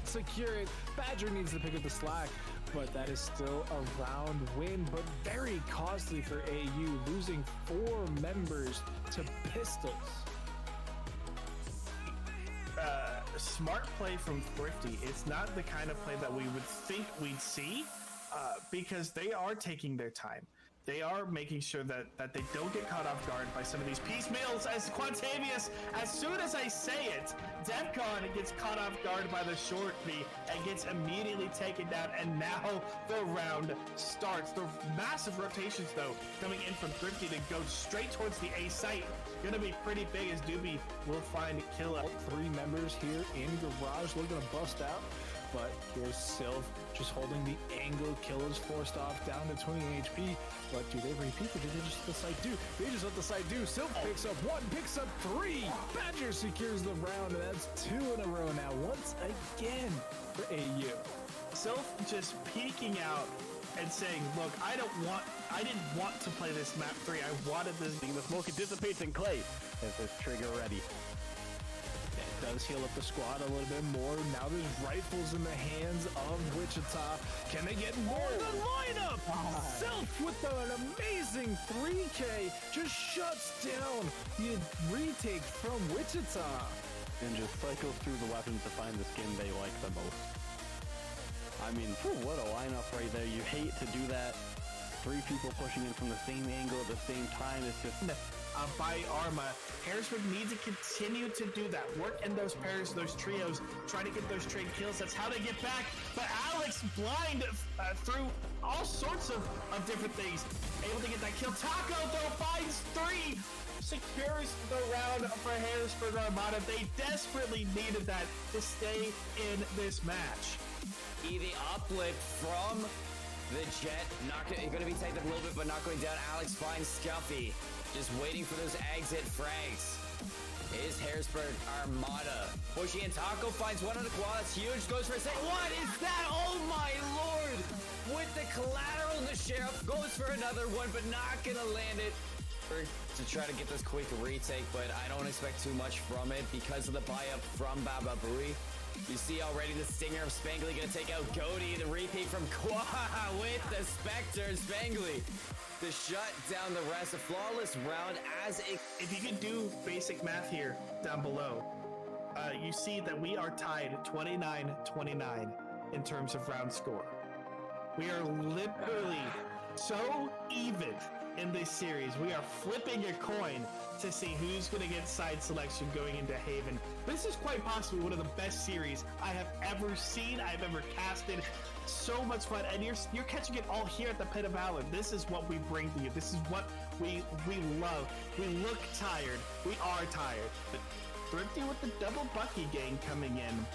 secure it. Badger needs to pick up the slack, but that is still a round win, but very costly for AU, losing 4 members to Pistols. Smart play from Thrifty. It's not the kind of play that we would think we'd see, because they are taking their time. They are making sure that they don't get caught off guard by some of these piecemeals. As Quantavious, as soon as I say it, Defcon gets caught off guard by the short B and gets immediately taken down, and now the round starts. The massive rotations, though, coming in from Thrifty to go straight towards the A site. Gonna be pretty big, as Doobie will find kill out. 3 members here in Garage looking to bust out, but here's Sylph just holding the angle. Kill is forced off down to 20 HP. But do they repeat, or did they just let the site do? They just let the site do. Sylph picks up 1, picks up 3. Badger secures the round, and that's 2 in a row now, once again for AU. Sylph just peeking out and saying, look, I didn't want to play this map 3. I wanted this. The smoke dissipates in Clay. Is this trigger ready? It does heal up the squad a little bit more. Now there's rifles in the hands of Wichita. Can they get more of the lineup? Sylph with an amazing 3K just shuts down the retake from Wichita. And just cycles through the weapons to find the skin they like the most. I mean, what a lineup right there. You hate to do that. 3 people pushing in from the same angle at the same time. It's just... by Arma. Harrisburg needs to continue to do that. Work in those pairs, those trios, try to get those trade kills. That's how they get back. But Alex blind through all sorts of different things. Able to get that kill. Taco, though, finds 3. Secures the round for Harrisburg Armada. They desperately needed that to stay in this match. The uplift from the Jet. Not going to be taken up a little bit, but not going down. Alex finds Scuffy. Just waiting for those exit frags. Is Harrisburg Armada pushing in. Taco finds one on the quad. That's huge. Goes for a second. What is that? Oh my lord! With the collateral, the sheriff goes for another one, but not gonna land it. To try to get this quick retake, but I don't expect too much from it because of the buy-up from Baba Booey. You see already the stinger of Spangly gonna take out Goaty. The repeat from Qua with the Spectre and Spangly to shut down the rest. A flawless round as it... If you could do basic math here down below, you see that we are tied 29-29 in terms of round score. We are literally so even in this series. We are flipping a coin to see who's going to get side selection going into Haven. This is quite possibly one of the best series I have ever seen, I've ever casted. So much fun, and you're catching it all here at the Pit of Valor. This is what we bring to you. This is what we love. We look tired. We are tired. But Thrifty with the double Bucky gang coming in.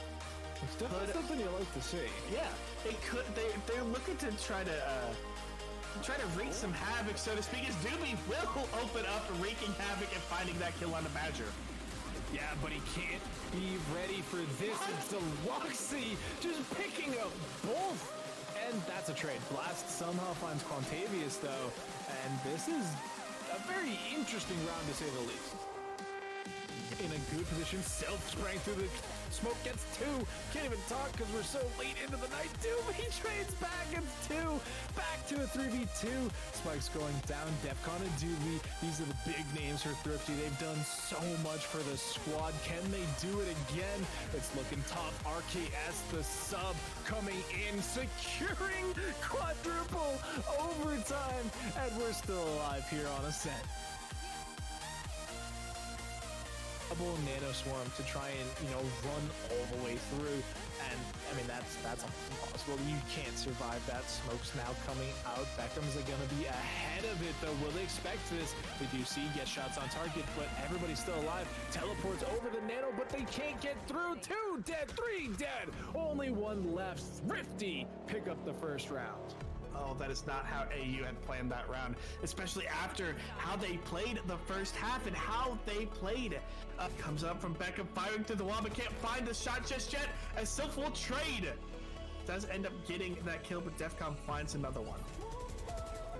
It's definitely something you like to see. Yeah, they're looking to try to wreak some havoc, so to speak, as Doobie will open up, wreaking havoc and finding that kill on the Badger. Yeah, but he can't be ready for this. It's Deluxy just picking up both. And that's a trade. Blast somehow finds Quantavious, though. And this is a very interesting round, to say the least. In a good position, Sylph sprang through the smoke, gets 2. Can't even talk because we're so late into the night. Doobie trades back, it's 2. Back to a 3v2. Spike's going down. Defcon and Doobie. These are the big names for Thrifty. They've done so much for the squad. Can they do it again? It's looking tough. RKS, the sub, coming in, securing quadruple overtime. And we're still alive here on Ascent. Nano Swarm to try and, run all the way through, and I mean that's almost impossible. You can't survive that. Smoke's now coming out. Beckham's gonna be ahead of it, though. Will they expect this? We do see get shots on target, but everybody's still alive. Teleports over the Nano, but they can't get through. 2 dead, 3 dead, only 1 left. Thrifty pick up the first round. Oh, that is not how AU had planned that round, especially after how they played the first half and how they played. Comes up from Beckham, firing through the wall, but can't find the shot just yet, as Sylph will trade. Does end up getting that kill, but Defcon finds another one.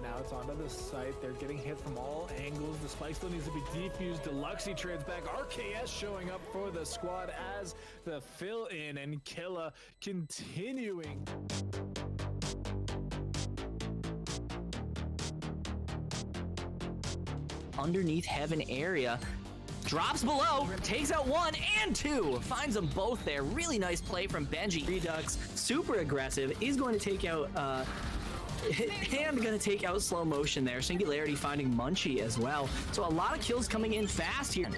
Now it's onto the site. They're getting hit from all angles. The spike still needs to be defused. Deluxey trades back. RKS showing up for the squad as the fill-in, and Killa continuing. Underneath heaven area. Drops below, takes out 1 and 2, finds them both there. Really nice play from Benji. Redux, super aggressive, is going to take out, and going to take out slow motion there. Singularity finding Munchie as well. So a lot of kills coming in fast here.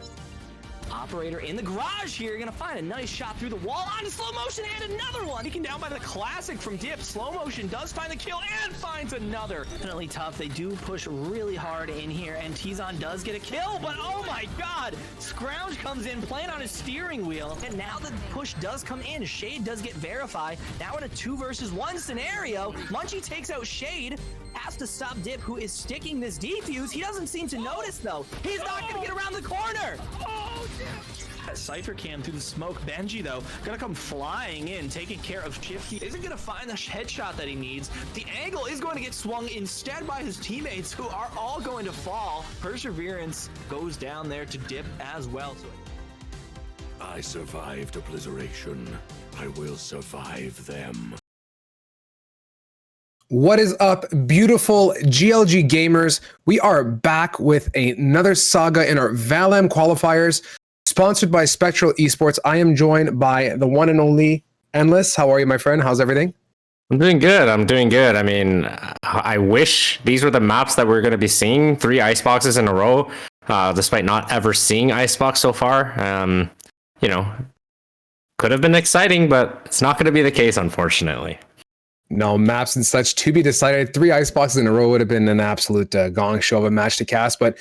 Operator in the garage here, gonna find a nice shot through the wall onto slow motion and another one. Taken down by the classic from Dip. Slow motion does find the kill and finds another. Definitely tough. They do push really hard in here, and Tizon does get a kill, but oh my god! Scrounge comes in playing on his steering wheel, and now the push does come in. Shade does get verified. Now in a 2 versus 1 scenario, Munchie takes out Shade. Has to stop Dip, who is sticking this defuse. He doesn't seem to notice though. He's not gonna get around the corner. Cypher cam through the smoke. Benji though gonna come flying in, taking care of Chip. He isn't gonna find the headshot that he needs. The angle is going to get swung instead by his teammates, who are all going to fall. Perseverance goes down there to Dip as well. I survived obliteration. I will survive them. What is up, beautiful GLG gamers? We are back with another saga in our VAL-AM qualifiers, sponsored by Spectral Esports. I am joined by the one and only Endless. How are you, my friend? How's everything? I'm doing good. I mean, I wish these were the maps that we're going to be seeing. 3 iceboxes in a row, despite not ever seeing icebox so far. You know, could have been exciting, but it's not going to be the case, unfortunately. No, maps and such to be decided. 3 iceboxes in a row would have been an absolute gong show of a match to cast. But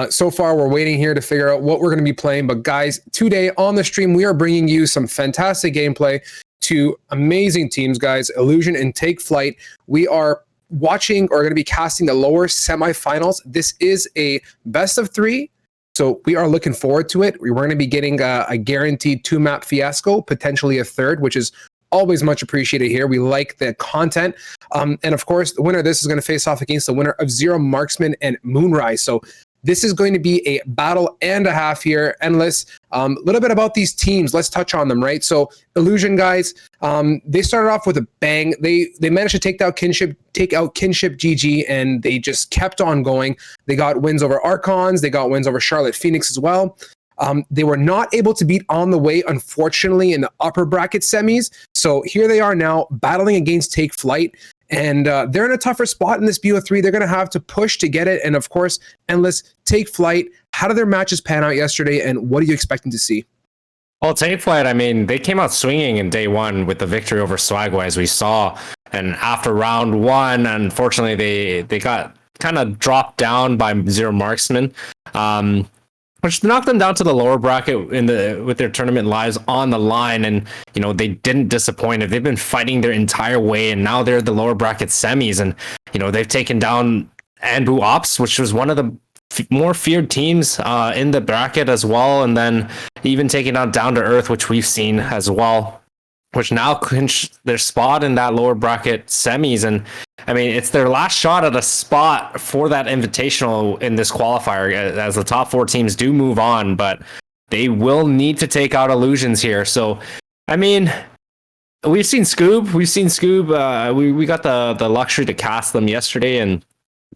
so far, we're waiting here to figure out what we're going to be playing. But guys, today on the stream, we are bringing you some fantastic gameplay to amazing teams, guys. Illusion and Take Flight. We are watching or going to be casting the lower semifinals. This is a best of 3. So we are looking forward to it. We're going to be getting a guaranteed 2-map fiasco, potentially a 3rd, which is always much appreciated here. We like the content. And of course, the winner of this is going to face off against the winner of Zero Marksman and Moonrise. So this is going to be a battle and a half here. Endless. A little bit about these teams. Let's touch on them, right? So Illusion guys, they started off with a bang. They managed to take out Kinship GG, and they just kept on going. They got wins over Archons. They got wins over Charlotte Phoenix as well. They were not able to beat On the Way, unfortunately, in the upper bracket semis. So here they are now battling against Take Flight. And they're in a tougher spot in this BO3. They're going to have to push to get it. And of course, Endless, Take Flight. How did their matches pan out yesterday? And what are you expecting to see? Well, Take Flight, I mean, they came out swinging in day 1 with the victory over Swagwa, as we saw. And after round 1, unfortunately, they got kind of dropped down by Zero Marksman. Which knocked them down to the lower bracket with their tournament lives on the line, and you know they didn't disappoint. They've been fighting their entire way, and now they're the lower bracket semis, and you know they've taken down Anbu Ops, which was one of the more feared teams in the bracket as well, and then even taking out Down to Earth, which we've seen as well, which now clinch their spot in that lower bracket semis. And I mean, it's their last shot at a spot for that invitational in this qualifier, as the top 4 teams do move on, but they will need to take out Illusions here. So, I mean, we've seen Scoob. We got the luxury to cast them yesterday, and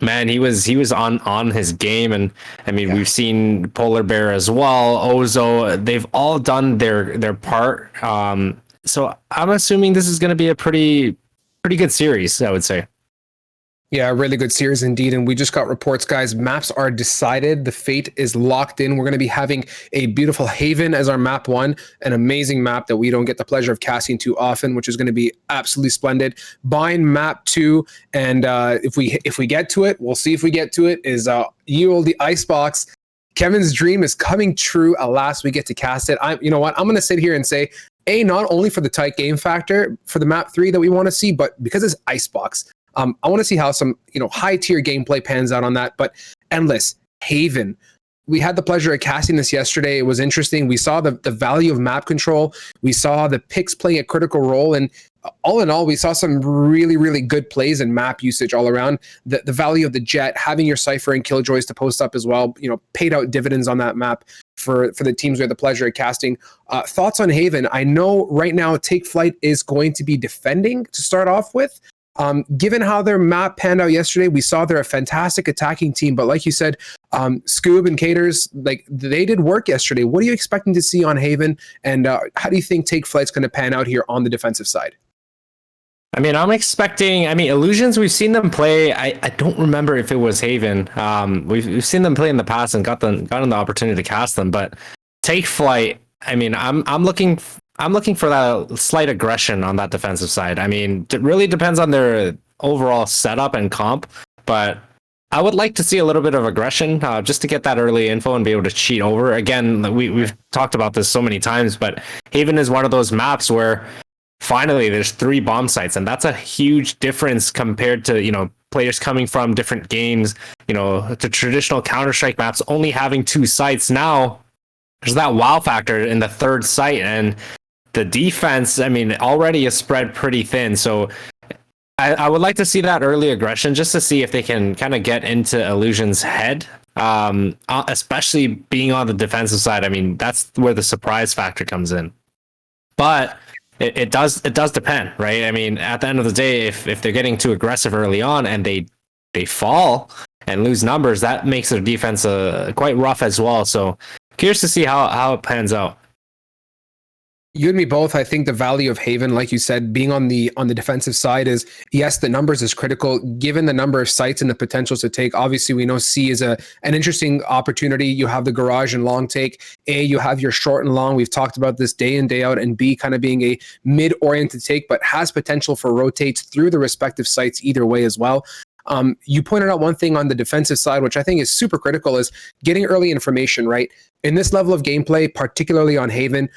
man, he was on his game. And I mean, we've seen Polar Bear as well, Ozo. They've all done their part. So I'm assuming this is going to be a pretty good series, I would say. Yeah, a really good series indeed. And we just got reports, guys. Maps are decided. The fate is locked in. We're going to be having a beautiful Haven as our map 1, an amazing map that we don't get the pleasure of casting too often, which is going to be absolutely splendid. Bind map 2, and if we get to it, we'll see if we get to it, is Yield the Icebox. Kevin's dream is coming true. Alas, we get to cast it. You know what? I'm going to sit here and say, not only for the tight game factor for the map 3 that we want to see, but because it's Icebox. I want to see how some high tier gameplay pans out on that. But Endless, Haven, we had the pleasure of casting this yesterday. It was interesting. We saw the value of map control. We saw the picks playing a critical role. And all in all, we saw some really, really good plays and map usage all around. The value of the Jet, having your Cypher and Killjoys to post up as well, paid out dividends on that map for the teams we had the pleasure of casting. Thoughts on Haven? I know right now Take Flight is going to be defending to start off with. Given how their map panned out yesterday, we saw they're a fantastic attacking team. But like you said, Scoob and Caters, like they did work yesterday. What are you expecting to see on Haven? And how do you think Take Flight's going to pan out here on the defensive side? I mean, I'm expecting. I mean, Illusions. We've seen them play. I don't remember if it was Haven. We've seen them play in the past and gotten the opportunity to cast them. But Take Flight. I mean, I'm looking for that slight aggression on that defensive side. I mean, it really depends on their overall setup and comp, but I would like to see a little bit of aggression just to get that early info and be able to cheat over. Again, we've talked about this so many times, but Haven is one of those maps where finally there's 3 bomb sites, and that's a huge difference compared to, players coming from different games, the traditional Counter-Strike maps only having 2 sites. Now there's that wow factor in the 3rd site, and the defense, I mean, already is spread pretty thin. So I would like to see that early aggression just to see if they can kind of get into Illusion's head, especially being on the defensive side. I mean, that's where the surprise factor comes in. But it does depend, right? I mean, at the end of the day, if they're getting too aggressive early on and they fall and lose numbers, that makes their defense quite rough as well. So curious to see how it pans out. You and me both. I think the value of Haven, like you said, being on the defensive side is, yes, the numbers is critical given the number of sites and the potentials to take. Obviously, we know C is an interesting opportunity. You have the garage and long take. A, you have your short and long. We've talked about this day in, day out, and B kind of being a mid-oriented take, but has potential for rotates through the respective sites either way as well. You pointed out one thing on the defensive side, which I think is super critical, is getting early information, right? In this level of gameplay, particularly on Haven,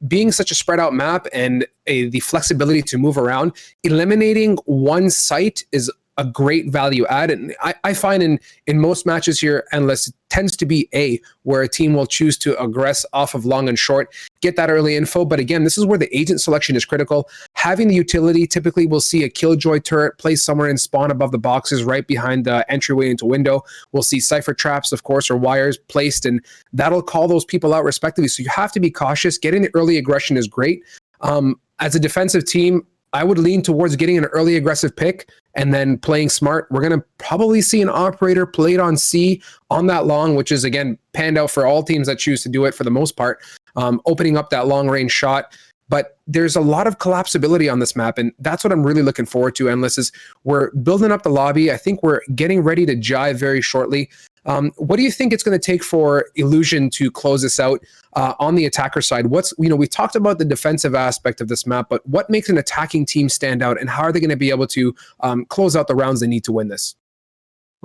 being such a spread out map and the flexibility to move around, eliminating one site is a great value add. And I find in most matches here, Endless tends to be A, where a team will choose to aggress off of long and short, get that early info. But again, this is where the agent selection is critical. Having the utility, typically we'll see a Killjoy turret placed somewhere in spawn above the boxes right behind the entryway into window. We'll see Cypher traps, of course, or wires placed, and that'll call those people out respectively. So you have to be cautious. Getting the early aggression is great. As a defensive team, I would lean towards getting an early aggressive pick and then playing smart. We're going to probably see an operator played on C on that long, which is, again, panned out for all teams that choose to do it for the most part, opening up that long range shot. But there's a lot of collapsibility on this map, and that's what I'm really looking forward to, Endless, is we're building up the lobby. I think we're getting ready to jive very shortly. What do you think it's going to take for Illusion to close this out on the attacker side? We've talked about the defensive aspect of this map, but what makes an attacking team stand out, and how are they going to be able to close out the rounds they need to win this?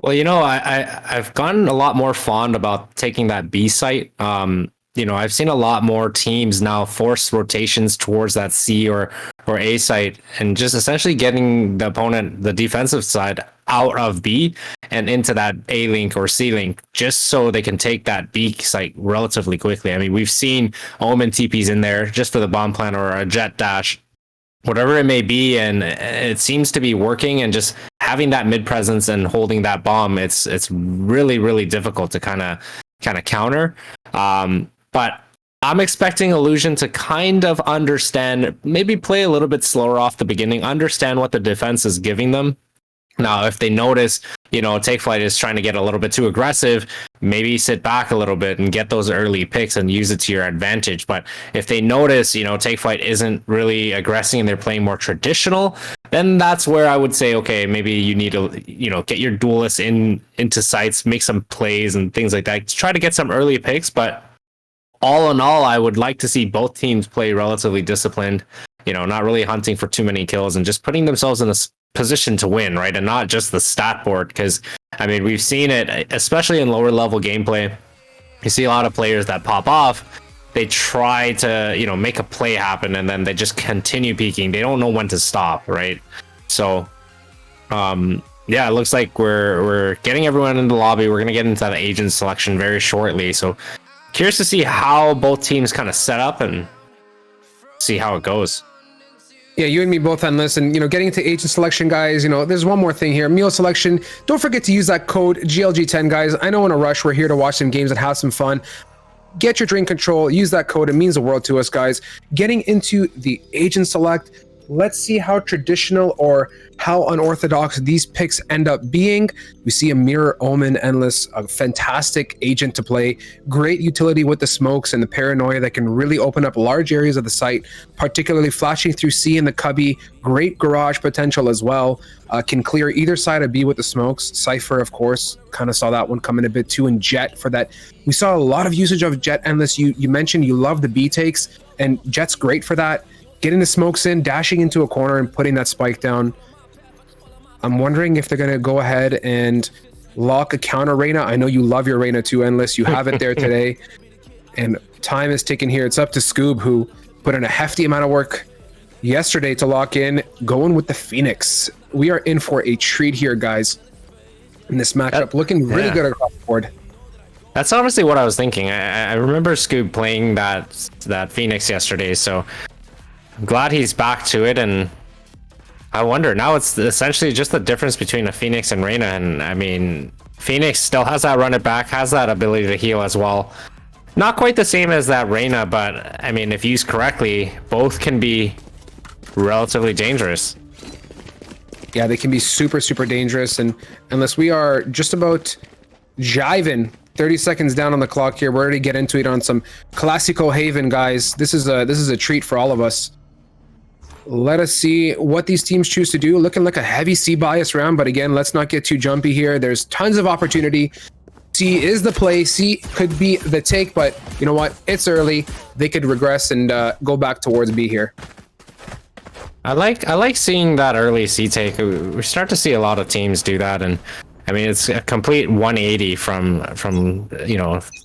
Well, I've gotten a lot more fond about taking that B site. I've seen a lot more teams now force rotations towards that C or A site and just essentially getting the opponent, the defensive side, out of B and into that A link or C link, just so they can take that B site relatively quickly. I mean, we've seen Omen TPs in there just for the bomb plant or a jet dash, whatever it may be, and it seems to be working. And just having that mid presence and holding that bomb, it's really, really difficult to kind of counter. But I'm expecting Illusion to kind of understand, maybe play a little bit slower off the beginning, understand what the defense is giving them. Now, if they notice, Take Flight is trying to get a little bit too aggressive, maybe sit back a little bit and get those early picks and use it to your advantage. But if they notice, Take Flight isn't really aggressing and they're playing more traditional, then that's where I would say, okay, maybe you need to, get your duelists into sites, make some plays and things like that. Try to get some early picks, but all in all, I would like to see both teams play relatively disciplined, not really hunting for too many kills and just putting themselves in a position to win, right? And not just the stat board, because, I mean, we've seen it, especially in lower level gameplay. You see a lot of players that pop off. They try to, make a play happen and then they just continue peeking. They don't know when to stop, right? So, Yeah, it looks like we're getting everyone in the lobby. We're gonna get into that agent selection very shortly. So curious to see how both teams kind of set up and see how it goes. Yeah, you and me both on this. And, getting into agent selection, guys, there's one more thing here. Meal selection. Don't forget to use that code GLG10, guys. I know in a rush, we're here to watch some games and have some fun. Get your drink control. Use that code. It means the world to us, guys. Getting into the agent select. Let's see how traditional or how unorthodox these picks end up being. We see a Mirror, Omen, Endless, a fantastic agent to play. Great utility with the smokes and the paranoia that can really open up large areas of the site, particularly flashing through C in the cubby. Great garage potential as well. Can clear either side of B with the smokes. Cypher, of course, kind of saw that one coming a bit too. And Jet for that. We saw a lot of usage of Jet, Endless. You mentioned you love the B takes, and Jet's great for that. Getting the smokes in, dashing into a corner and putting that spike down. I'm wondering if they're going to go ahead and lock a counter Reyna. I know you love your Reyna too, Endless. You have it there today. And time is ticking here. It's up to Scoob, who put in a hefty amount of work yesterday to lock in, going with the Phoenix. We are in for a treat here, guys, in this matchup. Looking really good across the board. That's honestly what I was thinking. I remember Scoob playing that Phoenix yesterday, so I'm glad he's back to it. And I wonder, now it's essentially just the difference between a Phoenix and Reyna. And I mean, Phoenix still has that run it back, has that ability to heal as well. Not quite the same as that Reyna, but I mean, if used correctly, both can be relatively dangerous. Yeah, they can be super, super dangerous. And unless we are just about jiving 30 seconds down on the clock here, we're ready to get into it on some Classico Haven, guys. This is a treat for all of us. Let us see what these teams choose to do. Looking like a heavy C bias round, but again, let's not get too jumpy here. There's tons of opportunity. C is the play. C could be the take, but you know what? It's early. They could regress and go back towards B here. I like seeing that early C take. We start to see a lot of teams do that, and I mean, it's a complete 180 from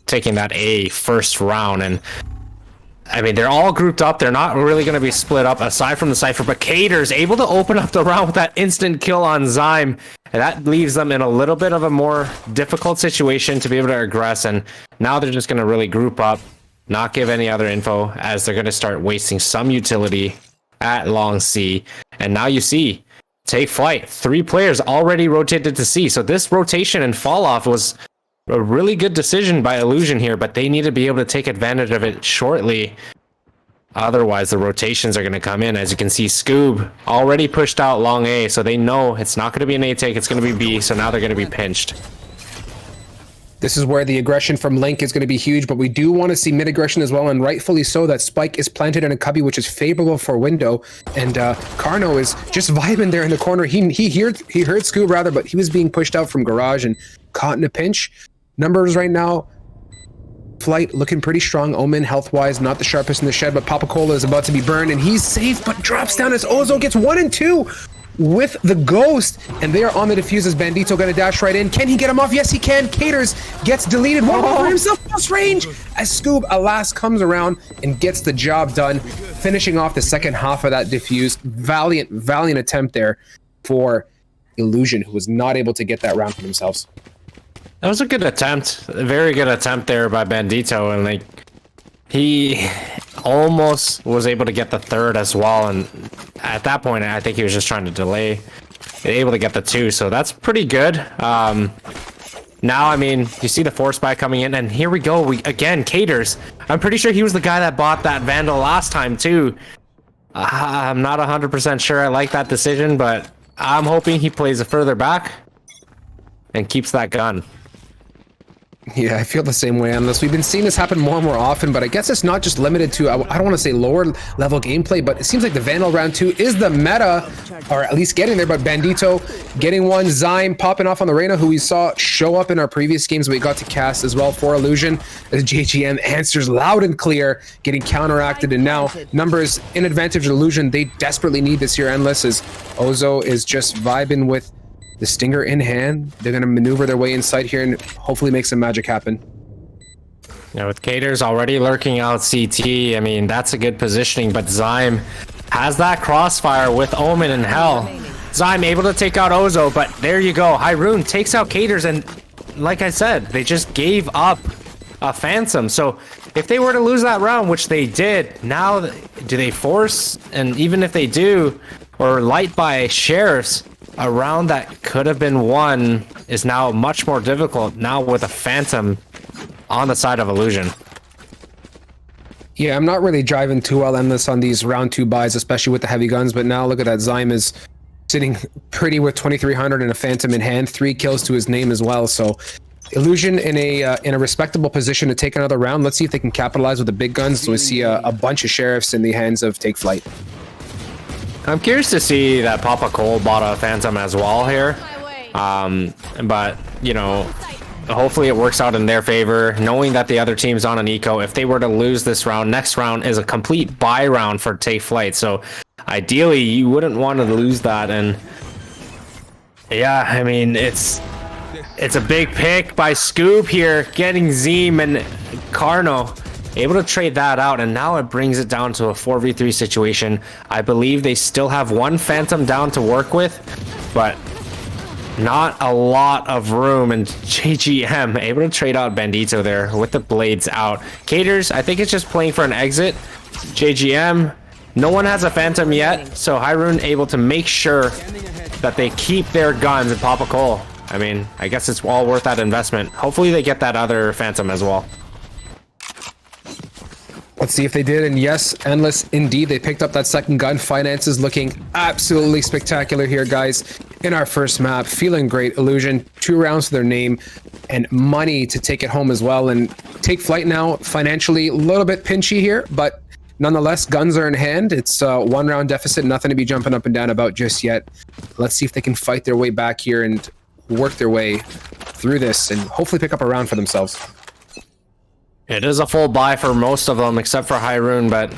taking that A first round. And I mean, they're all grouped up. They're not really going to be split up aside from the Cypher, but Cater's able to open up the round with that instant kill on Zyme, and that leaves them in a little bit of a more difficult situation to be able to aggress. And now they're just going to really group up, not give any other info, as they're going to start wasting some utility at long C. And now you see take flight. 3 players already rotated to C. So this rotation and fall off was a really good decision by Illusion here, but they need to be able to take advantage of it shortly. Otherwise, the rotations are going to come in. As you can see, Scoob already pushed out long A, so they know it's not going to be an A take, it's going to be B, so now they're going to be pinched. This is where the aggression from Link is going to be huge, but we do want to see mid aggression as well, and rightfully so. That spike is planted in a cubby, which is favorable for Window, and Carno is just vibing there in the corner. He heard Scoob rather, but he was being pushed out from Garage and caught in a pinch. Numbers right now, Flight looking pretty strong. Omen health-wise, not the sharpest in the shed, but Papa Cola is about to be burned, and he's safe, but drops down as Ozo gets 1 and 2 with the Ghost, and they are on the defuse as Bandito gonna dash right in. Can he get him off? Yes, he can. Caters gets deleted. One more for himself, close range, as Scoob, alas, comes around and gets the job done, finishing off the second half of that defuse. Valiant attempt there for Illusion, who was not able to get that round for themselves. That was a good attempt. A very good attempt there by Bandito, and like he almost was able to get the third as well, and at that point I think he was just trying to delay, able to get the 2, so that's pretty good. Now, I mean, you see the force buy coming in, and here we go. We again, Caters. I'm pretty sure he was the guy that bought that Vandal last time too. I'm not 100% sure I like that decision, but I'm hoping he plays it further back and keeps that gun. Yeah, I feel the same way on this. We've been seeing this happen more and more often, but I guess it's not just limited to, I don't want to say lower level gameplay, but it seems like the Vandal round 2 is the meta, or at least getting there. But Bandito getting one, Zyme popping off on the Reyna, who we saw show up in our previous games we got to cast as well for Illusion, as JGM answers loud and clear, getting counteracted, and now numbers in advantage of Illusion. They desperately need this here, Endless, as Ozo is just vibing with the Stinger in hand. They're going to maneuver their way inside here and hopefully make some magic happen. Yeah, with Caters already lurking out CT, I mean, that's a good positioning, but Zyme has that crossfire with Omen and Hell. Zyme able to take out Ozo, but there you go. Hyrule takes out Caters, and like I said, they just gave up a Phantom. So if they were to lose that round, which they did, now do they force? And even if they do, or light by Sheriffs, a round that could have been won is now much more difficult now with a Phantom on the side of Illusion. Yeah, I'm not really driving too well endless on these round 2 buys, especially with the heavy guns. But now look at that, Zyme is sitting pretty with 2,300 and a Phantom in hand, 3 kills to his name as well. So Illusion in a respectable position to take another round. Let's see if they can capitalize with the big guns. So we see a bunch of Sheriffs in the hands of Take Flight. I'm curious to see that Papa Cole bought a Phantom as well here. But, you know, hopefully it works out in their favor, knowing that the other team's on an eco. If they were to lose this round, next round is a complete buy round for Take Flight. So ideally, you wouldn't want to lose that. And yeah, I mean, it's a big pick by Scoop here, getting Zeem and Carno. Able to trade that out, and now it brings it down to a 4v3 situation. I believe they still have 1 Phantom down to work with, but not a lot of room. And JGM able to trade out Bandito there with the blades out. Caters, I think it's just playing for an exit. JGM, no one has a Phantom yet, so Hyrule able to make sure that they keep their guns. And Papa Cole, I mean, I guess it's all worth that investment. Hopefully they get that other Phantom as well. Let's see if they did, and yes, Endless, indeed, they picked up that second gun. Finances looking absolutely spectacular here, guys. In our first map, feeling great. Illusion, 2 rounds to their name, and money to take it home as well. And Take Flight now, financially, a little bit pinchy here, but nonetheless, guns are in hand. It's a 1 round deficit, nothing to be jumping up and down about just yet. Let's see if they can fight their way back here and work their way through this, and hopefully pick up a round for themselves. It is a full buy for most of them, except for Hyrule, but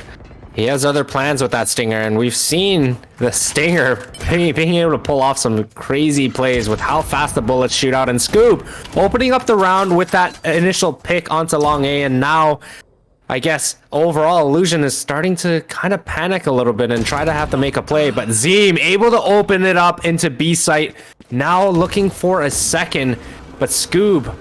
he has other plans with that Stinger, and we've seen the Stinger being able to pull off some crazy plays with how fast the bullets shoot out. And Scoop opening up the round with that initial pick onto long A, and now I guess overall Illusion is starting to kind of panic a little bit and try to have to make a play, but Zeem able to open it up into B site, now looking for a second, but Scoob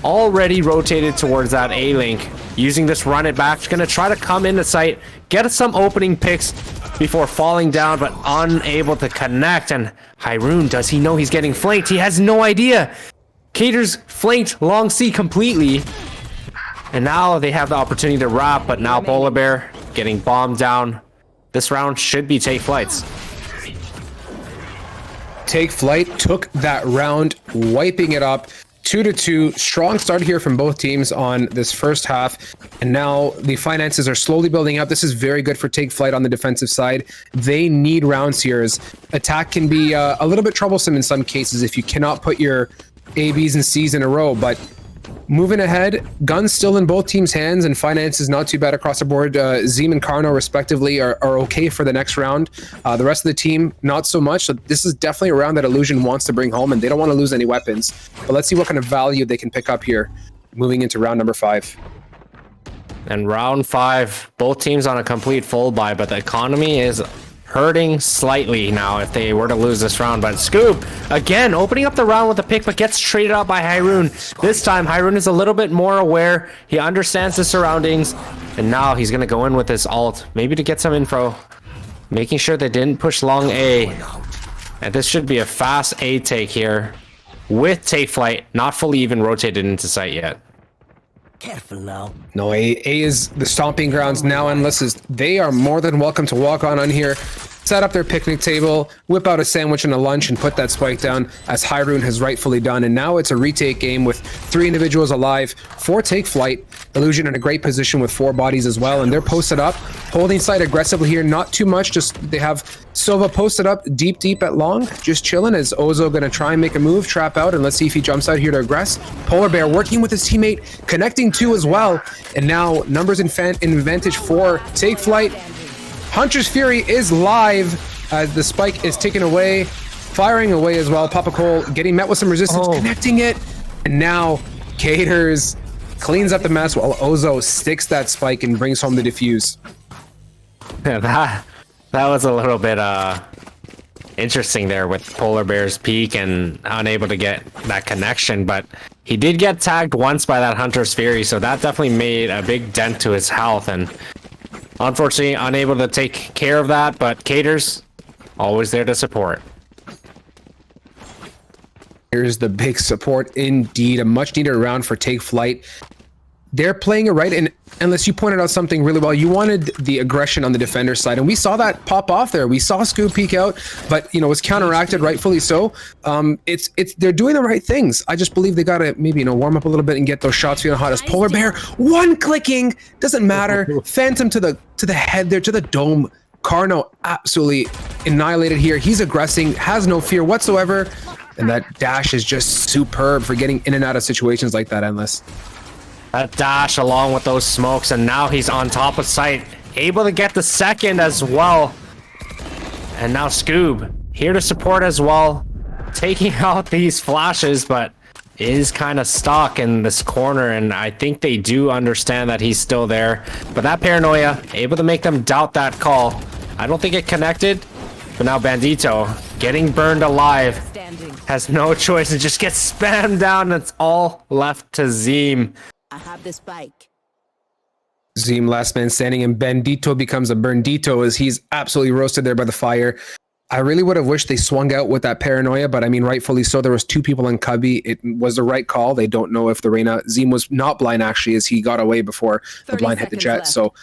already rotated towards that A link, using this run it back, gonna try to come into sight, get some opening picks before falling down, but unable to connect. And Hyrule, does he know he's getting flanked? He has no idea. Caters flanked long C completely, and now they have the opportunity to wrap, but now Polar Bear getting bombed down. This round should be Take Flight's. Take Flight took that round, wiping it up. 2-2, strong start here from both teams on this first half, and now the finances are slowly building up. This is very good for Take Flight on the defensive side. They need rounds here, as attack can be a little bit troublesome in some cases if you cannot put your A, Bs, and Cs in a row, but moving ahead, guns still in both teams' hands, and finances not too bad across the board. Zeem and Carno, respectively, are okay for the next round. The rest of the team, not so much. So this is definitely a round that Illusion wants to bring home, and they don't want to lose any weapons. But let's see what kind of value they can pick up here, moving into round number 5. And round 5, both teams on a complete full buy, but the economy is hurting slightly now if they were to lose this round. But Scoop, again, opening up the round with a pick, but gets traded out by Hyrule. This time, Hyrule is a little bit more aware. He understands the surroundings, and now he's going to go in with his ult, maybe to get some info, making sure they didn't push long A. And this should be a fast A take here with Take Flight, not fully even rotated into sight yet. Careful now. No, A is the stomping grounds now. Endless is they are more than welcome to walk on here, set up their picnic table, whip out a sandwich and a lunch, and put that spike down, as Hyrule has rightfully done. And now it's a retake game with 3 individuals alive for Take Flight. Illusion in a great position with 4 bodies as well, and they're posted up, holding side aggressively here. Not too much, just they have Silva posted up deep at long, just chilling, as Ozo gonna try and make a move, trap out, and let's see if he jumps out here to aggress. Polar Bear working with his teammate, connecting 2 as well, and now numbers in advantage for Take Flight. Hunter's Fury is live as the spike is taken away, firing away as well. Papa Cole getting met with some resistance, connecting it, and now Caters cleans up the mess while Ozo sticks that spike and brings home the defuse. Yeah, that was a little bit interesting there with Polar Bear's peak and unable to get that connection, but he did get tagged once by that Hunter's Fury, so that definitely made a big dent to his health, and unfortunately unable to take care of that, but Caters always there to support. Here's the big support indeed. A much needed round for Take Flight. They're playing it right, and unless you pointed out something really well, you wanted the aggression on the defender side, and we saw that pop off there. We saw Scoob peek out, but you know, was counteracted, rightfully so. They're doing the right things. I just believe they gotta maybe, you know, warm up a little bit and get those shots feeling hot. As Polar Bear, one clicking, doesn't matter. Phantom to the head there, to the dome. Carno absolutely annihilated here. He's aggressing, has no fear whatsoever, and that dash is just superb for getting in and out of situations like that, Endless. That dash along with those smokes, and now he's on top of site, able to get the second as well. And now Scoob here to support as well, taking out these flashes, but is kind of stuck in this corner, and I think they do understand that he's still there. But that paranoia, able to make them doubt that call. I don't think it connected, but now Bandito getting burned alive, has no choice and just gets spammed down. It's all left to Zeem. I have this bike. Zeem last man standing, and Bandito becomes a Burndito as he's absolutely roasted there by the fire. I really would have wished they swung out with that paranoia, but I mean, rightfully so. There was two people in Cubby. It was the right call. They don't know if the Reyna... Zeem was not blind, actually, as he got away before the blind hit the jet. left. So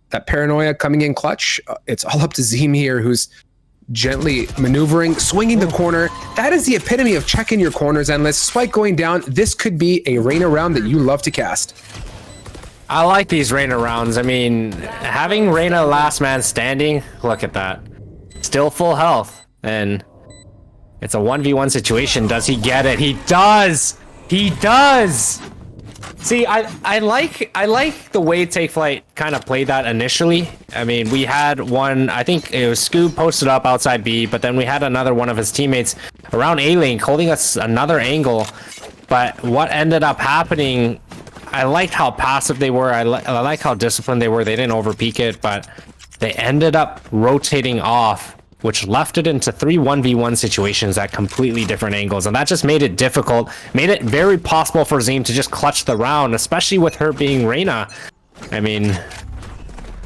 that paranoia coming in clutch, it's all up to Zeem here, who's gently maneuvering, swinging the corner. That is the epitome of checking your corners, Endless. Spike going down. This could be a Reyna round that you love to cast. I like these Reyna rounds. I mean, having Reyna last man standing, look at that. Still full health, and it's a 1v1 situation. Does he get it? He does! He does! See, I like the way Take Flight kind of played that initially. I mean, we had one, I think it was Scoob posted up outside B, but then we had another one of his teammates around A-Link holding us another angle. But what ended up happening, I liked how passive they were. I like how disciplined they were. They didn't overpeak it, but they ended up rotating off, which left it into 3 1v1 situations at completely different angles. And that just made it difficult, made it very possible for Zeem to just clutch the round, especially with her being Reyna. I mean,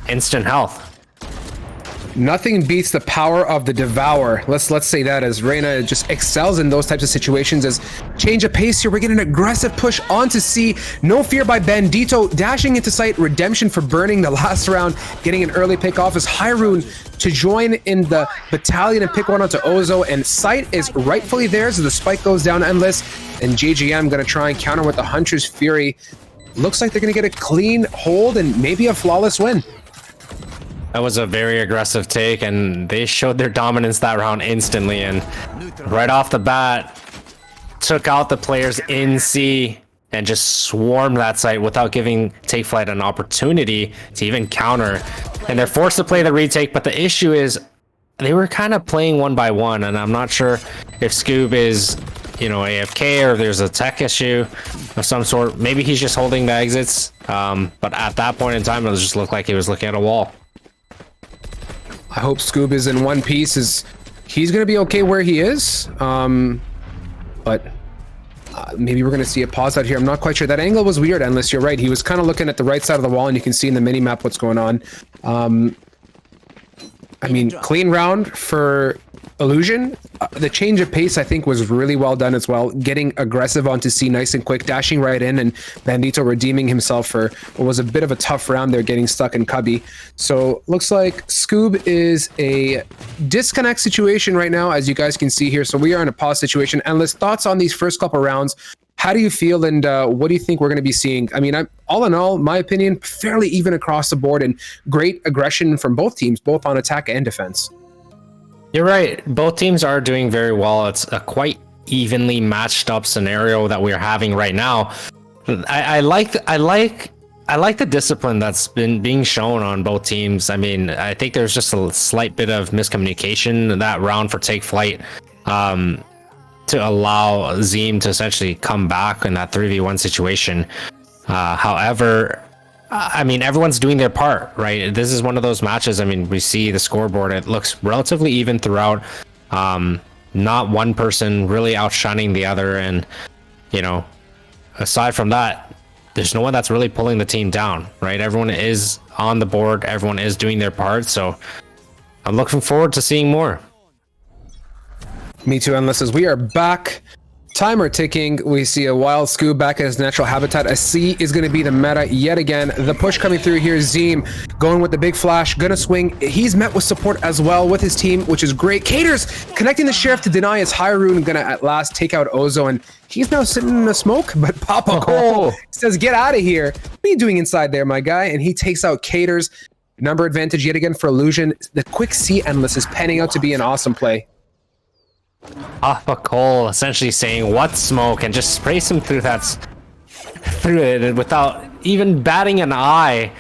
instant health. Nothing beats the power of the Devour. Let's say that, as Reyna just excels in those types of situations. As change of pace here, we're getting an aggressive push onto C. No fear by Bandito, dashing into sight. Redemption for burning the last round, getting an early pick off as Hyrule to join in the battalion and pick one onto Ozo. And sight is rightfully theirs as the spike goes down Endless. And JGM gonna try and counter with the Hunter's Fury. Looks like they're gonna get a clean hold and maybe a flawless win. That was a very aggressive take, and they showed their dominance that round instantly, and right off the bat took out the players in C and just swarmed that site without giving Take Flight an opportunity to even counter. And they're forced to play the retake, but the issue is they were kind of playing one by one, and I'm not sure if Scoob is, you know, AFK or if there's a tech issue of some sort. Maybe he's just holding the exits, but at that point in time it just looked like he was looking at a wall. I hope Scoob is in one piece. He's going to be okay where he is. But maybe we're going to see a pause out here. I'm not quite sure. That angle was weird, Endless. You're right. He was kind of looking at the right side of the wall, and you can see in the mini-map what's going on. I mean, clean round for Illusion. The change of pace, I think, was really well done as well. Getting aggressive onto C nice and quick, dashing right in, and Bandito redeeming himself for what was a bit of a tough round there, getting stuck in Cubby. So looks like Scoob is a disconnect situation right now, as you guys can see here. So we are in a pause situation. Endless, thoughts on these first couple rounds? How do you feel, and what do you think we're going to be seeing? I mean, all in all, my opinion, fairly even across the board, and great aggression from both teams, both on attack and defense. You're right. Both teams are doing very well. It's a quite evenly matched up scenario that we're having right now. I like the discipline that's been being shown on both teams. I mean, I think there's just a slight bit of miscommunication in that round for Take Flight, to allow Zeem to essentially come back in that 3v1 situation. However, I mean, everyone's doing their part, right? This is one of those matches. I mean, we see the scoreboard. It looks relatively even throughout. Not one person really outshining the other, and you know, aside from that, there's no one that's really pulling the team down, right? Everyone is on the board, everyone is doing their part, so I'm looking forward to seeing more. Me too, Endless, as we are back. Timer ticking. We see a wild Scoob back in his natural habitat. A C is going to be the meta yet again. The push coming through here. Zeem going with the big flash. Going to swing. He's met with support as well with his team, which is great. Caters connecting the Sheriff to deny his Hyrule. Going to at last take out Ozo, and he's now sitting in the smoke. But Papa Cole says, get out of here. What are you doing inside there, my guy? And he takes out Caters. Number advantage yet again for Illusion. The quick C Endless is panning out to be an awesome play. Papa Cole essentially saying, what smoke, and just sprays him through it without even batting an eye.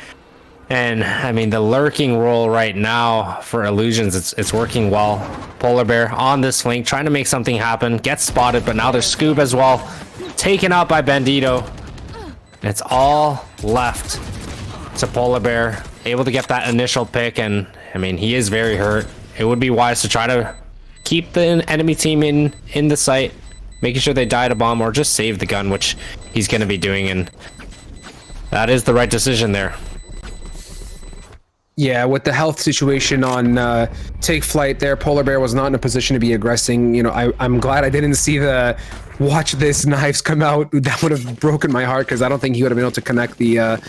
And I mean, the lurking role right now for Illusions, it's working well. Polar Bear on this flank, trying to make something happen, gets spotted, but now there's Scoob as well, taken out by Bandito. And it's all left to Polar Bear, able to get that initial pick, and I mean, he is very hurt. It would be wise to try to keep the enemy team in the site, making sure they die to bomb or just save the gun, which he's going to be doing, and that is the right decision there. Yeah, with the health situation on Take Flight there, Polar Bear was not in a position to be aggressing. You know, I'm glad I didn't see the watch this knives come out. That would have broken my heart, because I don't think he would have been able to connect the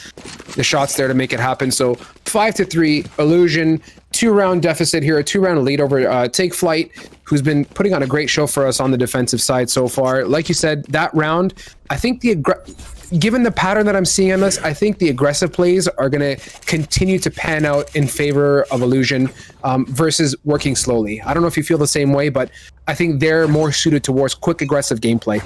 shots there to make it happen. So 5-3, Illusion, 2-round deficit here, a 2-round lead over Take Flight, who's been putting on a great show for us on the defensive side so far. Like you said, that round, I think given the pattern that I'm seeing on this, I think the aggressive plays are going to continue to pan out in favor of Illusion versus working slowly. I don't know if you feel the same way, but I think they're more suited towards quick, aggressive gameplay.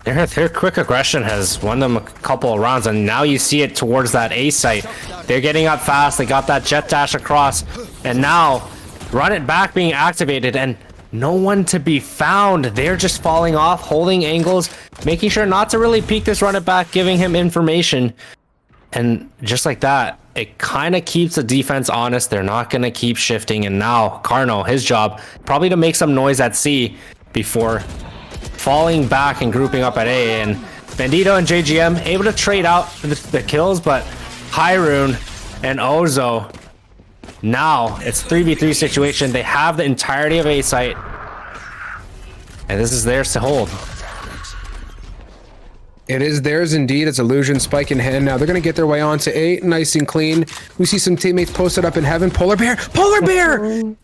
Their quick aggression has won them a couple of rounds, and now you see it towards that A site. They're getting up fast. They got that jet dash across, and now run it back being activated, and no one to be found. They're just falling off, holding angles, making sure not to really peek this run it back, giving him information. And just like that, it kind of keeps the defense honest. They're not going to keep shifting. And now Carno, his job, probably to make some noise at C before falling back and grouping up at A. And Bandito and JGM able to trade out the kills, but Hyrule and Ozo, now it's 3v3 situation. They have the entirety of A site, and this is theirs to hold. It is theirs indeed. It's Illusion, spike in hand. Now they're going to get their way on to A, nice and clean. We see some teammates posted up in heaven. Polar Bear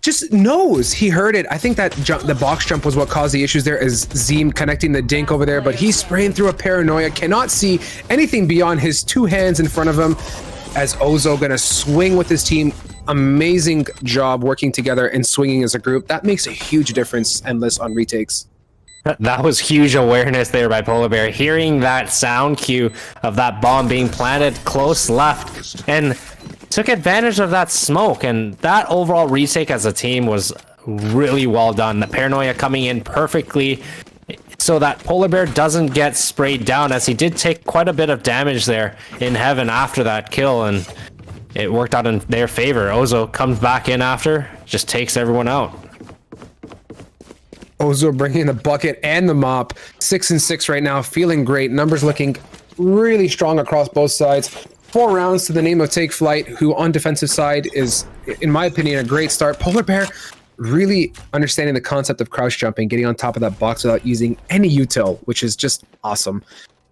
just knows. He heard it. I think that the box jump was what caused the issues there, as Zeem connecting the dink over there, but he's spraying through a paranoia, cannot see anything beyond his two hands in front of him, as Ozo going to swing with his team. Amazing job working together and swinging as a group. That makes a huge difference, Endless, on retakes. That was huge awareness there by Polar Bear, hearing that sound cue of that bomb being planted close left, and took advantage of that smoke. And that overall retake as a team was really well done. The paranoia coming in perfectly so that Polar Bear doesn't get sprayed down, as he did take quite a bit of damage there in heaven after that kill, and it worked out in their favor. Ozo comes back in after, just takes everyone out. Ozo bringing the bucket and the mop. 6-6 right now, feeling great. Numbers looking really strong across both sides. 4 rounds to the name of Take Flight, who on defensive side is, in my opinion, a great start. Polar Bear really understanding the concept of crouch jumping, getting on top of that box without using any util, which is just awesome.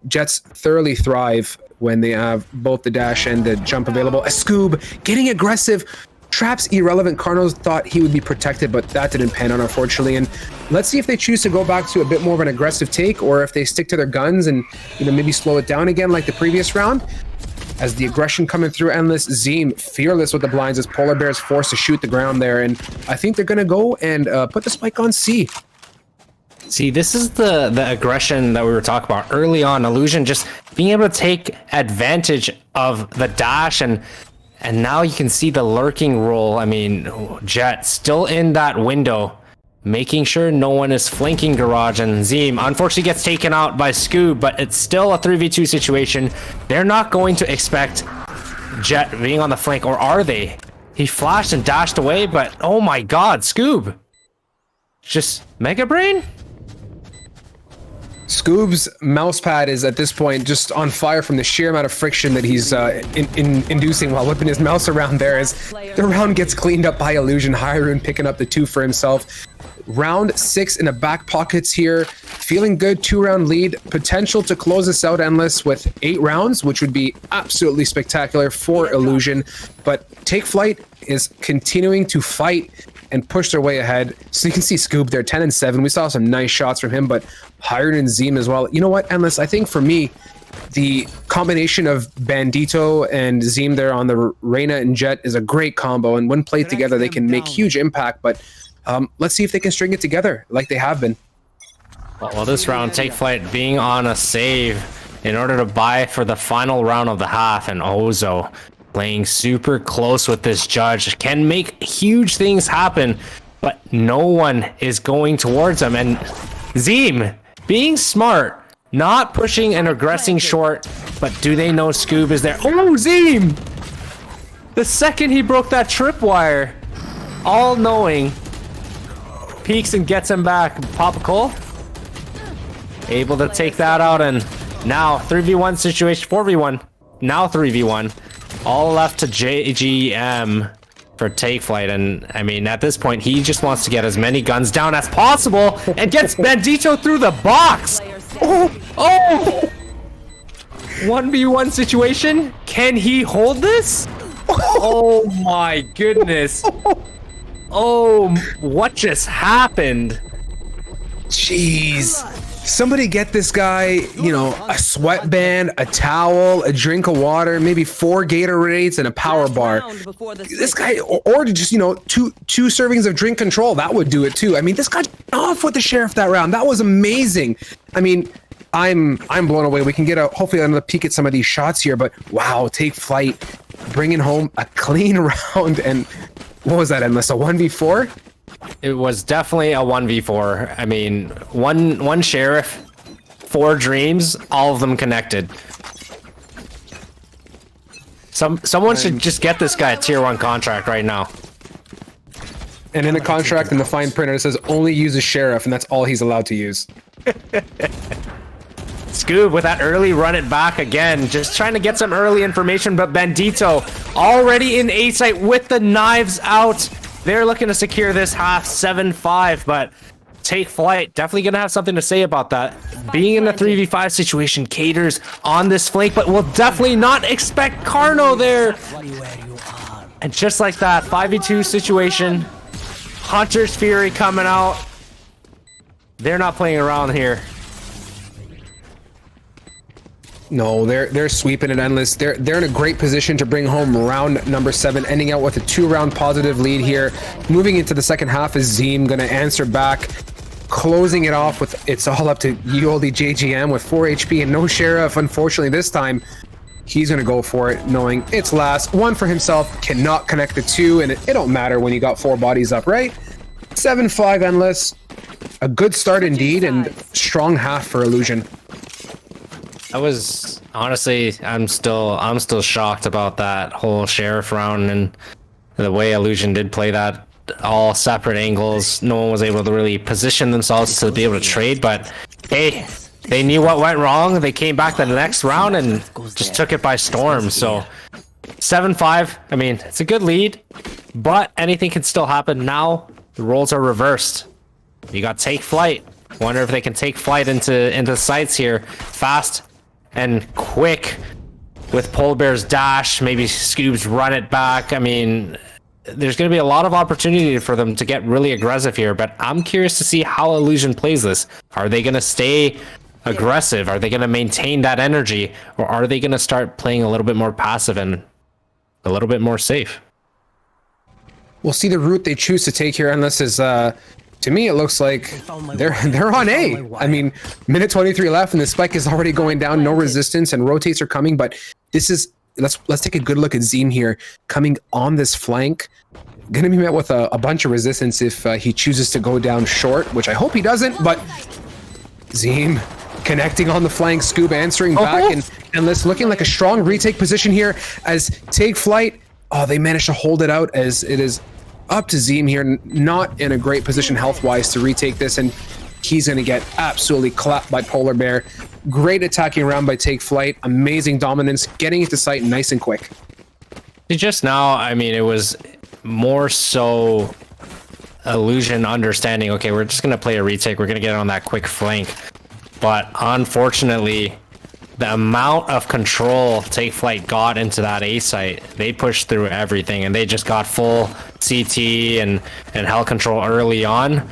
Jets thoroughly thrive when they have both the dash and the jump available. A Scoob getting aggressive. Traps irrelevant. Carnos thought he would be protected, but that didn't pan out, unfortunately. And let's see if they choose to go back to a bit more of an aggressive take, or if they stick to their guns and, you know, maybe slow it down again like the previous round. As the aggression coming through, Endless, Zeem fearless with the blinds, as Polar Bear is forced to shoot the ground there. And I think they're going to go and put the spike on C. See, this is the aggression that we were talking about early on. Illusion just being able to take advantage of the dash, and now you can see the lurking role. I mean, Jet still in that window, making sure no one is flanking Garage, and Zeem unfortunately gets taken out by Scoob, but it's still a 3v2 situation. They're not going to expect Jet being on the flank, or are they? He flashed and dashed away, but oh my god, Scoob! Just Mega Brain? Scoob's mouse pad is at this point just on fire from the sheer amount of friction that he's inducing while whipping his mouse around there as the round gets cleaned up by Illusion. Hyrule picking up the 2 for himself. Round 6 in the back pockets here. Feeling good, 2-round lead. Potential to close this out Endless with 8 rounds, which would be absolutely spectacular for Illusion. But Take Flight is continuing to fight and push their way ahead. So you can see Scoob there, 10-7. We saw some nice shots from him, but Hired and Zeem as well. You know what, Endless? I think for me, the combination of Bandito and Zeem there on the Reyna and Jet is a great combo. And when played together, they can make huge impact. But let's see if they can string it together like they have been. Well, this round, Take Flight being on a save in order to buy for the final round of the half, and Ozo playing super close with this judge can make huge things happen, but no one is going towards him. And Zeem being smart, not pushing and aggressing short, but do they know Scoob is there? Oh, Zeem! The second he broke that tripwire, all knowing, peeks and gets him back. Papa Cole able to take that out, and now 3v1 situation, 4v1, now 3v1. All left to JGM for Take Flight, and I mean, at this point, he just wants to get as many guns down as possible and gets Bandito through the box. Oh! 1v1 situation. Can he hold this? Oh my goodness. Oh, what just happened? Jeez. Somebody get this guy, you know, a sweatband, a towel, a drink of water, maybe 4 Gatorades and a power bar. This guy, or just, you know, two servings of drink control. That would do it too. I mean, this got off with the Sheriff that round. That was amazing. I mean, I'm blown away. We can get hopefully another peek at some of these shots here, but wow, Take Flight bringing home a clean round. And what was that, Endless? A 1v4? It was definitely a 1v4. I mean, one Sheriff, 4 Dreams, all of them connected. Someone should just get this guy a tier 1 contract right now. And in the contract, in the fine print, it says only use a Sheriff, and that's all he's allowed to use. Scoob with that early run it back again, just trying to get some early information, but Bandito already in A site with the knives out. They're looking to secure this half 7-5, but Take Flight definitely going to have something to say about that. Being in a 3v5 situation caters on this flank, but will definitely not expect Carno there. And just like that, 5v2 situation, Hunter's Fury coming out. They're not playing around here. No, they're sweeping it Endless. They're in a great position to bring home round number 7, ending out with a 2-round positive lead here. Moving into the second half is Zeem gonna answer back, closing it off with it's all up to you oldie JGM with 4 HP and no Sheriff. Unfortunately, this time he's gonna go for it, knowing it's last. 1 for himself, cannot connect the 2, and it don't matter when you got 4 bodies up, right? 7-5 Endless. A good start indeed, and strong half for Illusion. I was honestly, I'm still shocked about that whole Sheriff round and the way Illusion did play that. All separate angles. No one was able to really position themselves to be able to trade, but hey, they knew what went wrong. They came back the next round and just took it by storm. So 7-5, I mean, it's a good lead, but anything can still happen. Now the roles are reversed. You got Take Flight. Wonder if they can take Flight into sights here fast and quick with Polar Bear's dash. Maybe Scoob's run it back. I mean, there's going to be a lot of opportunity for them to get really aggressive here, but I'm curious to see how Illusion plays this. Are they going to stay aggressive? Are they going to maintain that energy? Or are they going to start playing a little bit more passive and a little bit more safe? We'll see the route they choose to take here, unless is to me it looks like they're on A. I mean, minute 23 left and the spike is already going down, no resistance, and rotates are coming, but this is let's take a good look at Zeem here coming on this flank. Gonna be met with a bunch of resistance if he chooses to go down short, which I hope he doesn't, but Zeem connecting on the flank, Scoob answering back, and this looking like a strong retake position here as Take Flight. Oh, they managed to hold it out as it is up to Zeem here, not in a great position health-wise to retake this, and he's going to get absolutely clapped by Polar Bear. Great attacking round by Take Flight, amazing dominance, getting it to site nice and quick. Just now, I mean, it was more so Illusion understanding, okay, we're just going to play a retake, we're going to get on that quick flank. But unfortunately, the amount of control Take Flight got into that A site, they pushed through everything, and they just got full CT and hell control early on.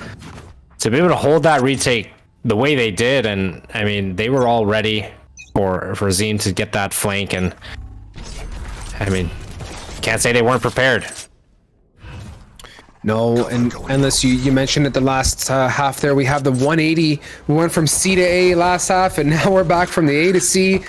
To be able to hold that retake the way they did, and I mean, they were all ready for Zeem to get that flank, and I mean, can't say they weren't prepared. No, and Endless, you mentioned it the last half there. We have the 180. We went from C to A last half, and now we're back from the A to C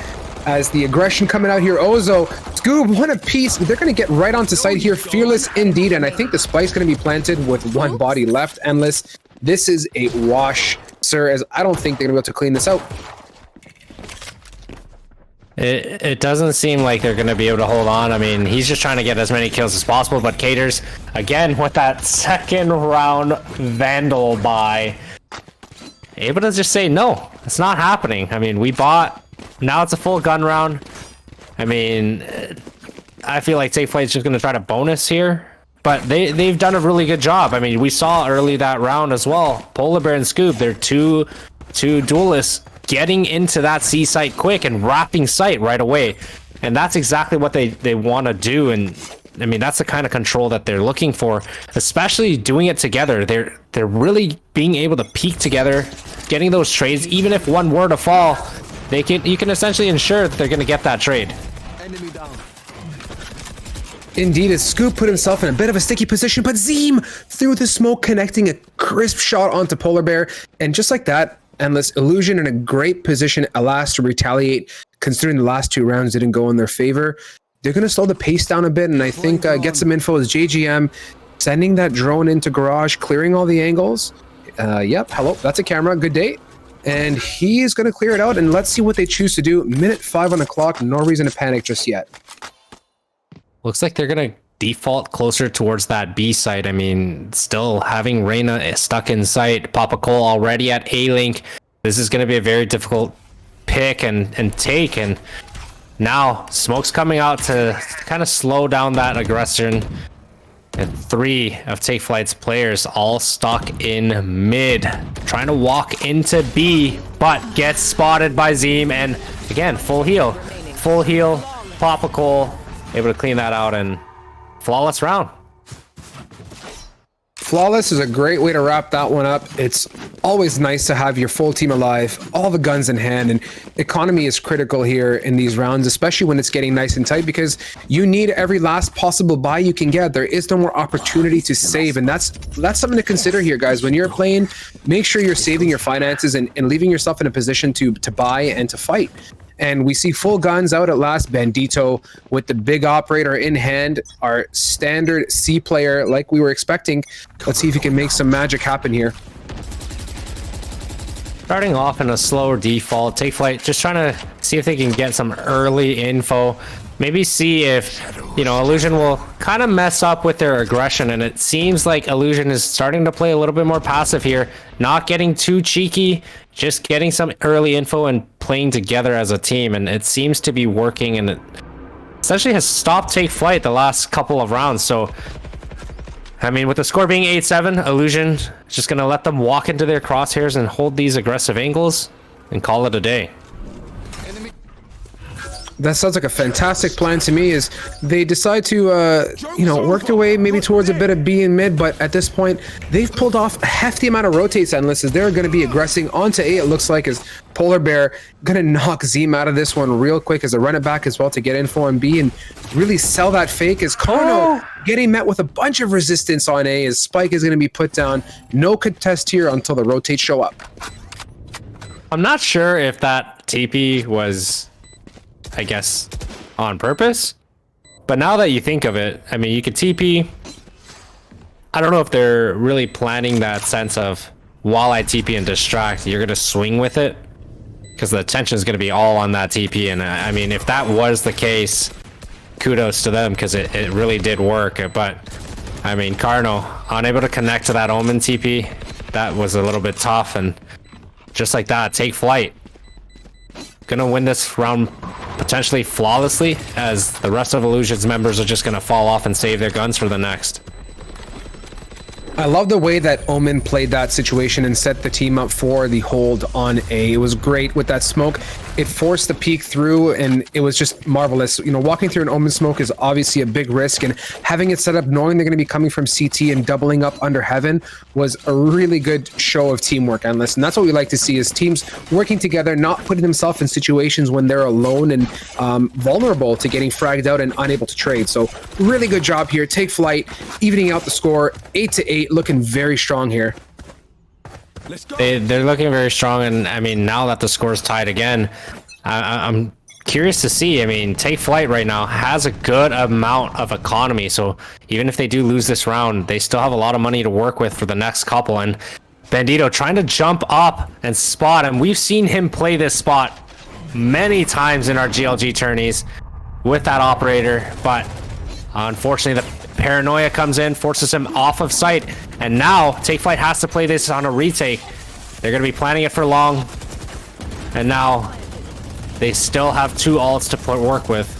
as the aggression coming out here. Ozo, Scoob, one apiece. They're going to get right onto site here. Fearless indeed, and I think the spike's going to be planted with one body left. Endless, this is a wash, sir, as I don't think they're going to be able to clean this out. It doesn't seem like they're going to be able to hold on. I mean, he's just trying to get as many kills as possible, but Caters, again, with that second round Vandal buy, able to just say, no, it's not happening. I mean, we bought, now it's a full gun round. I mean, I feel like Take Flight's just going to try to bonus here, but they've done a really good job. I mean, we saw early that round as well. Polar Bear and Scoob, they're two duelists getting into that C site quick and wrapping site right away, and that's exactly what they want to do. And I mean, that's the kind of control that they're looking for, especially doing it together. They're really being able to peek together, getting those trades. Even if one were to fall, you can essentially ensure that they're going to get that trade. Indeed, as Scoop put himself in a bit of a sticky position, but Zeem through the smoke, connecting a crisp shot onto Polar Bear, and just like that, Endless, Illusion in a great position, alas, to retaliate, considering the last two rounds didn't go in their favor. They're going to slow the pace down a bit, and I think get some info as JGM sending that drone into garage, clearing all the angles. Yep, hello, that's a camera, good day. And he is going to clear it out, and let's see what they choose to do. Minute 5 on the clock, no reason to panic just yet. Looks like they're going to default closer towards that B site. I mean, still having Reyna stuck in sight, Papa Cole already at A-Link. This is going to be a very difficult pick and take, and now smoke's coming out to kind of slow down that aggression. And 3 of Take Flight's players all stuck in mid, trying to walk into B, but gets spotted by Zeem, and again, full heal, Papa Cole able to clean that out, and flawless round. Flawless is a great way to wrap that one up. It's always nice to have your full team alive, all the guns in hand, and economy is critical here in these rounds, especially when it's getting nice and tight, because you need every last possible buy you can get. There is no more opportunity to save, and that's something to consider here, guys. When you're playing, make sure you're saving your finances and leaving yourself in a position to buy and to fight. And we see full guns out at last. Bandito with the big operator in hand, our standard C player like we were expecting. Let's see if he can make some magic happen here. Starting off in a slower default, Take Flight just trying to see if they can get some early info. Maybe see if, you know, Illusion will kind of mess up with their aggression, and it seems like Illusion is starting to play a little bit more passive here, not getting too cheeky, just getting some early info and playing together as a team, and it seems to be working, and it essentially has stopped Take Flight the last couple of rounds. So I mean, with the score being 8-7, Illusion is just going to let them walk into their crosshairs and hold these aggressive angles and call it a day. That sounds like a fantastic plan to me. Is they decide to, you know, work their way maybe towards a bit of B and mid, but at this point, they've pulled off a hefty amount of rotates, Endless, as they're going to be aggressing onto A, it looks like, as Polar Bear going to knock Zeem out of this one real quick as they run it back as well to get info on B and really sell that fake, as Kono getting met with a bunch of resistance on A, as Spike is going to be put down. No contest here until the rotates show up. I'm not sure if that TP was, I guess, on purpose, but now that you think of it, I mean, you could TP. I don't know if they're really planning that sense of, while I TP and distract, you're gonna swing with it, because the attention is gonna be all on that TP. And I mean, if that was the case, kudos to them, because it really did work. But I mean, Carno unable to connect to that Omen TP. That was a little bit tough, and just like that, Take Flight gonna win this round potentially flawlessly, as the rest of Illusion's members are just gonna fall off and save their guns for the next. I love the way that Omen played that situation and set the team up for the hold on A. It was great with that smoke. It forced the peek through, and it was just marvelous. You know, walking through an Omen smoke is obviously a big risk, and having it set up, knowing they're going to be coming from CT and doubling up under Heaven, was a really good show of teamwork, Endless. And that's what we like to see, is teams working together, not putting themselves in situations when they're alone and vulnerable to getting fragged out and unable to trade. So really good job here. Take Flight, evening out the score, 8-8, looking very strong here. They're looking very strong, and I mean, now that the score's tied again, I'm curious to see. I mean, Take Flight right now has a good amount of economy, so even if they do lose this round, they still have a lot of money to work with for the next couple. And Bandito trying to jump up and spot, and we've seen him play this spot many times in our GLG tourneys with that operator, but unfortunately the paranoia comes in, forces him off of sight, and now Take Flight has to play this on a retake. They're going to be planning it for long, and now they still have 2 ults to work with.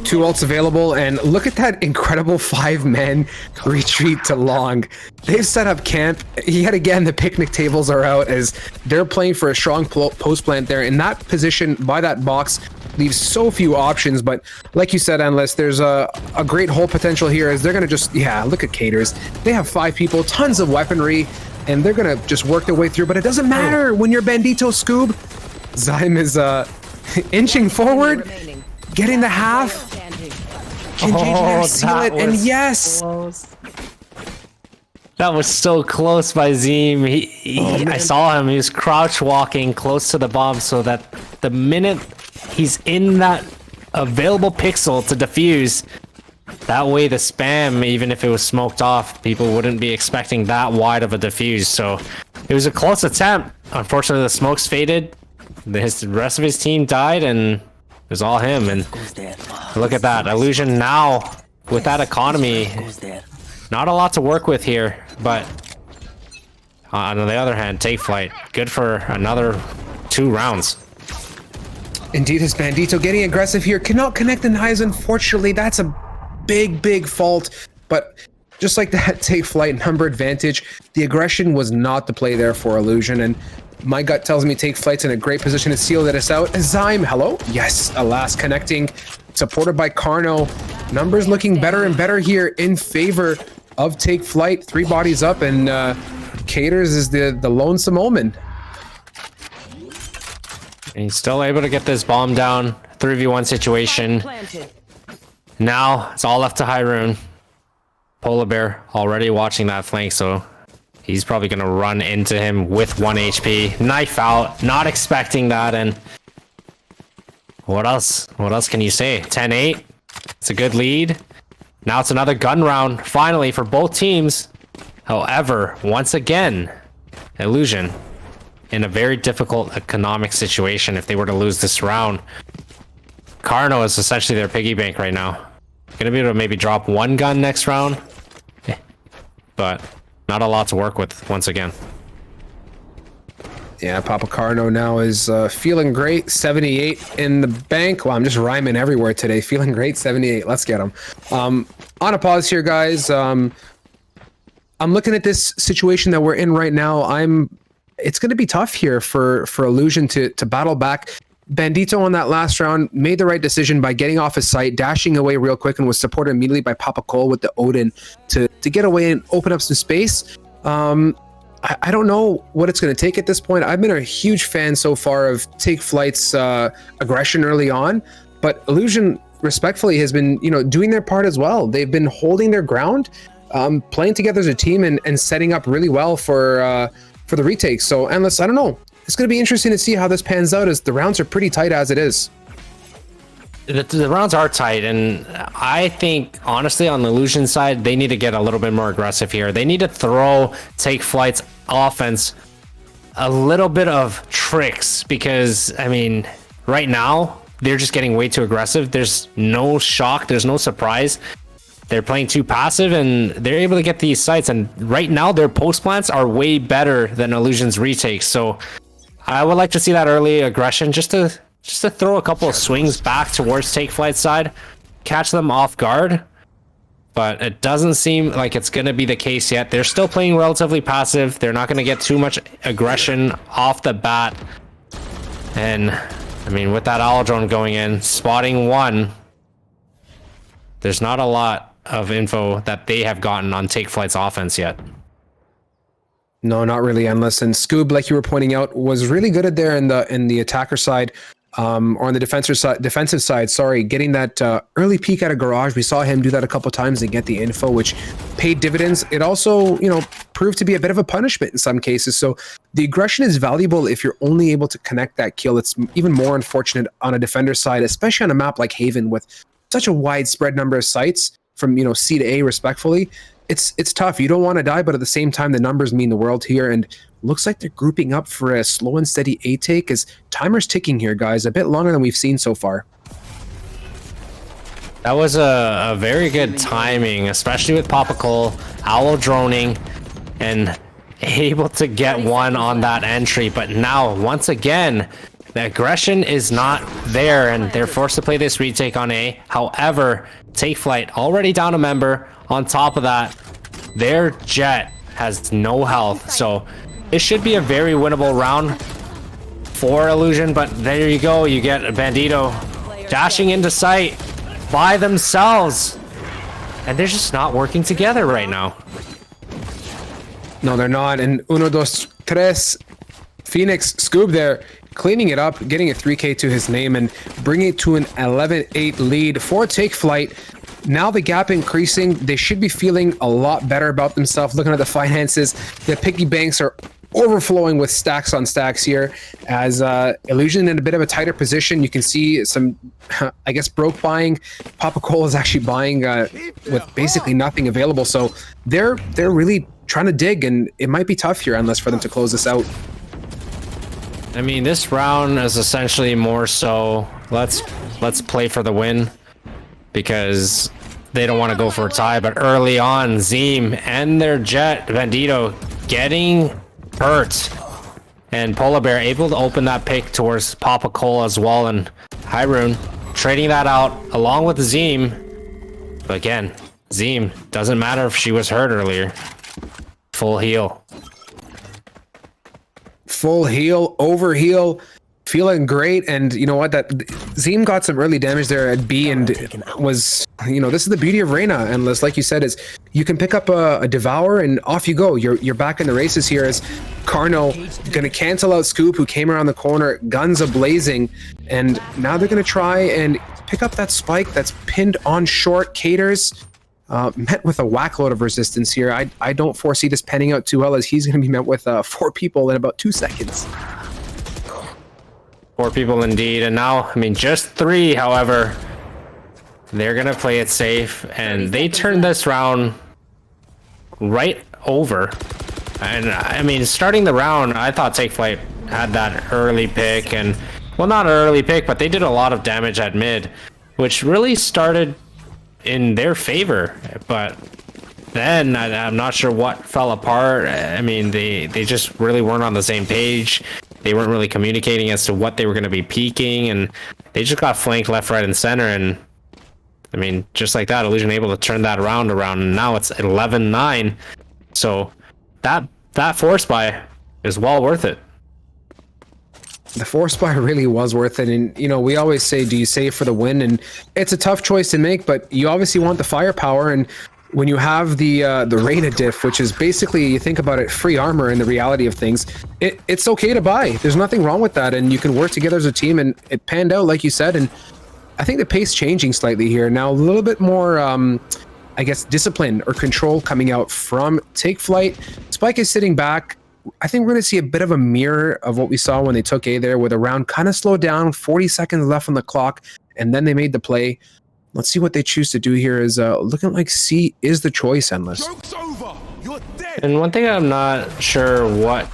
2 ults available, and look at that incredible 5-man retreat to long. They've set up camp. Yet again, the picnic tables are out as they're playing for a strong post plant there. In that position, by that box, leaves so few options, but like you said, Endless, there's a great hole potential here, as they're going to just, yeah, look at Caters. They have 5 people, tons of weaponry, and they're going to just work their way through, but it doesn't matter when you're Bandito Scoob. Zyme is inching forward, getting the half. Can JJ seal it? And yes! Close. That was so close by Zeem. I saw him. He was crouch walking close to the bomb, so that the minute he's in that available pixel to defuse, that way the spam, even if it was smoked off, people wouldn't be expecting that wide of a defuse. So it was a close attempt. Unfortunately, the smokes faded. The rest of his team died, and it was all him. And look at that. Illusion now with that economy. Not a lot to work with here, but on the other hand, Take Flight, good for another 2 rounds. Indeed, his Bandito getting aggressive here. Cannot connect the knives, unfortunately. That's a big fault. But just like that Take Flight number advantage, the aggression was not the play there for Illusion. And my gut tells me Take Flight's in a great position to seal this out. Zyme, hello? Yes, alas, connecting. Supported by Carno. Numbers looking better and better here in favor of Take Flight. 3 bodies up, and Caters is the lonesome Omen. And he's still able to get this bomb down. 3v1 situation. Now it's all left to Hyrule. Polar Bear already watching that flank, so he's probably going to run into him with 1 HP. Knife out, not expecting that, and what else? What else can you say? 10-8. It's a good lead. Now it's another gun round, finally, for both teams. However, once again, Illusion in a very difficult economic situation if they were to lose this round. Carno is essentially their piggy bank right now. Gonna be able to maybe drop 1 gun next round, but not a lot to work with once again. Yeah, Papa Carno now is feeling great. 78 in the bank. Well, I'm just rhyming everywhere today. Feeling great, 78. Let's get him. On a pause here, guys. I'm looking at this situation that we're in right now. It's going to be tough here for Illusion to battle back. Bandito on that last round made the right decision by getting off his site, dashing away real quick, and was supported immediately by Papa Cole with the Odin to get away and open up some space. I don't know what it's going to take at this point. I've been a huge fan so far of Take Flight's aggression early on, but Illusion respectfully has been, doing their part as well. They've been holding their ground, playing together as a team, and setting up really well for the retake. So, Endless, I don't know. It's going to be interesting to see how this pans out, as the rounds are pretty tight as it is. The rounds are tight, and I think, honestly, on the Illusion side, they need to get a little bit more aggressive here. They need to throw Take Flight's offense a little bit of tricks, because, I mean, right now, they're just getting way too aggressive. There's no shock, there's no surprise. they're playing too passive, and they're able to get these sites. And right now, their post plants are way better than Illusion's retakes. So I would like to see that early aggression, just to throw a couple of swings back towards Take Flight's side, catch them off guard. But it doesn't seem like it's going to be the case yet. They're still playing relatively passive. They're not going to get too much aggression off the bat. And, I mean, with that owl drone going in, spotting one, there's not a lot of info that they have gotten on Take Flight's offense yet. No, not really, Endless. And Scoob, like you were pointing out, was really good at there in the attacker side. Or on the defensive side, sorry, getting that early peek at a garage. We saw him do that a couple times and get the info, which paid dividends. It also, proved to be a bit of a punishment in some cases. So the aggression is valuable if you're only able to connect that kill. It's even more unfortunate on a defender side, especially on a map like Haven with such a widespread number of sites from, C to A respectfully. It's tough. You don't want to die, but at the same time, the numbers mean the world here. And looks like they're grouping up for a slow and steady A take as timer's ticking here, guys. A bit longer than we've seen so far. That was a very good timing, especially with Papa Cole, Owl droning, and able to get one on that entry. But now, once again, the aggression is not there, and they're forced to play this retake on A. However, Take Flight already down a member. On top of that, their Jet has no health, so it should be a very winnable round for Illusion. But there you go, you get Bandito dashing into sight by themselves, and they're just not working together right now. No, they're not. And uno, dos, tres, Phoenix, Scoob there, cleaning it up, getting a 3K to his name, and bringing it to an 11-8 lead for Take Flight. Now the gap increasing. They should be feeling a lot better about themselves. Looking at the finances, the piggy banks are overflowing with stacks on stacks here as Illusion in a bit of a tighter position. You can see some, I guess, broke buying. Papa Cole is actually buying with basically nothing available. So they're really trying to dig, and it might be tough here unless for them to close this out. I mean, this round is essentially more so let's play for the win, because they don't want to go for a tie. But early on, Zeem and their Jet, Bandito, getting hurt. And Polar Bear able to open that pick towards Papa Cole as well. And Hyrule trading that out along with Zeem. But again, Zeem, doesn't matter if she was hurt earlier. Full heal. Full heal, over heal. Feeling great, and you know what? That Zeem got some early damage there at B, and was, this is the beauty of Reyna. Endless, like you said, is you can pick up a Devour and off you go. You're back in the races here as Carno gonna cancel out Scoop, who came around the corner, guns a-blazing, and now they're gonna try and pick up that spike that's pinned on short. Caters met with a whack load of resistance here. I don't foresee this panning out too well, as he's gonna be met with 4 people in about 2 seconds. 4 people indeed, and now, I mean, just 3, however. They're gonna play it safe, and they turned this round right over. And I mean, starting the round, I thought Take Flight had that early pick, and, well, not an early pick, but they did a lot of damage at mid, which really started in their favor. But then I'm not sure what fell apart. I mean, they just really weren't on the same page. They weren't really communicating as to what they were going to be peaking, and they just got flanked left, right, and center. And I mean, just like that, Illusion able to turn that around, and now it's 11-9. So that force buy is well worth it. The force buy really was worth it. And, we always say, do you save for the win? And it's a tough choice to make, but you obviously want the firepower. And when you have the Reyna diff, which is basically, you think about it, free armor in the reality of things, it's okay to buy. There's nothing wrong with that, and you can work together as a team, and it panned out, like you said. And I think the pace changing slightly here. Now a little bit more, I guess, discipline or control coming out from Take Flight. Spike is sitting back. I think we're going to see a bit of a mirror of what we saw when they took A there, with a round kind of slowed down, 40 seconds left on the clock, and then they made the play. Let's see what they choose to do here. Is looking like C is the choice, Endless. Joke's over. You're dead. And one thing I'm not sure what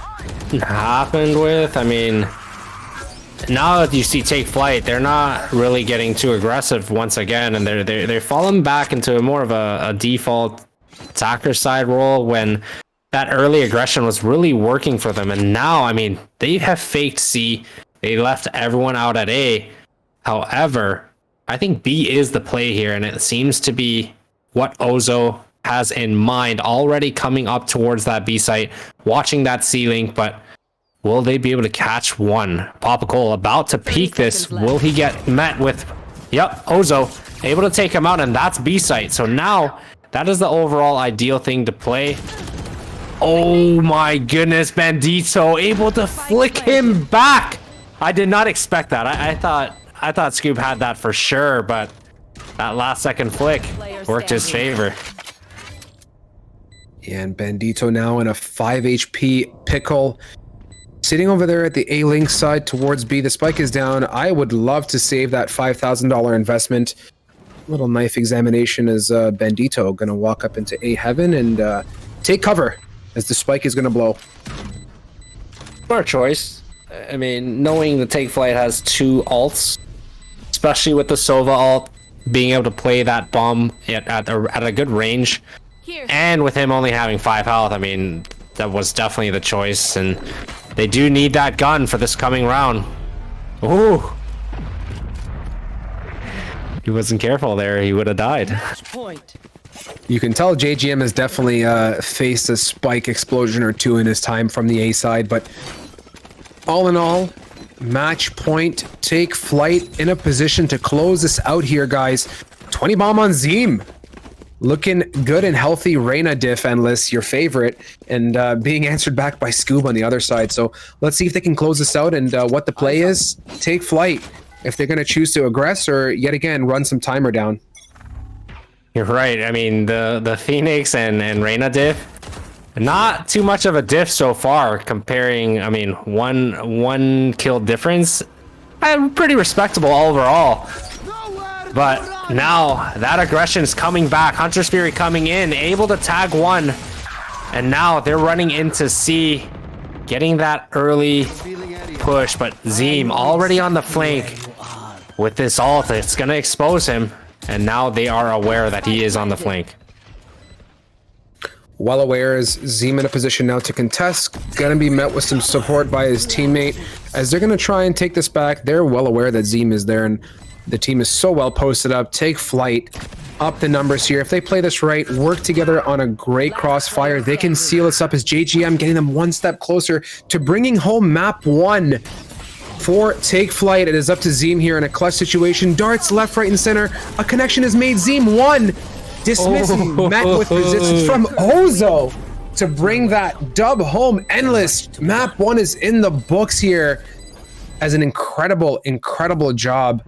happened with, I mean, now that you see Take Flight, they're not really getting too aggressive once again, and they're falling back into more of a default attacker side role when that early aggression was really working for them. And now, I mean, they have faked C. They left everyone out at A. However, I think B is the play here, and it seems to be what Ozo has in mind, already coming up towards that B site, watching that C link, but will they be able to catch one? Papa Cole about to peek this. Will he get met with, yep, Ozo able to take him out, and that's B site. So now that is the overall ideal thing to play. Oh my goodness, Bandito able to flick him back. I did not expect that. I thought Scoop had that for sure, but that last second flick worked his favor. Yeah, and Bandito now in a 5 HP pickle. Sitting over there at the A-Link side towards B. The spike is down. I would love to save that $5,000 investment. Little knife examination as Bandito going to walk up into A heaven and take cover as the spike is going to blow. Smart choice. I mean, knowing the Take Flight has 2 ults, especially with the Sova ult, being able to play that bomb at a good range, and with him only having 5 health, I mean, that was definitely the choice, and they do need that gun for this coming round. Ooh. He wasn't careful there, he would have died. You can tell JGM has definitely faced a spike explosion or two in his time from the A side, but all in all, match point, Take Flight in a position to close this out here, guys. 20 bomb on Zeem. Looking good and healthy. Reyna diff, Endless, your favorite, and being answered back by Scoob on the other side. So let's see if they can close this out and what the play is. Take Flight, if they're going to choose to aggress or yet again run some timer down. You're right. I mean, the Phoenix and Reyna diff, not too much of a diff so far comparing, I mean, one kill difference. Pretty respectable overall. But now that aggression is coming back. Hunter Spirit coming in, able to tag one. And now they're running into C, getting that early push. But Zeem already on the flank with this ult. It's going to expose him. And now they are aware that he is on the flank. Well aware is Zeem in a position now to contest. Going to be met with some support by his teammate. As they're going to try and take this back, they're well aware that Zeem is there. And the team is so well posted up. Take Flight, up the numbers here. If they play this right, work together on a great crossfire, they can seal this up as JGM getting them one step closer to bringing home map 1 for Take Flight. It is up to Zeem here in a clutch situation. Darts left, right, and center. A connection is made. Zeem 1. Dismissing, met with resistance from Ozo to bring that dub home. Endless. Map 1 is in the books here as an incredible job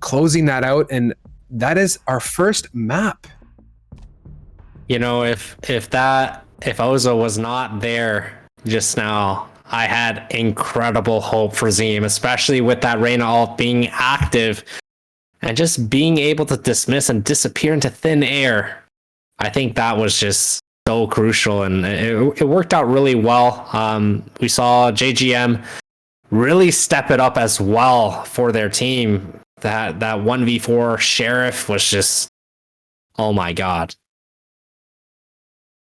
closing that out, and that is our first map. You know, if Ozo was not there just now, I had incredible hope for Zeem, especially with that Reyna ult being active and just being able to dismiss and disappear into thin air. I think that was just so crucial, and it worked out really well. We saw JGM really step it up as well for their team. That 1v4 Sheriff was just, oh my god.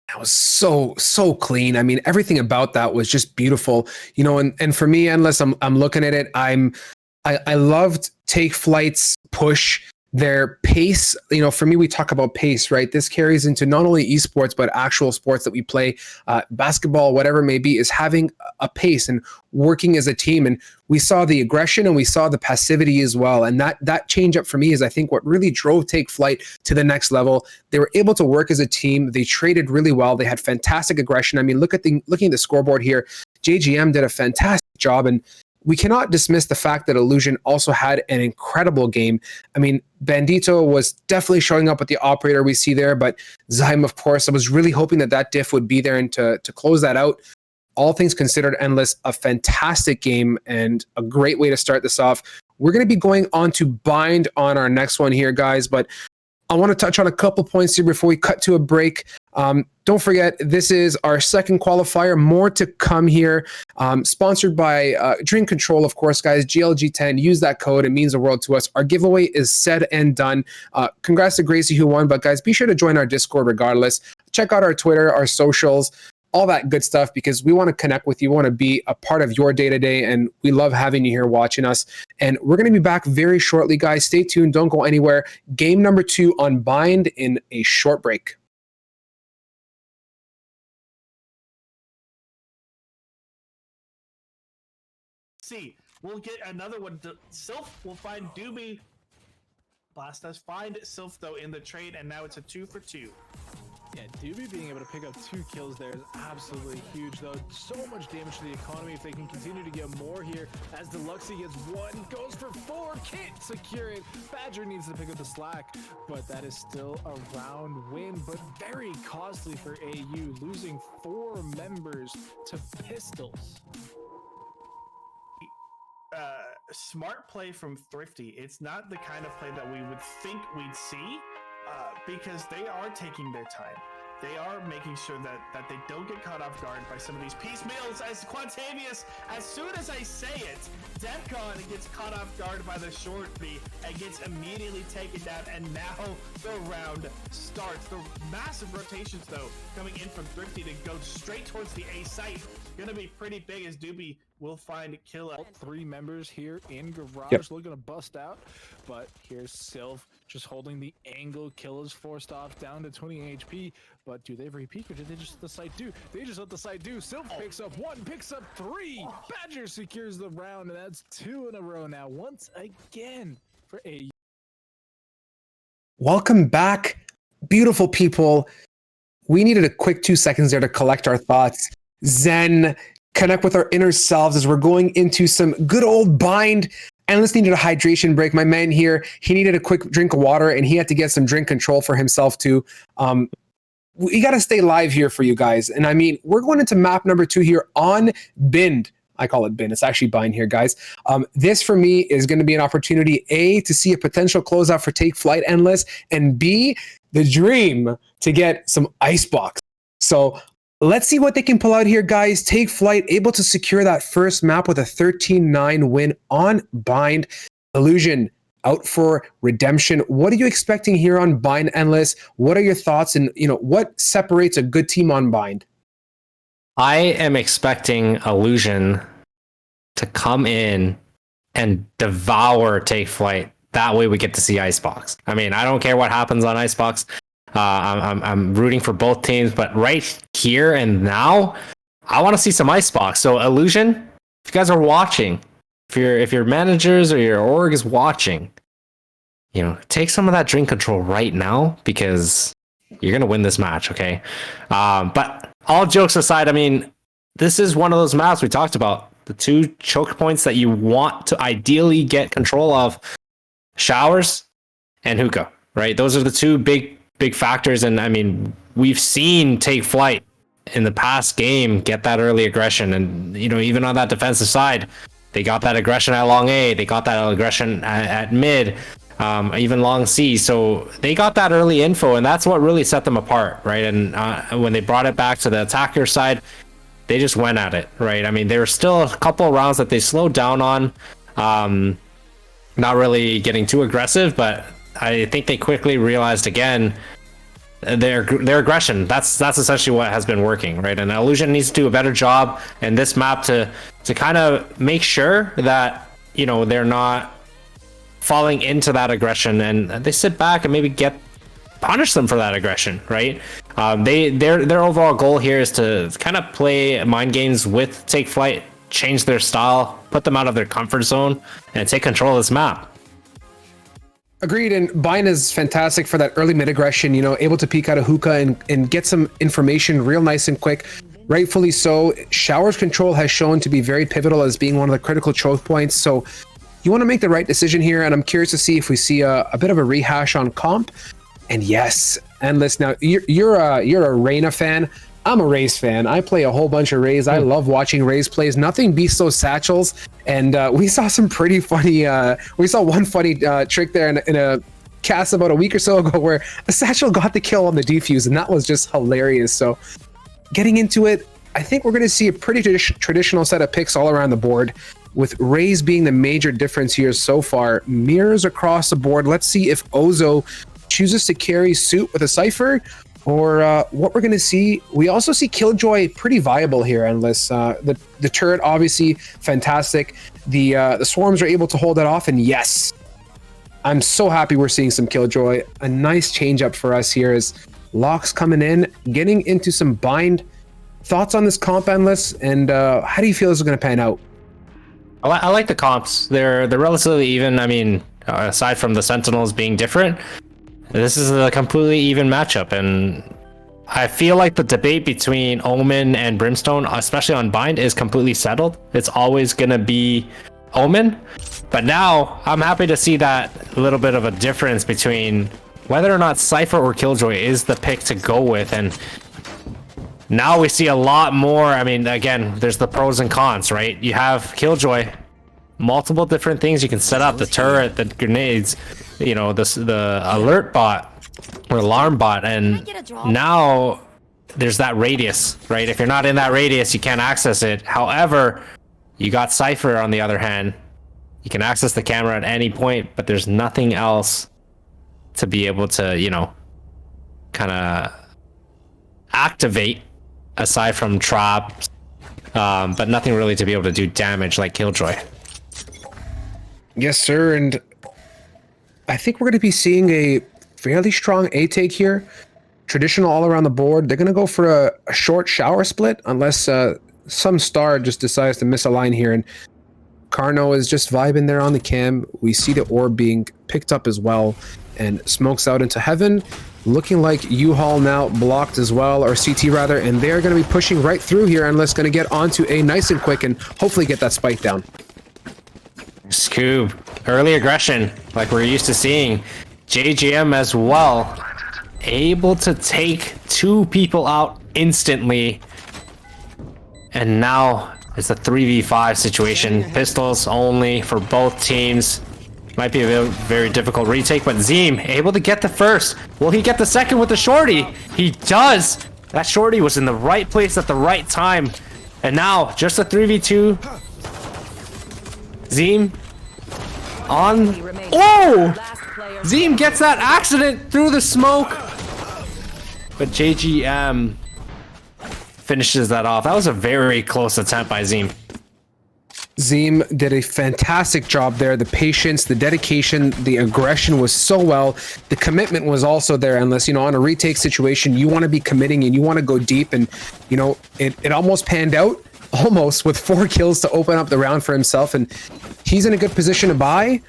That was so clean. I mean, everything about that was just beautiful. You know, and for me, Endless, I'm looking at it. I loved Take Flight's push, their pace. You know, for me, we talk about pace, right? This carries into not only esports, but actual sports that we play, basketball, whatever it may be, is having a pace and working as a team. And we saw the aggression and we saw the passivity as well. And that change up for me is, I think, what really drove Take Flight to the next level. They were able to work as a team. They traded really well. They had fantastic aggression. I mean, looking at the scoreboard here, JGM did a fantastic job, and we cannot dismiss the fact that Illusion also had an incredible game. I mean, Bandito was definitely showing up with the operator we see there, but Zyme, of course, I was really hoping that diff would be there and to close that out. All things considered, Endless, a fantastic game and a great way to start this off. We're going to be going on to Bind on our next one here, guys, but I want to touch on a couple points here before we cut to a break. Don't forget, this is our second qualifier. More to come here. Sponsored by Drink Control, of course, guys. GLG10. Use that code. It means the world to us. Our giveaway is said and done. Congrats to Gracie who won, but guys, be sure to join our Discord regardless. Check out our Twitter, our socials, all that good stuff, because we want to connect with you. We want to be a part of your day-to-day, and we love having you here watching us. And we're going to be back very shortly, guys. Stay tuned. Don't go anywhere. Game number 2 on Bind in a short break. See, we'll get another one. Sylph will find Doobie. Blast us. Find Sylph, though, in the trade, and now it's a 2 for 2. Yeah, Doobie being able to pick up 2 kills there is absolutely huge, though. So much damage to the economy if they can continue to get more here. As Deluxey gets 1, goes for 4, can't secure it. Badger needs to pick up the slack, but that is still a round win, but very costly for AU, losing 4 members to pistols. Smart play from Thrifty. It's not the kind of play that we would think we'd see, because they are taking their time. They are making sure that they don't get caught off guard by some of these piecemeals. As Quantavius, as soon as I say it, Defcon gets caught off guard by the short B and gets immediately taken down, and now the round starts. The massive rotations, though, coming in from Thrifty to go straight towards the A site. Gonna be pretty big, as Doobie will find Killa. 3 members here in Garage. Yep. Looking to bust out, but here's Sylph just holding the angle. Kill is forced off down to 20 HP, but do they repeat or did they just let the site do? They just let the site do. Sylph picks up 1, picks up 3. Badger secures the round, and that's 2 in a row now, once again for AU. Welcome back, beautiful people. We needed a quick 2 seconds there to collect our thoughts. Zen, connect with our inner selves as we're going into some good old Bind. Endless needed a hydration break. My man here, he needed a quick drink of water, and he had to get some drink control for himself too. We got to stay live here for you guys. And I mean, we're going into map number 2 here on Bind. I call it Bind. It's actually Bind here, guys. This for me is going to be an opportunity, A, to see a potential closeout for Take Flight Endless, and B, the dream to get some Icebox. So let's see what they can pull out here, guys. Take Flight able to secure that first map with a 13-9 win on Bind. Illusion out for redemption. What are you expecting here on Bind Endless? What are your thoughts, and what separates a good team on Bind? I am expecting Illusion to come in and devour Take Flight. That way we get to see Icebox. I mean, I don't care what happens on Icebox. I'm rooting for both teams, but right here and now, I want to see some Icebox. So Illusion, if you guys are watching, if your managers or your org is watching, take some of that drink control right now, because you're gonna win this match, okay? But all jokes aside, I mean, this is one of those maps we talked about. The 2 choke points that you want to ideally get control of: showers and hookah, right? Those are the 2 big factors. And I mean, we've seen Take Flight in the past game get that early aggression, and even on that defensive side, they got that aggression at long A, they got that aggression at mid, even long C. So they got that early info, and that's what really set them apart, right? And when they brought it back to the attacker side, they just went at it, right? I mean, there were still a couple of rounds that they slowed down on, not really getting too aggressive, but I think they quickly realized again their aggression. That's essentially what has been working, right? And Illusion needs to do a better job in this map to kind of make sure that they're not falling into that aggression, and they sit back and maybe punish them for that aggression, right? Their overall goal here is to kind of play mind games with Take Flight, change their style, put them out of their comfort zone, and take control of this map. Agreed, and Bind is fantastic for that early mid aggression, able to peek out a hookah and get some information real nice and quick. Rightfully so. Showers control has shown to be very pivotal as being one of the critical choke points, so you want to make the right decision here, and I'm curious to see if we see a bit of a rehash on comp. And yes, Endless, now you're a Reyna fan. I'm a Raze fan. I play a whole bunch of Raze. I love watching Raze plays. Nothing beats those satchels. And we saw some pretty funny. We saw one funny trick there in a cast about a week or so ago where a Satchel got the kill on the defuse, and that was just hilarious. So getting into it, I think we're going to see a pretty traditional set of picks all around the board, with Raze being the major difference here so far. Mirrors across the board. Let's see if Ozo chooses to carry suit with a Cypher, or what we're going to see. We also see Killjoy pretty viable here, Endless. The turret, obviously, fantastic. The Swarms are able to hold that off, and yes, I'm so happy we're seeing some Killjoy. A nice change up for us here as Locks coming in, getting into some bind. Thoughts on this comp, Endless, and how do you feel this is going to pan out? I like the comps. They're relatively even. I mean, aside from the Sentinels being different, this is a completely even matchup, and I feel like the debate between Omen and Brimstone, especially on Bind, is completely settled. It's always going to be Omen, but now I'm happy to see that little bit of a difference between whether or not Cypher or Killjoy is the pick to go with, and now we see a lot more. I mean, again, there's the pros and cons, right? You have Killjoy, multiple different things you can set up, the turret, the grenades, you know, the alert bot or alarm bot, and now there's that radius, right? If you're not in that radius, you can't access it. However, you got Cypher on the other hand. You can access the camera at any point, but there's nothing else to be able to, you know, kind of activate aside from traps, but nothing really to be able to do damage like Killjoy. Yes, sir, and I think we're going to be seeing a fairly strong A take here. Traditional all around the board. They're going to go for a short shower split unless some star just decides to misalign here, and Carno is just vibing there on the cam. We see the orb being picked up as well, and smokes out into heaven. Looking like U-Haul now blocked as well, or CT rather, and they're going to be pushing right through here, unless going to get onto A nice and quick and hopefully get that spike down. Scoob, early aggression like we're used to seeing. JGM as well, able to take two people out instantly, and now it's a 3v5 situation. Pistols only for both teams. Might be a very difficult retake, but Zeem able to get the first. Will he get the second with the shorty? He does. That shorty was in the right place at the right time. And now just a 3v2. Zeem on. Oh! Zeem gets that accident through the smoke. But JGM finishes that off. That was a very close attempt by Zeem. Zeem did a fantastic job there. The patience, the dedication, the aggression was so well. The commitment was also there. Unless, you know, on a retake situation, you want to be committing and you want to go deep. And, you know, it almost panned out, almost, with 4 kills to open up the round for himself. And he's in a good position to buy.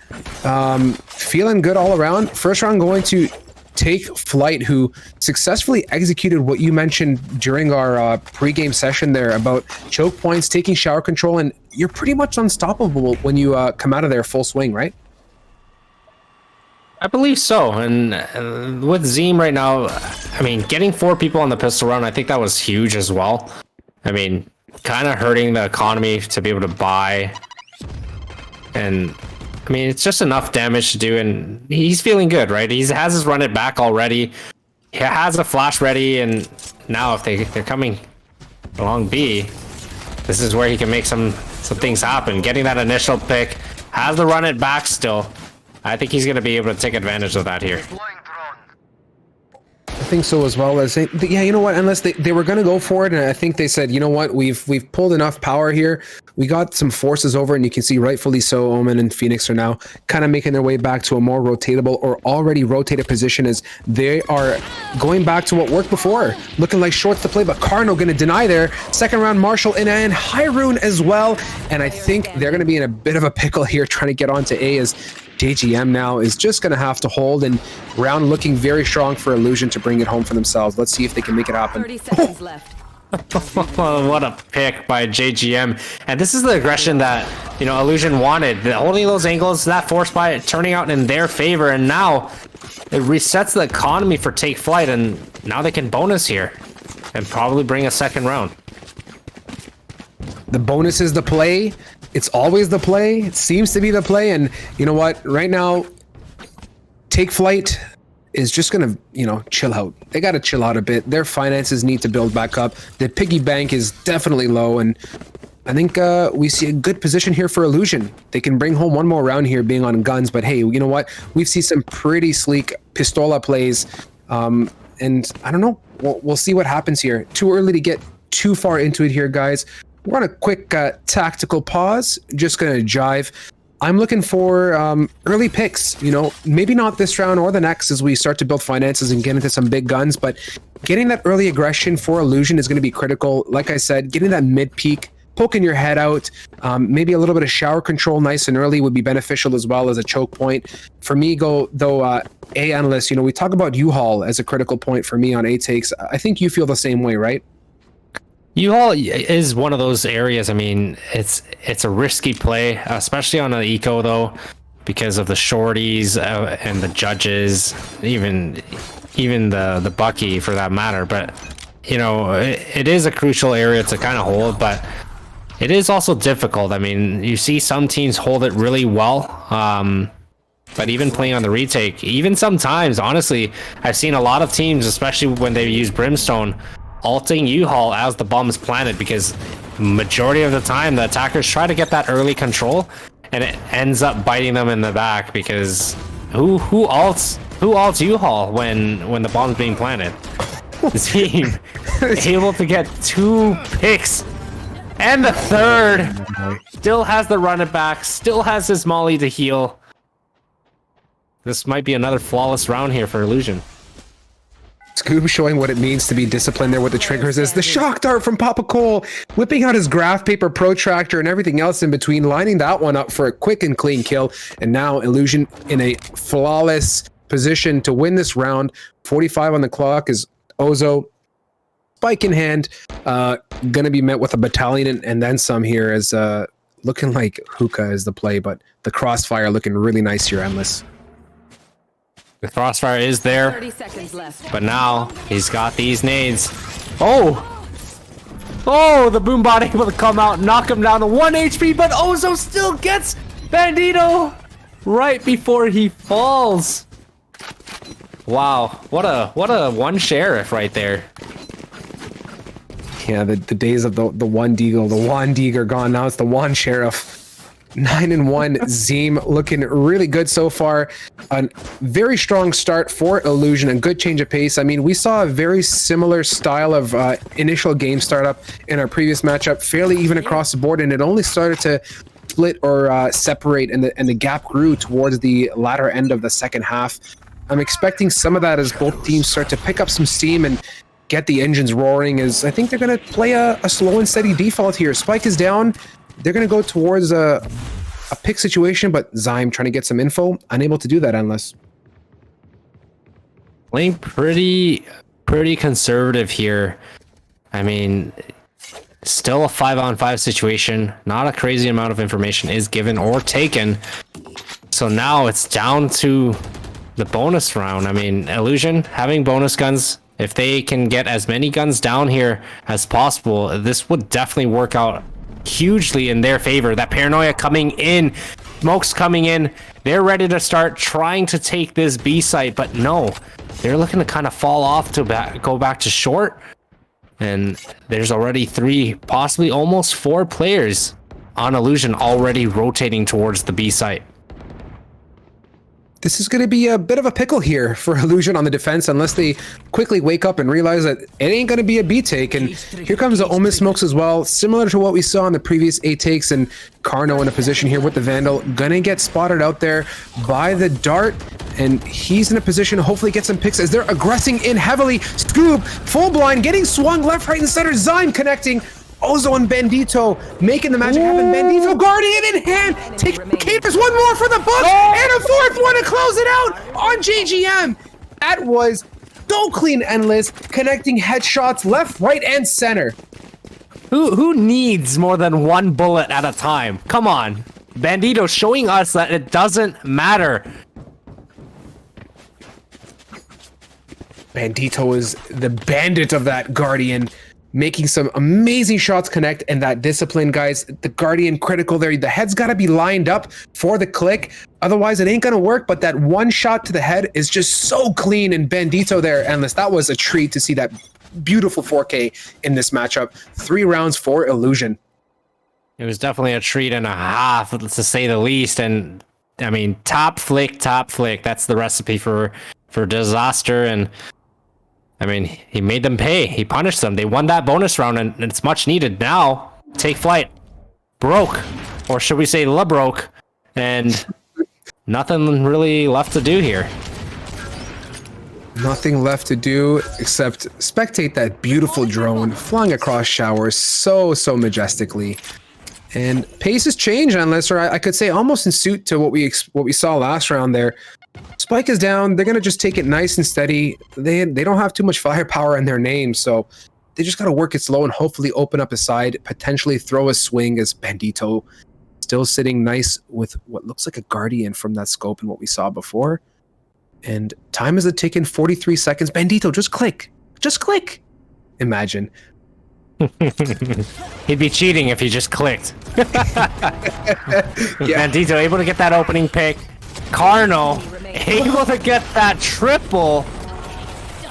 Feeling good all around. First round going to Take Flight, who successfully executed what you mentioned during our pre-game session there about choke points, taking shower control, and you're pretty much unstoppable when you come out of there full swing, right? I believe so. And with Zeem right now, I mean, getting 4 people on the pistol run, I think that was huge as well. I mean, kind of hurting the economy to be able to buy. And I mean, it's just enough damage to do, and he's feeling good, right? He has his run it back already. He has a flash ready, and now if they're coming along B, this is where he can make some things happen. Getting that initial pick, has the run it back still. I think he's going to be able to take advantage of that here. I think so as well. As yeah, you know what? Unless they were going to go for it, and I think they said, you know what, we've pulled enough power here. We got some forces over, and you can see rightfully so, Omen and Phoenix are now kind of making their way back to a more rotatable or already rotated position, as they are going back to what worked before, looking like shorts to play. But Carno going to deny there. Second round, Marshall in, and Hyrule as well. And I think they're going to be in a bit of a pickle here, trying to get onto A, as JGM now is just going to have to hold, and round looking very strong for Illusion to bring it home for themselves. Let's see if they can make it happen. 30 seconds left. What a pick by JGM. And this is the aggression that, you know, Illusion wanted. Holding those angles, that force buy turning out in their favor, and now it resets the economy for Take Flight, and now they can bonus here and probably bring a second round. The bonus is the play. It's always the play. It seems to be the play. And you know what? Right now, Take Flight is just gonna, chill out. They gotta chill out a bit. Their finances need to build back up. The piggy bank is definitely low, and I think we see a good position here for Illusion. They can bring home one more round here being on guns, but hey, you know what? We've seen some pretty sleek Pistola plays, and I don't know. We'll see what happens here. Too early to get too far into it here, guys. We're on a quick tactical pause. Just gonna jive. I'm looking for early picks, maybe not this round or the next as we start to build finances and get into some big guns, but getting that early aggression for Illusion is going to be critical. Like I said, getting that mid peak, poking your head out, maybe a little bit of shower control nice and early would be beneficial as well as a choke point. For me, A analyst, we talk about U-Haul as a critical point for me on A takes. I think you feel the same way, right? U-Haul is one of those areas. I mean, it's a risky play, especially on an eco though, because of the shorties and the judges, even the Bucky for that matter. But it is a crucial area to kind of hold, but it is also difficult. I mean, you see some teams hold it really well, but even playing on the retake, even sometimes, honestly, I've seen a lot of teams, especially when they use Brimstone, ulting U-Haul as the bomb is planted, because majority of the time the attackers try to get that early control and it ends up biting them in the back, because who ults U-Haul when the bomb's being planted? This team able to get 2 picks and the third, still has the run it back, still has his molly to heal. This might be another flawless round here for Illusion. Scoob showing what it means to be disciplined there with the triggers is the shock dart from Papa Cole, whipping out his graph paper protractor and everything else in between, lining that one up for a quick and clean kill. And now Illusion in a flawless position to win this round. 45 on the clock is Ozo, spike in hand, gonna be met with a battalion and then some here, as looking like Hookah is the play, but the crossfire looking really nice here, Endless. The crossfire is there, 30 seconds left. but now he's got these nades. Oh, the Boombot able to come out, knock him down to 1 HP, but Ozo still gets Bandito right before he falls. Wow, what a one sheriff right there. Yeah, the days of the one Deagle, the one Deagle are gone. Now it's the one Sheriff. 9-1 Zeem looking really good so far. A very strong start for Illusion, a good change of pace. I mean, we saw a very similar style of initial game startup in our previous matchup, fairly even across the board, and it only started to split or separate, and the gap grew towards the latter end of the second half. I'm expecting some of that as both teams start to pick up some steam and get the engines roaring, as I think they're going to play a slow and steady default here. Spike is down. They're going to go towards a pick situation, but Zyme trying to get some info, unable to do that unless. Playing pretty conservative here. I mean, still a 5-on-5 situation. Not a crazy amount of information is given or taken. So now it's down to the bonus round. I mean, Illusion having bonus guns. If they can get as many guns down here as possible, this would definitely work out hugely in their favor. That paranoia coming in, smokes coming in, they're ready to start trying to take this B site, but no, they're looking to kind of fall off to go back to short, and there's already 3, possibly almost 4 players on Illusion already rotating towards the B site. This is going to be a bit of a pickle here for Illusion on the defense, unless they quickly wake up and realize that it ain't going to be a B take. And here comes the Omen Smokes as well, similar to what we saw in the previous A takes. And Carno in a position here with the Vandal, gonna get spotted out there by the dart, and he's in a position to hopefully get some picks as they're aggressing in heavily. Scoob, full blind, getting swung left, right, and center. Zyme connecting. Ozo and Bandito making the magic happen. Bandito Guardian in hand. Take Capers, one more for the book, and a 4th one to close it out on JGM. That was so clean, Endless, connecting headshots left, right, and center. Who needs more than 1 bullet at a time? Come on. Bandito showing us that it doesn't matter. Bandito is the bandit of that Guardian. making some amazing shots connect, and that discipline, guys. The Guardian critical there. The head's got to be lined up for the click. Otherwise, it ain't going to work. But that one shot to the head is just so clean. And Bandito there, Endless, that was a treat to see that beautiful 4K in this matchup. 3 rounds for Illusion. It was definitely a treat and a half, to say the least. And I mean, top flick. That's the recipe for disaster. And I mean, he made them pay. He punished them. They won that bonus round, and it's much needed. Now, Take Flight broke, or should we say LeBroke, and nothing really left to do here. Nothing left to do except spectate that beautiful drone flying across showers so majestically. And pace has changed, unless, or I could say almost in suit to what we saw last round there. Spike is down. They're going to just take it nice and steady. They don't have too much firepower in their name, so they just got to work it slow and hopefully open up a side, potentially throw a swing as Bandito still sitting nice with what looks like a Guardian from that scope and what we saw before. And time is a ticking, 43 seconds. Bandito, just click. Just click. Imagine. He'd be cheating if he just clicked. Bandito able to get that opening pick. Carno able to get that triple.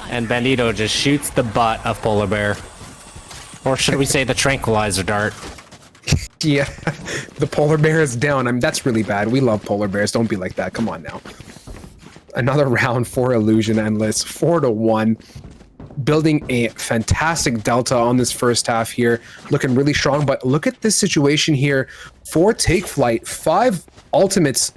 And Bandito just shoots the butt of Polar Bear. Or should we say the tranquilizer dart? Yeah, the Polar Bear is down. I mean, that's really bad. We love Polar Bears. Don't be like that. Come on now. Another round for Illusion Endless. 4-1. Building a fantastic delta on this first half here. Looking really strong. But look at this situation here for Take Flight. 5 ultimates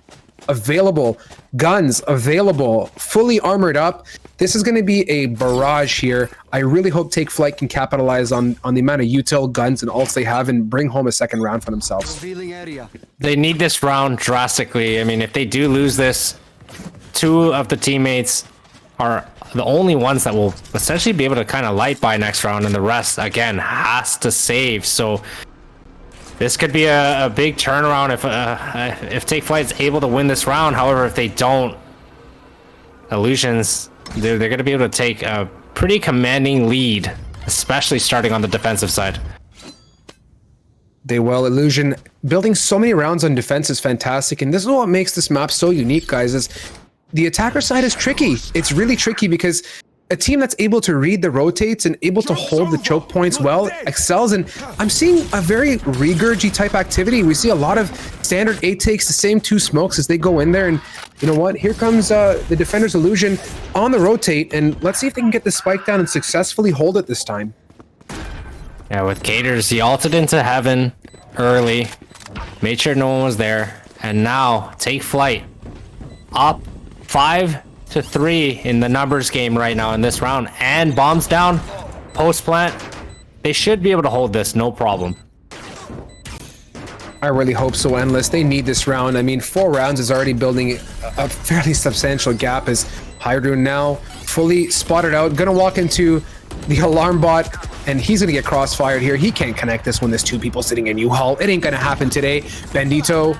available. Guns available. Fully armored up. This is going to be a barrage here. I really hope Take Flight can capitalize on the amount of util, guns, and ults they have and bring home a second round for themselves. They need this round drastically. I mean, if they do lose this, 2 of the teammates are the only ones that will essentially be able to kind of light by next round, and the rest, again, has to save. So this could be a big turnaround if Take Flight is able to win this round. However, if they don't, Illusions, they're going to be able to take a pretty commanding lead, especially starting on the defensive side. They will. Illusion building so many rounds on defense is fantastic, and this is what makes this map so unique, guys, is the attacker side is tricky. It's really tricky because a team that's able to read the rotates and able to hold the choke points well excels. And I'm seeing a very regurgy type activity. We see a lot of standard 8 takes, the same 2 smokes as they go in there. And you know what? Here comes the defender's Illusion on the rotate. And let's see if they can get the spike down and successfully hold it this time. Yeah, with Gators, he ulted into heaven early, made sure no one was there. And now Take Flight up 5-3 in the numbers game right now in this round, and bombs down, post plant. They should be able to hold this, no problem. I really hope so, Endless. They need this round. I mean, 4 rounds is already building a fairly substantial gap as Hydroon now fully spotted out. Gonna walk into the alarm bot, and he's gonna get crossfired here. He can't connect this when there's 2 people sitting in U-Haul. It ain't gonna happen today. Bandito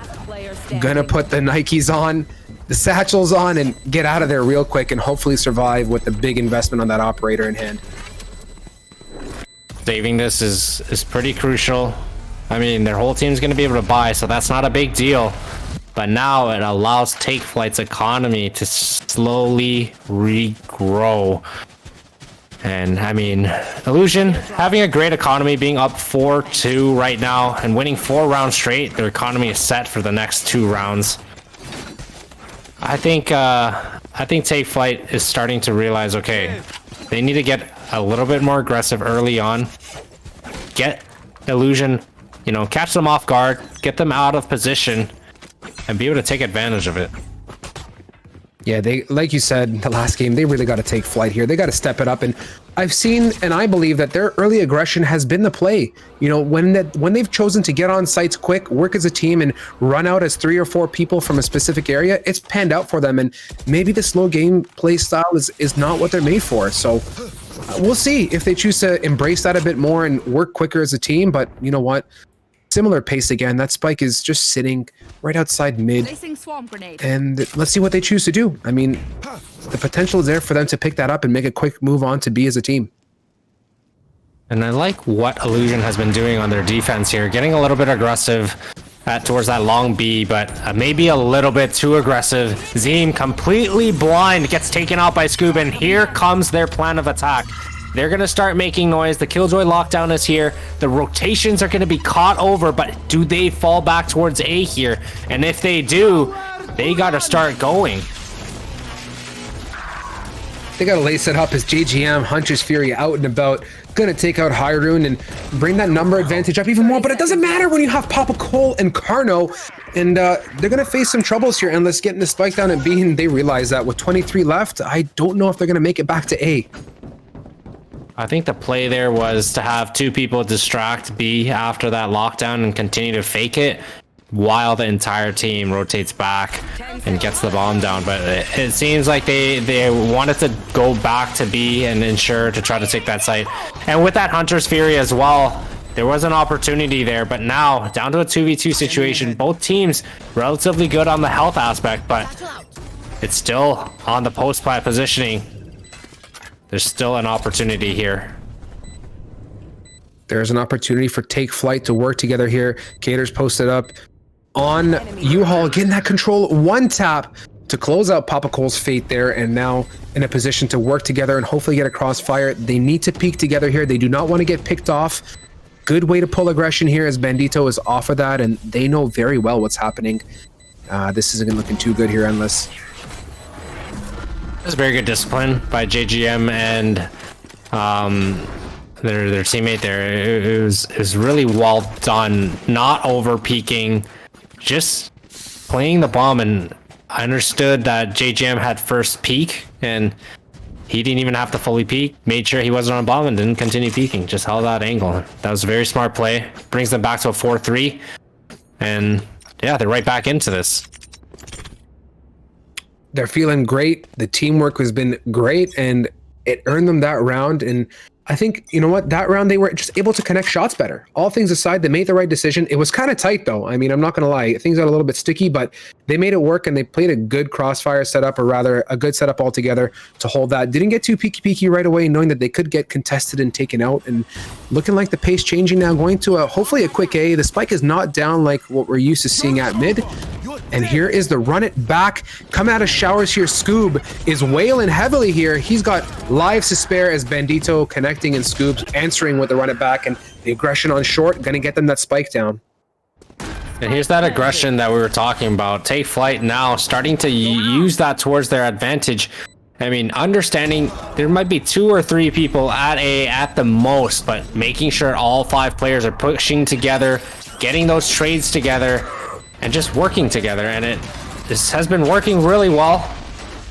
gonna put the Nikes on, the satchels on, and get out of there real quick and hopefully survive with the big investment on that operator in hand. Saving this is pretty crucial. I mean, their whole team's going to be able to buy, so that's not a big deal. But now it allows Take Flight's economy to slowly regrow. And I mean, Illusion having a great economy, being up 4-2 right now and winning 4 rounds straight. Their economy is set for the next 2 rounds. I think Take Flight is starting to realize, okay, they need to get a little bit more aggressive early on. Get Illusion, you know, catch them off guard, get them out of position, and be able to take advantage of it. Yeah, they, like you said, the last game, they really got to take flight here. They got to step it up. And I've seen, and I believe that their early aggression has been the play. You know, when they've chosen to get on sites quick, work as a team, and run out as 3 or 4 people from a specific area, it's panned out for them. And maybe the slow game play style is not what they're made for. So we'll see if they choose to embrace that a bit more and work quicker as a team. But you know what? Similar pace again. That spike is just sitting right outside mid. And let's see what they choose to do. I mean, the potential is there for them to pick that up and make a quick move on to B as a team. And I like what Illusion has been doing on their defense here, getting a little bit aggressive towards that long B, but maybe a little bit too aggressive. Zeem completely blind, gets taken out by Scoob, and here comes their plan of attack. They're going to start making noise. The Killjoy lockdown is here. The rotations are going to be caught over, but do they fall back towards A here? And if they do, they got to start going. They got a late set up as JGM, Hunter's Fury out and about, gonna take out Hyrule and bring that number advantage up even more, but it doesn't matter when you have Papa Cole and Carno, and they're gonna face some troubles here, Endless getting the spike down at B, and they realize that with 23 left, I don't know if they're gonna make it back to A. I think the play there was to have two people distract B after that lockdown and continue to fake it while the entire team rotates back and gets the bomb down. But it seems like they wanted to go back to B and ensure to try to take that site. And with that Hunter's Fury as well, there was an opportunity there, but now down to a 2v2 situation. Both teams relatively good on the health aspect, but it's still on the post-plant positioning. There's still an opportunity here. There's an opportunity for Take Flight to work together here. Cater's posted up on U-Haul, getting that control one tap to close out Papa Cole's fate there, and now in a position to work together and hopefully get a crossfire. They need to peek together here. They do not want to get picked off. Good way to pull aggression here as Bandito is off of that, and they know very well what's happening. This isn't looking too good here, Endless. That's very good discipline by JGM and their teammate there. It was really well done, not over peeking, just playing the bomb. And I understood that JGM had first peek and he didn't even have to fully peek, made sure he wasn't on a bomb and didn't continue peeking, just held that angle. That was a very smart play, brings them back to a 4-3, and yeah, they're right back into this. They're feeling great. The teamwork has been great, and it earned them that round. And I think, you know what, that round they were just able to connect shots better. All things aside, they made the right decision. It was kind of tight, though. I mean, I'm not going to lie. Things got a little bit sticky, but they made it work, and they played a good crossfire setup, or rather a good setup altogether to hold that. Didn't get too peaky right away, knowing that they could get contested and taken out, and looking like the pace changing now, going to hopefully a quick A. The spike is not down like what we're used to seeing at mid. And here is the run it back. Coming out of showers here, Scoob is wailing heavily here. He's got lives to spare as Bandito connecting and Scoob's answering with the run it back, and the aggression on short, gonna get them that spike down. And here's that aggression that we were talking about. Take Flight now starting to use that towards their advantage. I mean, understanding there might be 2 or 3 people at A at the most, but making sure all 5 players are pushing together, getting those trades together, and just working together. And this has been working really well.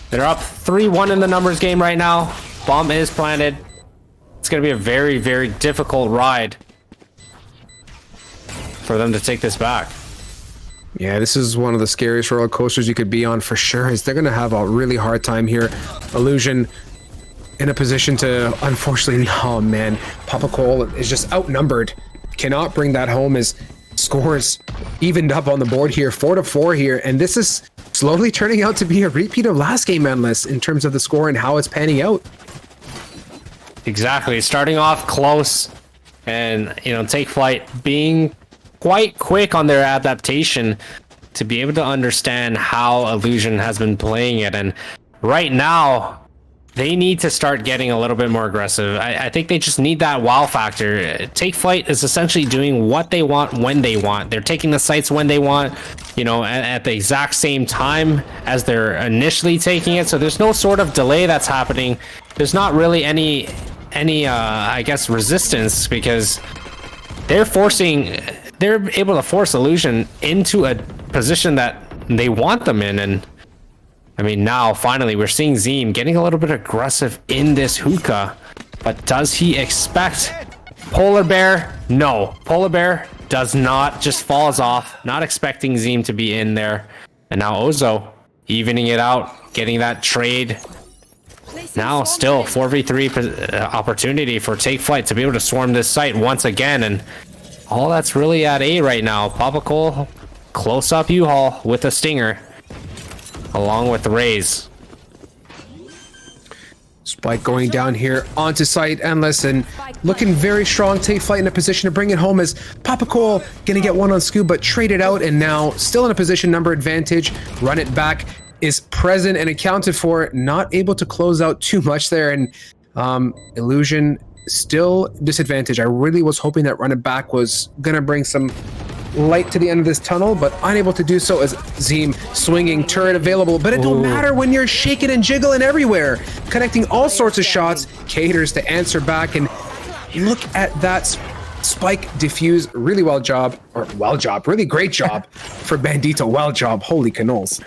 They're up 3-1 in the numbers game right now. Bomb is planted. It's going to be a very, very difficult ride for them to take this back. Yeah, this is one of the scariest roller coasters you could be on for sure, as they're going to have a really hard time here. Illusion in a position to, unfortunately, oh man, Papa Cole is just outnumbered. Cannot bring that home as scores evened up on the board here, 4-4 here, and this is slowly turning out to be a repeat of last game, Endless, in terms of the score and how it's panning out. Exactly, starting off close, and Take Flight being quite quick on their adaptation to be able to understand how Illusion has been playing it, and right now they need to start getting a little bit more aggressive. I think they just need that wow factor. Take Flight is essentially doing what they want when they want. They're taking the sites when they want, at the exact same time as they're initially taking it. So there's no sort of delay that's happening. There's not really any I guess resistance, because they're able to force Illusion into a position that they want them in. And I mean, now finally we're seeing Zeem getting a little bit aggressive in this hookah, but does he expect Polar Bear? No, Polar Bear does not, just falls off, not expecting Zeem to be in there. And now Ozo evening it out, getting that trade. Now still 4v3 opportunity for Take Flight to be able to swarm this site once again, and all that's really at A right now. Papa Cole close up U-Haul with a stinger, along with Raze. Spike going down here onto site, Endless, and looking very strong. Take Flight in a position to bring it home as Papa Cole gonna get one on Scoob, but traded out, and now still in a position, number advantage. Run it back is present and accounted for, not able to close out too much there, and Illusion still disadvantage. I really was hoping that Run It Back was gonna bring some light to the end of this tunnel, but unable to do so as Zeem swinging turret available, but it don't matter when you're shaking and jiggling everywhere, connecting all sorts of shots. Caters to answer back, and look at that spike diffuse. Really really great job for Bandito. Well job, holy canoles.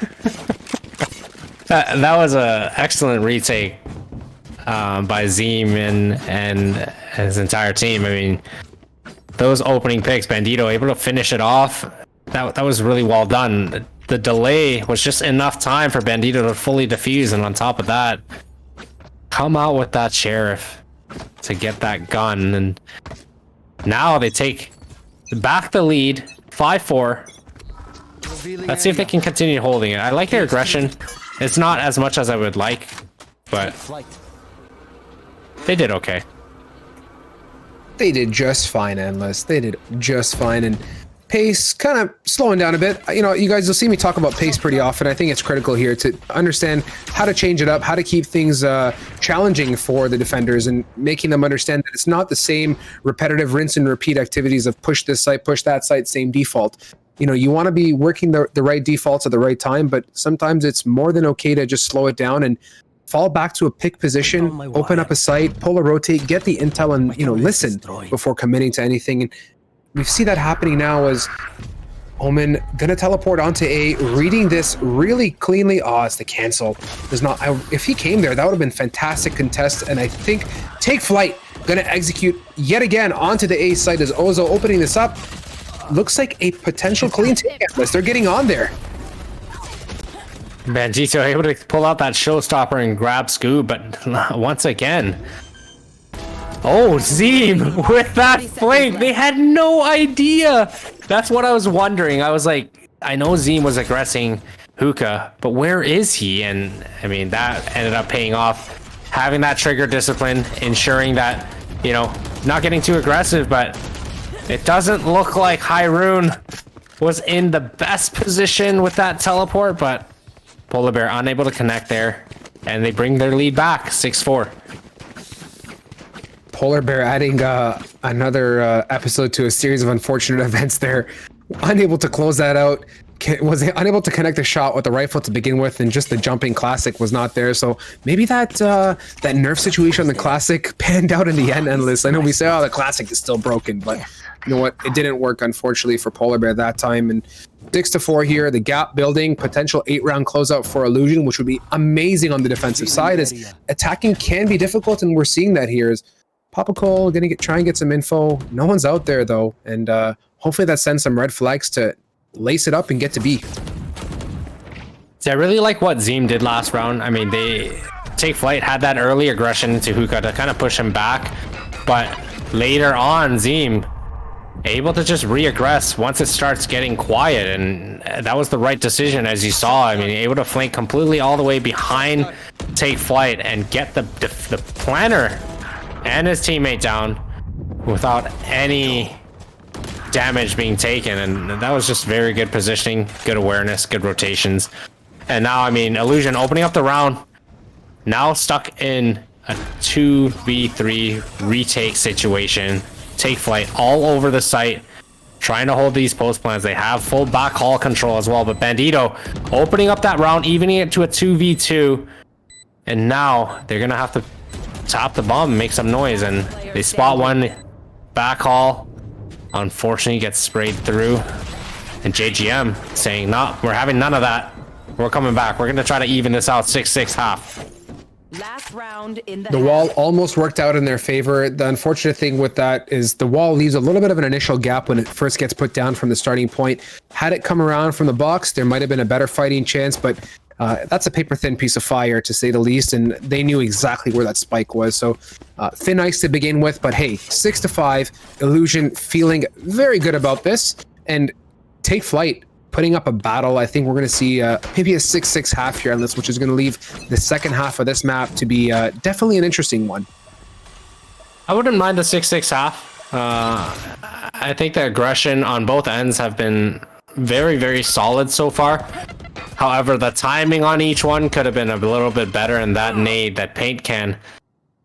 That was a excellent retake by Zeem and his entire team. I mean, those opening picks, Bandito able to finish it off. That was really well done. The delay was just enough time for Bandito to fully defuse, and on top of that, come out with that Sheriff to get that gun. And now they take back the lead, 5-4. Let's see if they can continue holding it. I like their aggression. It's not as much as I would like, but they did okay. They did just fine, Endless. They did just fine, and pace kind of slowing down a bit. You know, you guys will see me talk about pace pretty often. I think it's critical here to understand how to change it up, how to keep things challenging for the defenders, and making them understand that it's not the same repetitive rinse and repeat activities of push this site, push that site, same default. You know, you want to be working the right defaults at the right time, but sometimes it's more than okay to just slow it down and fall back to a pick position, open up a site, pull a rotate, get the intel, and, you know, listen before committing to anything. And we see that happening now as Omen gonna teleport onto A, reading this really cleanly. Oh, it's the cancel. There's not. If he came there, that would have been fantastic contest. And I think Take Flight gonna execute yet again onto the A site as Ozo opening this up. Looks like a potential clean take. They're getting on there. Bandito able to pull out that showstopper and grab Scoob, but once again, oh, Zeem with that flank. They had no idea. That's what I was wondering. I was like, I know Zeem was aggressing Hookah, but where is he? And I mean, that ended up paying off. Having that trigger discipline, ensuring that, you know, not getting too aggressive, but it doesn't look like Hyrule was in the best position with that teleport, but Polar Bear unable to connect there, and they bring their lead back, 6-4. Polar Bear adding another episode to a series of unfortunate events there. Unable to close that out. Was unable to connect a shot with the rifle to begin with, and just the jumping classic was not there. So maybe that that nerf situation on the classic panned out in the end, Endless. I know we say, oh, the classic is still broken, but you know what? It didn't work, unfortunately, for Polar Bear that time. And 6-4 here, the gap building, potential 8-round closeout for Illusion, which would be amazing on the defensive side, as attacking can be difficult, and we're seeing that here. Is Papa Cole gonna try and get some info? No one's out there though, and hopefully that sends some red flags to lace it up and get to B. See, I really like what Zeem did last round. I mean, they Take Flight had that early aggression into Hookah to kind of push him back, but later on, Zeem able to just re-aggress once it starts getting quiet, and that was the right decision, as you saw. I mean, able to flank completely all the way behind Take Flight and get the planner and his teammate down without any damage being taken, and that was just very good positioning, good awareness, good rotations. And now, I mean, Illusion opening up the round, now stuck in a 2v3 retake situation. Take Flight all over the site, trying to hold these post plans. They have full back hall control as well, but Bandito opening up that round, evening it to a 2v2, and now they're gonna have to tap the bomb and make some noise, and they spot one back hall. Unfortunately, gets sprayed through, and JGM saying, "No, we're having none of that. We're coming back. We're gonna try to even this out, 6-6 half." Last round in The wall almost worked out in their favor. The unfortunate thing with that is the wall leaves a little bit of an initial gap when it first gets put down from the starting point. Had it come around from the box, there might have been a better fighting chance, but that's a paper-thin piece of fire, to say the least, and they knew exactly where that spike was. So thin ice to begin with, but hey, 6-5, Illusion feeling very good about this, and Take Flight putting up a battle. I think we're going to see maybe a 6-6 half here on this, which is going to leave the second half of this map to be definitely an interesting one. I wouldn't mind the 6-6 half. I think the aggression on both ends have been very, very solid so far. However, the timing on each one could have been a little bit better, and that nade, that paint can,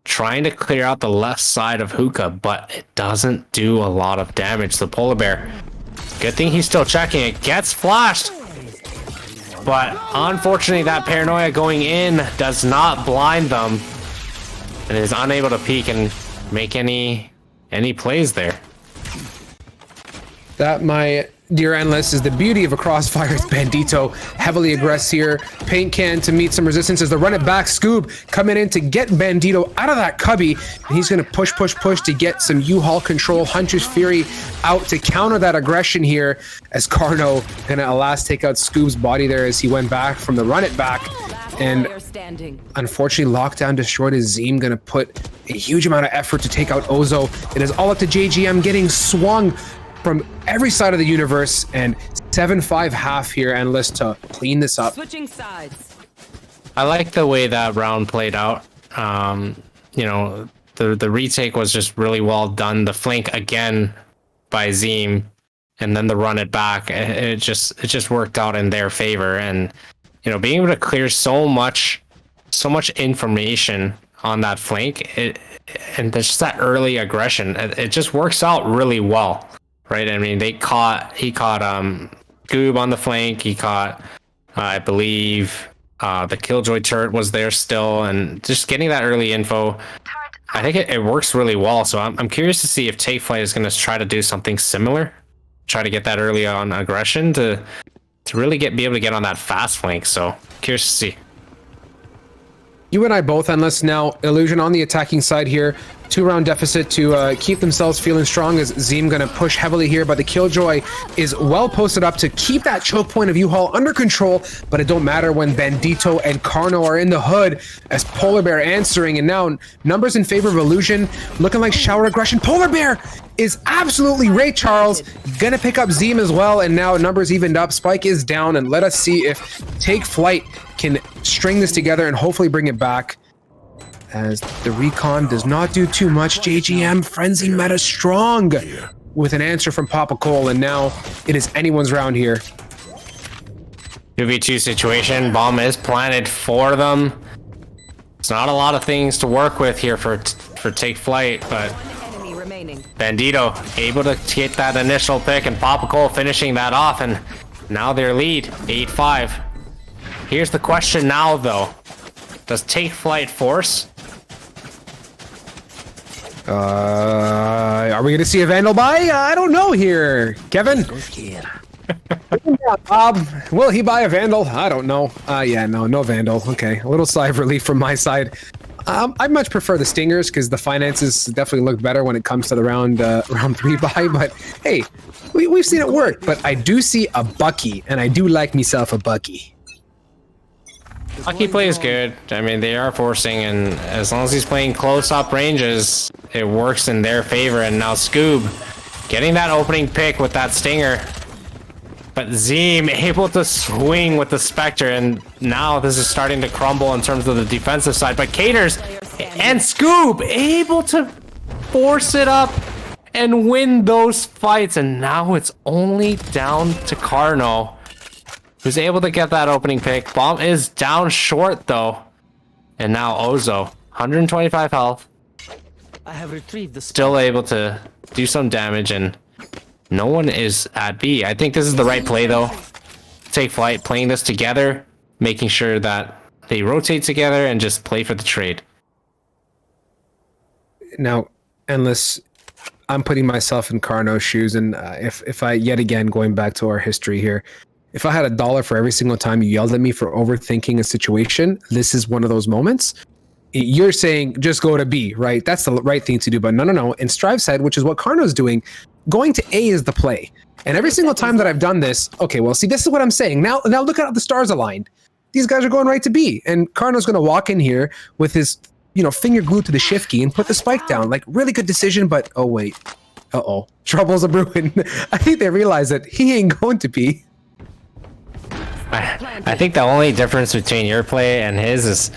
trying to clear out the left side of Hookah, but it doesn't do a lot of damage. The Polar Bear, good thing he's still checking. It gets flashed, but unfortunately that paranoia going in does not blind them, and is unable to peek and make any plays there. That, my dear Endless, is the beauty of a Crossfire's Bandito. Heavily aggressive here. Paint can to meet some resistance as they run it back. Scoob coming in to get Bandito out of that cubby. And he's going to push to get some U-Haul control. Hunter's Fury out to counter that aggression here as Carno going to alas take out Scoob's body there as he went back from the run it back. And unfortunately, Lockdown destroyed his Zeem, going to put a huge amount of effort to take out Ozo. It is all up to JGM getting swung from every side of the universe, and 7-5 half here, Endless, to clean this up. Switching sides. I like the way that round played out. You know, the retake was just really well done. The flank again by Zeem, and then the run it back. It just worked out in their favor. And you know, being able to clear so much information on that flank, and there's just that early aggression. It just works out really well. Right, I mean, he caught Goob on the flank. He caught, I believe, the Killjoy turret was there still, and just getting that early info, I think it works really well. So I'm curious to see if Take Flight is going to try to do something similar, try to get that early on aggression to really be able to get on that fast flank. So curious to see. You and I both, Endless. Now, Illusion on the attacking side here. 2-round deficit to keep themselves feeling strong as Zeem going to push heavily here, but the Killjoy is well posted up to keep that choke point of U-Haul under control, but it don't matter when Bandito and Carno are in the hood as Polar Bear answering, and now numbers in favor of Illusion, looking like shower aggression. Polar Bear is absolutely Ray Charles, gonna pick up Zeem as well, and now numbers evened up. Spike is down, and let us see if Take Flight can string this together and hopefully bring it back. As the recon does not do too much, JGM Frenzy meta strong with an answer from Papa Cole, and now it is anyone's round here. 2v2 situation, bomb is planted for them. It's not a lot of things to work with here for Take Flight, but Bandito able to get that initial pick, and Papa Cole finishing that off, and now their lead, 8-5. Here's the question now, though. Does Take Flight force? Are we going to see a Vandal buy? I don't know here. Kevin? Yeah, Bob, will he buy a Vandal? I don't know. Yeah, no Vandal. Okay, a little sigh of relief from my side. I much prefer the Stingers because the finances definitely look better when it comes to the round 3 buy, but hey, we've seen it work. But I do see a Bucky, and I do like myself a Bucky. Bucky play is good. I mean, they are forcing, and as long as he's playing close-up ranges, it works in their favor. And now Scoob getting that opening pick with that Stinger. But Zeem able to swing with the Spectre, and now this is starting to crumble in terms of the defensive side. But Caters and Scoob able to force it up and win those fights. And now it's only down to Carno, who's able to get that opening pick. Bomb is down short, though. And now Ozo, 125 health. I have retrieved the still able to do some damage, and no one is at B. I think this is the right play, though. Take Flight playing this together, making sure that they rotate together and just play for the trade. Now, Endless, I'm putting myself in Carno's shoes, and if I, yet again, going back to our history here, if I had $1 for every single time you yelled at me for overthinking a situation, this is one of those moments. You're saying just go to B, right? That's the right thing to do, but no. In Strive's head, which is what Carno's doing, going to A is the play. And every single time that I've done this, okay, well, see, this is what I'm saying. Now look at how the stars aligned. These guys are going right to B, and Carno's going to walk in here with his, finger glued to the shift key and put the spike down. Like, really good decision, but oh wait, troubles a brewing. I think they realize that he ain't going to B. I think the only difference between your play and his is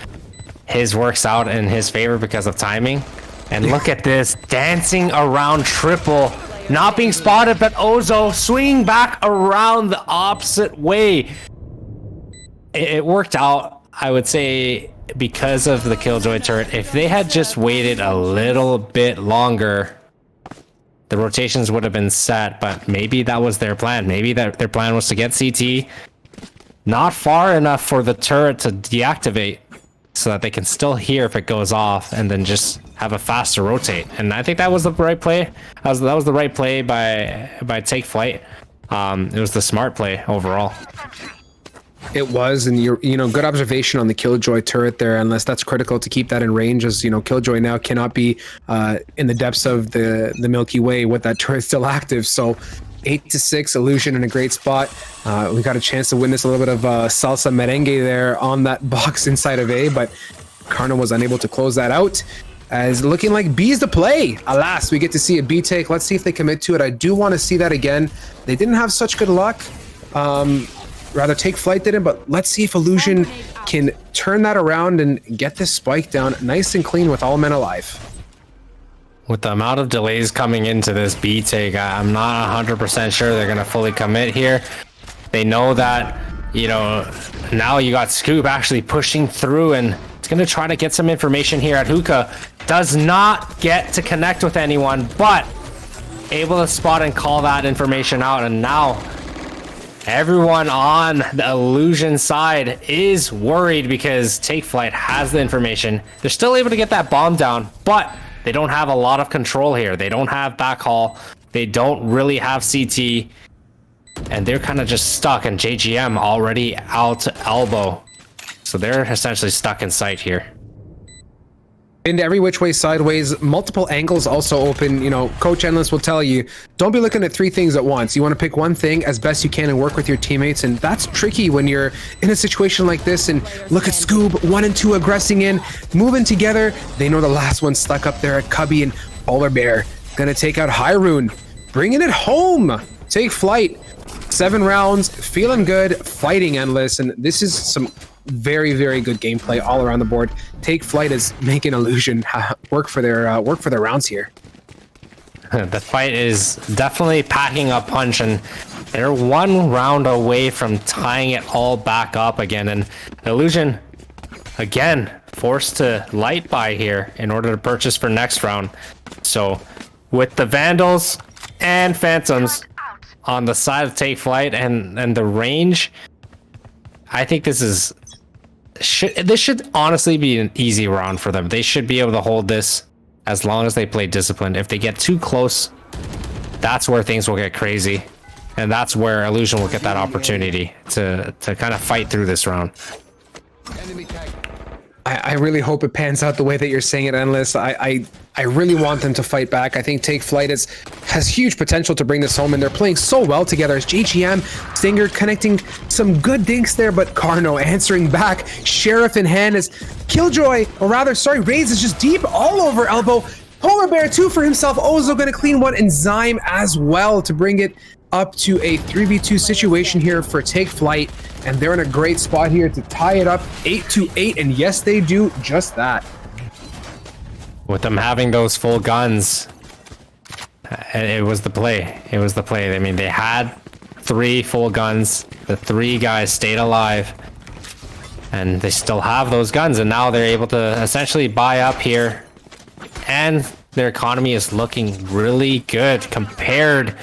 his works out in his favor because of timing. And look at this, dancing around triple, not being spotted, but Ozo swinging back around the opposite way. It worked out, I would say, because of the Killjoy turret. If they had just waited a little bit longer, the rotations would have been set, but maybe that was their plan. Maybe their plan was to get CT not far enough for the turret to deactivate so that they can still hear if it goes off and then just have a faster rotate. And I think that was the right play. That was the right play by Take Flight. It was the smart play overall. It was, and good observation on the Killjoy turret there, unless that's critical to keep that in range, as Killjoy now cannot be in the depths of the Milky Way with that turret still active. So 8-6, Illusion in a great spot. We got a chance to witness a little bit of salsa merengue there on that box inside of A, but Karno was unable to close that out. As looking like B's the play. Alas, we get to see a B take. Let's see if they commit to it. I do want to see that again. They didn't have such good luck. Rather, Take Flight didn't, but let's see if Illusion can turn that around and get this spike down nice and clean with all men alive. With the amount of delays coming into this B take, I'm not 100% sure they're going to fully commit here. They know that, now you got Scoop actually pushing through, and it's going to try to get some information here at Hookah. Does not get to connect with anyone, but able to spot and call that information out. And now everyone on the Illusion side is worried because Take Flight has the information. They're still able to get that bomb down, but they don't have a lot of control here. They don't have backhaul. They don't really have CT. And they're kind of just stuck, and JGM already out to elbow. So they're essentially stuck in sight here. Into every which way sideways, multiple angles also open. Coach Endless will tell you, don't be looking at three things at once. You want to pick one thing as best you can and work with your teammates, and that's tricky when you're in a situation like this. And look at Scoob, 1 and 2 aggressing in, moving together. They know the last one stuck up there at Cubby, and Polar Bear gonna take out Hyrule, bringing it home. Take Flight, 7 rounds, feeling good, fighting Endless, and this is some very, very good gameplay all around the board. Take Flight is making Illusion work for their rounds here. The fight is definitely packing a punch, and they're 1 round away from tying it all back up again. And Illusion, again, forced to light buy here in order to purchase for next round. So with the Vandals and Phantoms on the side of Take Flight and the range, I think this should honestly be an easy round for them. They should be able to hold this as long as they play disciplined. If they get too close, that's where things will get crazy, and that's where Illusion will get that opportunity to kind of fight through this round. I really hope it pans out the way that you're saying it, Endless. I really want them to fight back. I think Take Flight has huge potential to bring this home, and they're playing so well together. As JGM, Stinger connecting some good dinks there, but Karno answering back. Sheriff in hand as Killjoy, or rather, sorry, Raze is just deep all over elbow. Polar Bear 2 for himself. Ozo gonna clean one, and Zyme as well to bring it up to a 3v2 situation here for Take Flight, and they're in a great spot here to tie it up 8-8, and yes, they do just that. With them having those full guns, it was the play. It was the play. I mean, they had 3 full guns. The 3 guys stayed alive, and they still have those guns, and now they're able to essentially buy up here, and their economy is looking really good compared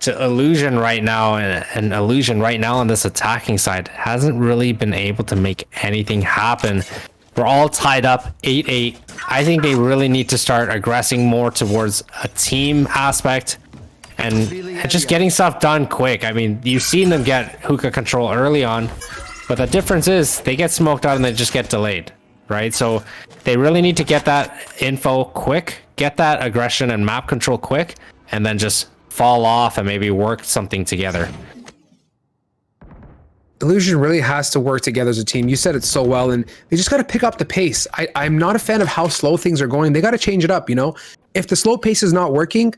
to Illusion right now, and Illusion right now on this attacking side hasn't really been able to make anything happen. We're all tied up 8-8. I think they really need to start aggressing more towards a team aspect and just getting stuff done quick. I mean, you've seen them get Hookah control early on, but the difference is they get smoked out and they just get delayed, right? So they really need to get that info quick, get that aggression and map control quick, and then just fall off and maybe work something together. Illusion really has to work together as a team. You said it so well, and they just got to pick up the pace. I'm not a fan of how slow things are going. They got to change it up, If the slow pace is not working,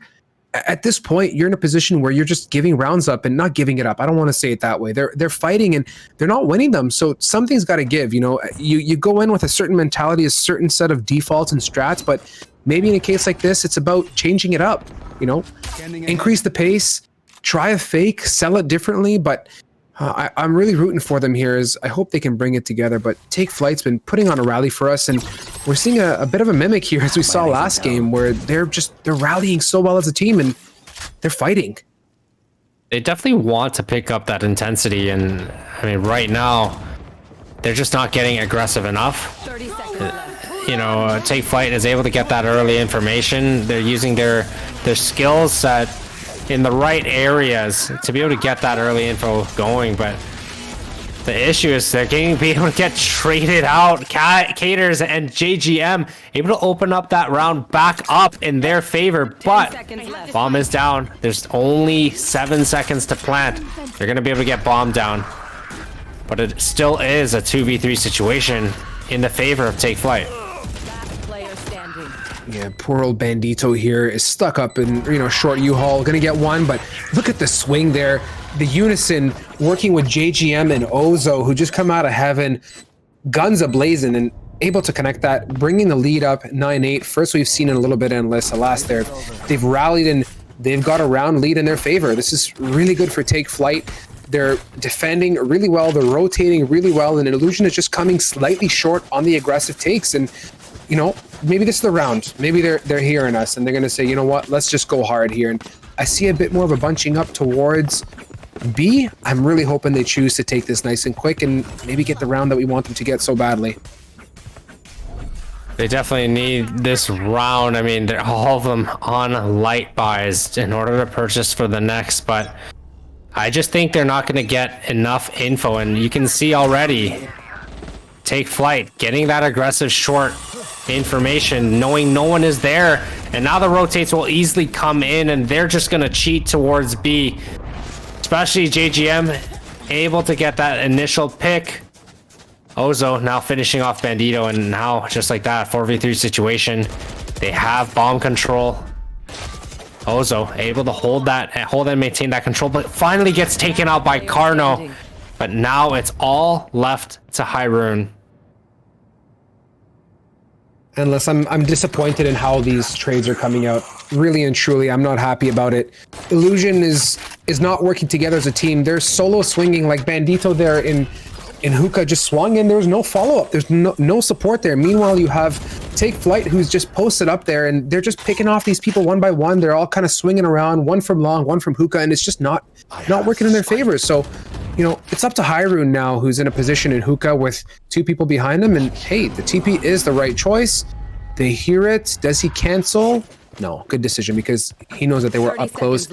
at this point, you're in a position where you're just giving rounds up and not giving it up. I don't want to say it that way. They're fighting and they're not winning them. So something's got to give. You know, you go in with a certain mentality, a certain set of defaults and strats, but maybe in a case like this, it's about changing it up. You know, increase the pace, try a fake, sell it differently. But I'm really rooting for them here. As I hope they can bring it together. But Take Flight's been putting on a rally for us, and we're seeing a bit of a mimic here as we saw last game, where they're rallying so well as a team and they're fighting. They definitely want to pick up that intensity, and I mean, right now they're just not getting aggressive enough. 30 seconds left. You know, Take Flight is able to get that early information. They're using their skill set in the right areas to be able to get that early info going, but the issue is they're being able to get traded out. Caters and JGM able to open up that round back up in their favor, but bomb is down. There's only 7 seconds to plant. They're gonna be able to get bomb down, but it still is a 2v3 situation in the favor of Take Flight. Yeah, poor old Bandito here is stuck up in, you know, short U-Haul, gonna get one, but look at the swing there. The unison working with JGM and Ozo, who just come out of heaven, guns ablazing and able to connect that, bringing the lead up 9-8. First we've seen in a little bit in last there. They've rallied and they've got a round lead in their favor. This is really good for Take Flight. They're defending really well, they're rotating really well, and Illusion is just coming slightly short on the aggressive takes. And you know, maybe this is the round. Maybe they're hearing us and they're gonna say, you know what, let's just go hard here. And I see a bit more of a bunching up towards B. I'm really hoping they choose to take this nice and quick and maybe get the round that we want them to get so badly. They definitely need this round. I mean, they're all of them on light buys in order to purchase for the next, but I just think they're not going to get enough info, and you can see already Take Flight getting that aggressive short information, knowing no one is there, and now the rotates will easily come in and they're just going to cheat towards B, especially JGM able to get that initial pick. Ozo now finishing off Bandito, and now just like that 4v3 situation, they have bomb control. Ozo able to hold and maintain that control, but finally gets taken out by Carno. But now it's all left to Hyrule. Unless I'm disappointed in how these trades are coming out. Really and truly, I'm not happy about it. Illusion is not working together as a team. They're solo swinging like Bandito there in Hookah just swung and there was no follow-up. There's no support there. Meanwhile, you have Take Flight who's just posted up there and they're just picking off these people one by one. They're all kind of swinging around, one from long, one from Hookah, and it's just not working in their favor. So, you know, it's up to Hyrule now, who's in a position in Hookah with 2 people behind him. And hey, the TP is the right choice. They hear it. Does he cancel? No, good decision because he knows that they were up close.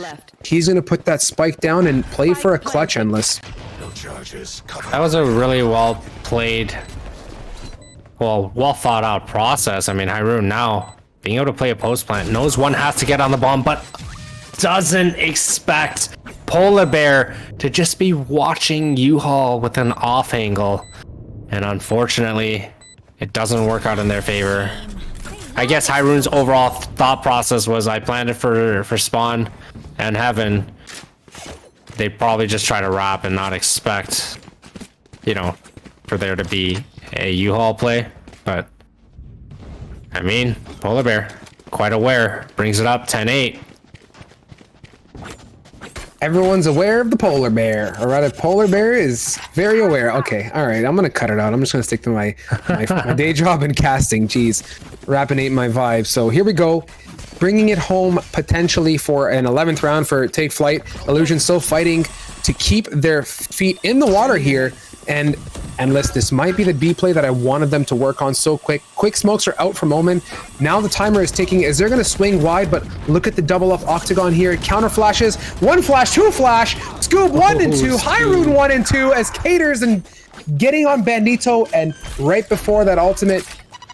He's going to put that spike down and play for a clutch endless. That was a really well played, well thought out process. I mean, Hyrule now being able to play a post plant, knows one has to get on the bomb, but doesn't expect Polar Bear to just be watching U-Haul with an off angle. And unfortunately, it doesn't work out in their favor. I guess Hyrule's overall thought process was, I planned it for spawn and heaven. They probably just try to wrap and not expect, you know, for there to be a U-Haul play. But I mean, Polar Bear quite aware, brings it up 10-8. Everyone's aware of the Polar Bear, or rather Polar Bear is very aware. Okay, all right, I'm gonna cut it out. I'm just gonna stick to my day job in casting. Jeez, rapping ain't my vibe. So here we go, bringing it home potentially for an 11th round for Take Flight. Illusion still fighting to keep their feet in the water here, and Endless, this might be the B play that I wanted them to work on so quick. Quick smokes are out from Omen. Now the timer is ticking as they're going to swing wide, but look at the double up Octagon here. Counter flashes, 1 flash, 2 flash, Scoop 1 and 2, Hyrule 1 and 2 as Caters and getting on Bandito, and right before that ultimate,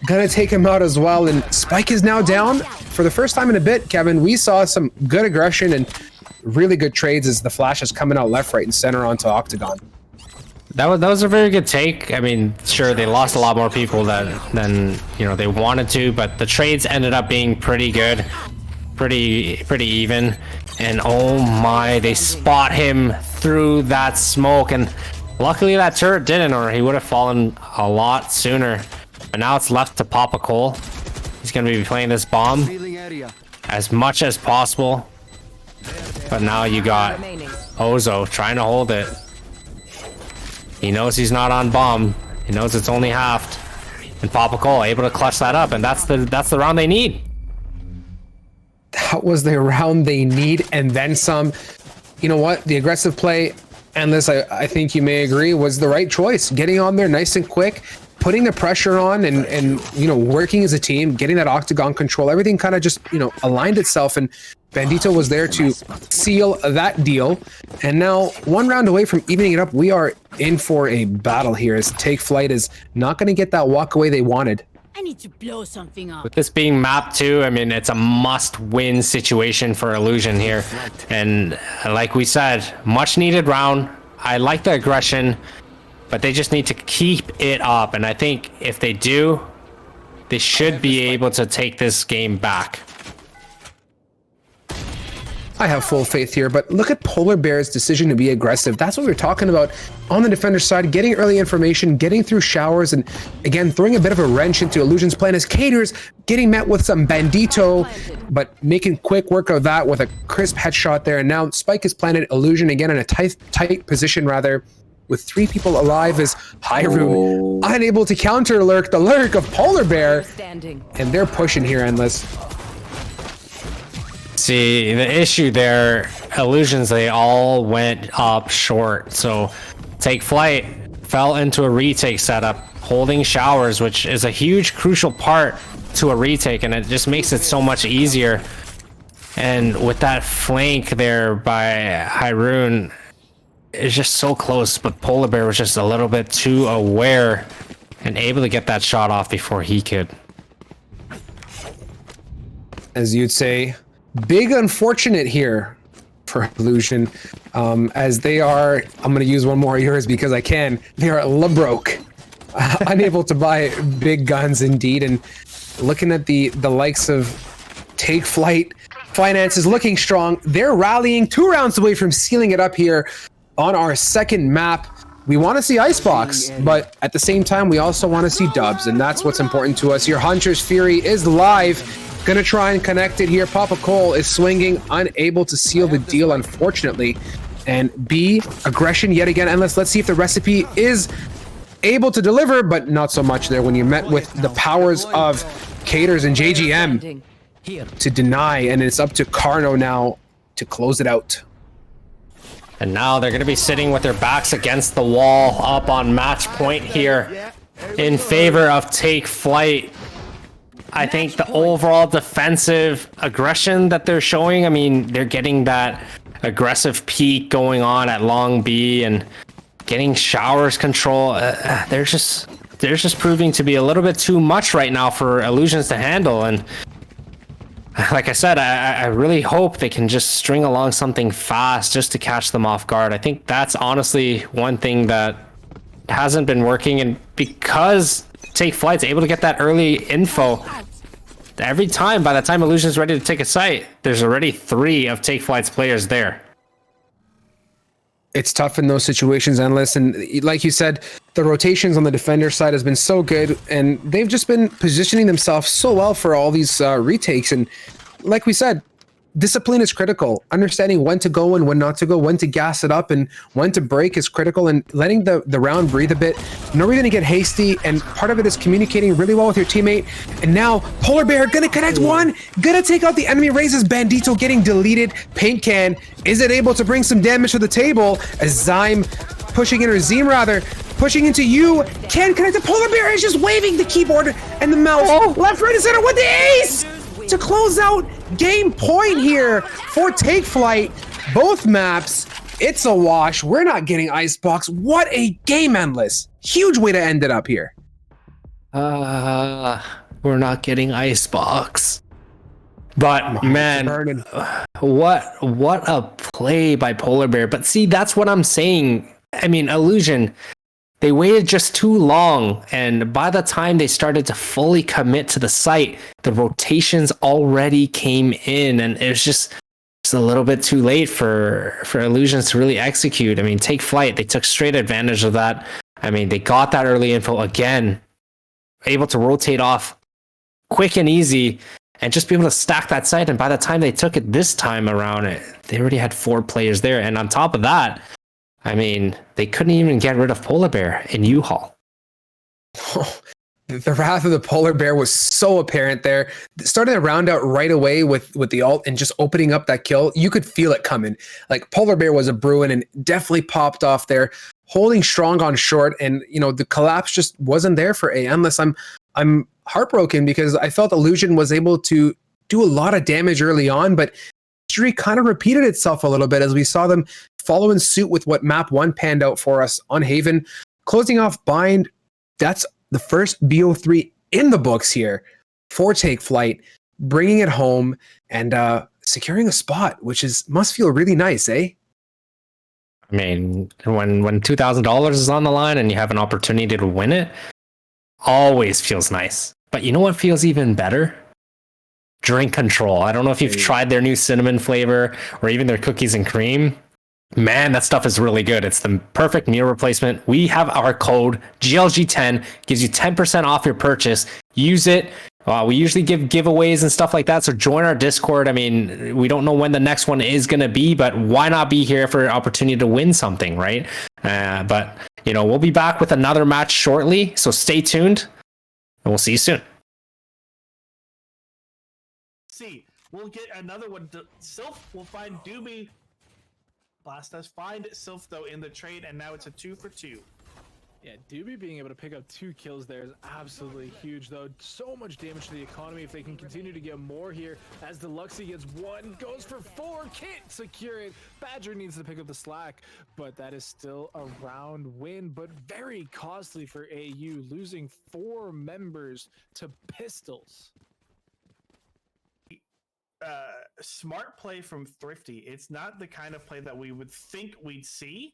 gonna take him out as well. And Spike is now down. For the first time in a bit, Kevin, we saw some good aggression and really good trades as the flash is coming out left, right, and center onto Octagon. That was a very good take. I mean, sure, they lost a lot more people than you know they wanted to, but the trades ended up being pretty good pretty even. And oh my, they spot him through that smoke, and luckily that turret didn't, or he would have fallen a lot sooner. And now it's left to Papa Cole. He's gonna be playing this bomb as much as possible. But now you got Ozo trying to hold it. He knows he's not on bomb. He knows it's only halved. And Papa Cole able to clutch that up, and that's the round they need. That was the round they need, and then some. You know what? The aggressive play, and this, I think you may agree, was the right choice. Getting on there nice and quick, putting the pressure on, and you know, working as a team, getting that octagon control. Everything kind of just, you know, aligned itself, and Bandito was there to seal that deal. And now, one round away from evening it up, we are in for a battle here, as Take Flight is not going to get that walk away they wanted. I need to blow something up. With this being map 2, I mean, it's a must-win situation for Illusion here. And like we said, much needed round. I like the aggression, but they just need to keep it up. And I think if they do, they should be able to take this game back. I have full faith here, but look at Polar Bear's decision to be aggressive. That's what we were talking about on the defender side, getting early information, getting through showers, and again, throwing a bit of a wrench into Illusion's plan as Cater's getting met with some Bandito, but making quick work of that with a crisp headshot there. And now Spike is planted, Illusion again in a tight position rather, with 3 people alive as Hyrule unable to counter the lurk of Polar Bear, and they're pushing here, Endless. See, the issue there, Illusions, they all went up short. So Take Flight fell into a retake setup, holding showers, which is a huge crucial part to a retake, and it just makes it so much easier. And with that flank there by Hyrule, it's just so close, but Polar Bear was just a little bit too aware and able to get that shot off before he could. As you'd say, big unfortunate here for Illusion, as they are, I'm going to use one more of yours because I can, they are broke, unable to buy big guns indeed. And looking at the likes of Take Flight, finances looking strong. They're rallying 2 rounds away from sealing it up here on our second map. We want to see Icebox, but at the same time, we also want to see dubs, and that's what's important to us. Your Hunter's Fury is live. Gonna try and connect it here. Papa Cole is swinging, unable to seal the deal, unfortunately. And B, aggression yet again. And let's see if the recipe is able to deliver, but not so much there when you met with the powers of Caters and JGM to deny. And it's up to Carno now to close it out. And now they're going to be sitting with their backs against the wall up on match point here in favor of Take Flight. I think the overall defensive aggression that they're showing, I mean, they're getting that aggressive peak going on at long B and getting showers control. They're just proving to be a little bit too much right now for Illusions to handle. And like I said, I really hope they can just string along something fast just to catch them off guard. I think that's honestly one thing that hasn't been working, and because Take Flight's able to get that early info, every time, by the time Illusion's ready to take a site, there's already 3 of Take Flight's players there. It's tough in those situations, Endless, and like you said, the rotations on the defender side has been so good, and they've just been positioning themselves so well for all these retakes. And like we said, discipline is critical. Understanding when to go and when not to go, when to gas it up and when to break is critical, and letting the round breathe a bit. No reason to get hasty, and part of it is communicating really well with your teammate. And now Polar Bear gonna connect one, gonna take out the enemy, raises Bandito getting deleted. Paint Can isn't able to bring some damage to the table as Zyme pushing in, or Zeem rather, pushing into you. Can connect to Polar Bear, is just waving the keyboard and the mouse left, right, and center with the ace to close out game point here for Take Flight. Both maps, it's a wash. We're not getting Icebox. What a game, Endless. Huge way to end it up here. We're not getting Icebox. But man, what a play by Polar Bear. But see, that's what I'm saying. I mean, Illusion, They waited just too long, and by the time they started to fully commit to the site, the rotations already came in, and it was just a little bit too late for Illusions to really execute. I mean, Take Flight, they took straight advantage of that. I mean, they got that early info again, able to rotate off quick and easy, and just be able to stack that site. And by the time they took it this time around, they already had 4 players there. And on top of that, I mean, they couldn't even get rid of Polar Bear in U-Haul. The wrath of the Polar Bear was so apparent there. Starting the round out right away with the ult and just opening up that kill. You could feel it coming. Like, Polar Bear was a brewing and definitely popped off there, holding strong on short. And, you know, the collapse just wasn't there for AM. Unless I'm heartbroken because I felt Illusion was able to do a lot of damage early on, but history kind of repeated itself a little bit as we saw them follow in suit with what map 1 panned out for us on Haven. Closing off Bind, that's the first BO3 in the books here for Take Flight, bringing it home and securing a spot, which must feel really nice, eh? I mean, when $2,000 is on the line and you have an opportunity to win it, always feels nice. But you know what feels even better? Drink Control. I don't know if you've tried their new cinnamon flavor or even their cookies and cream. Man, that stuff is really good. It's the perfect meal replacement. We have our code GLG10, gives you 10% off your purchase. Use it. We usually give giveaways and stuff like that, so join our Discord. I mean, we don't know when the next one is going to be, but why not be here for an opportunity to win something, right? But, you know, we'll be back with another match shortly, so stay tuned, and we'll see you soon. We'll get another one. Sylph will find Doobie. Blast us find Sylph though in the trade, and now it's a 2-for-2. Yeah, Doobie being able to pick up 2 kills there is absolutely huge, though. So much damage to the economy if they can continue to get more here. As the Luxie gets 1, goes for 4, can't secure it. Badger needs to pick up the slack, but that is still a round win, but very costly for AU, losing 4 members to Pistols. Smart play from Thrifty. It's not the kind of play that we would think we'd see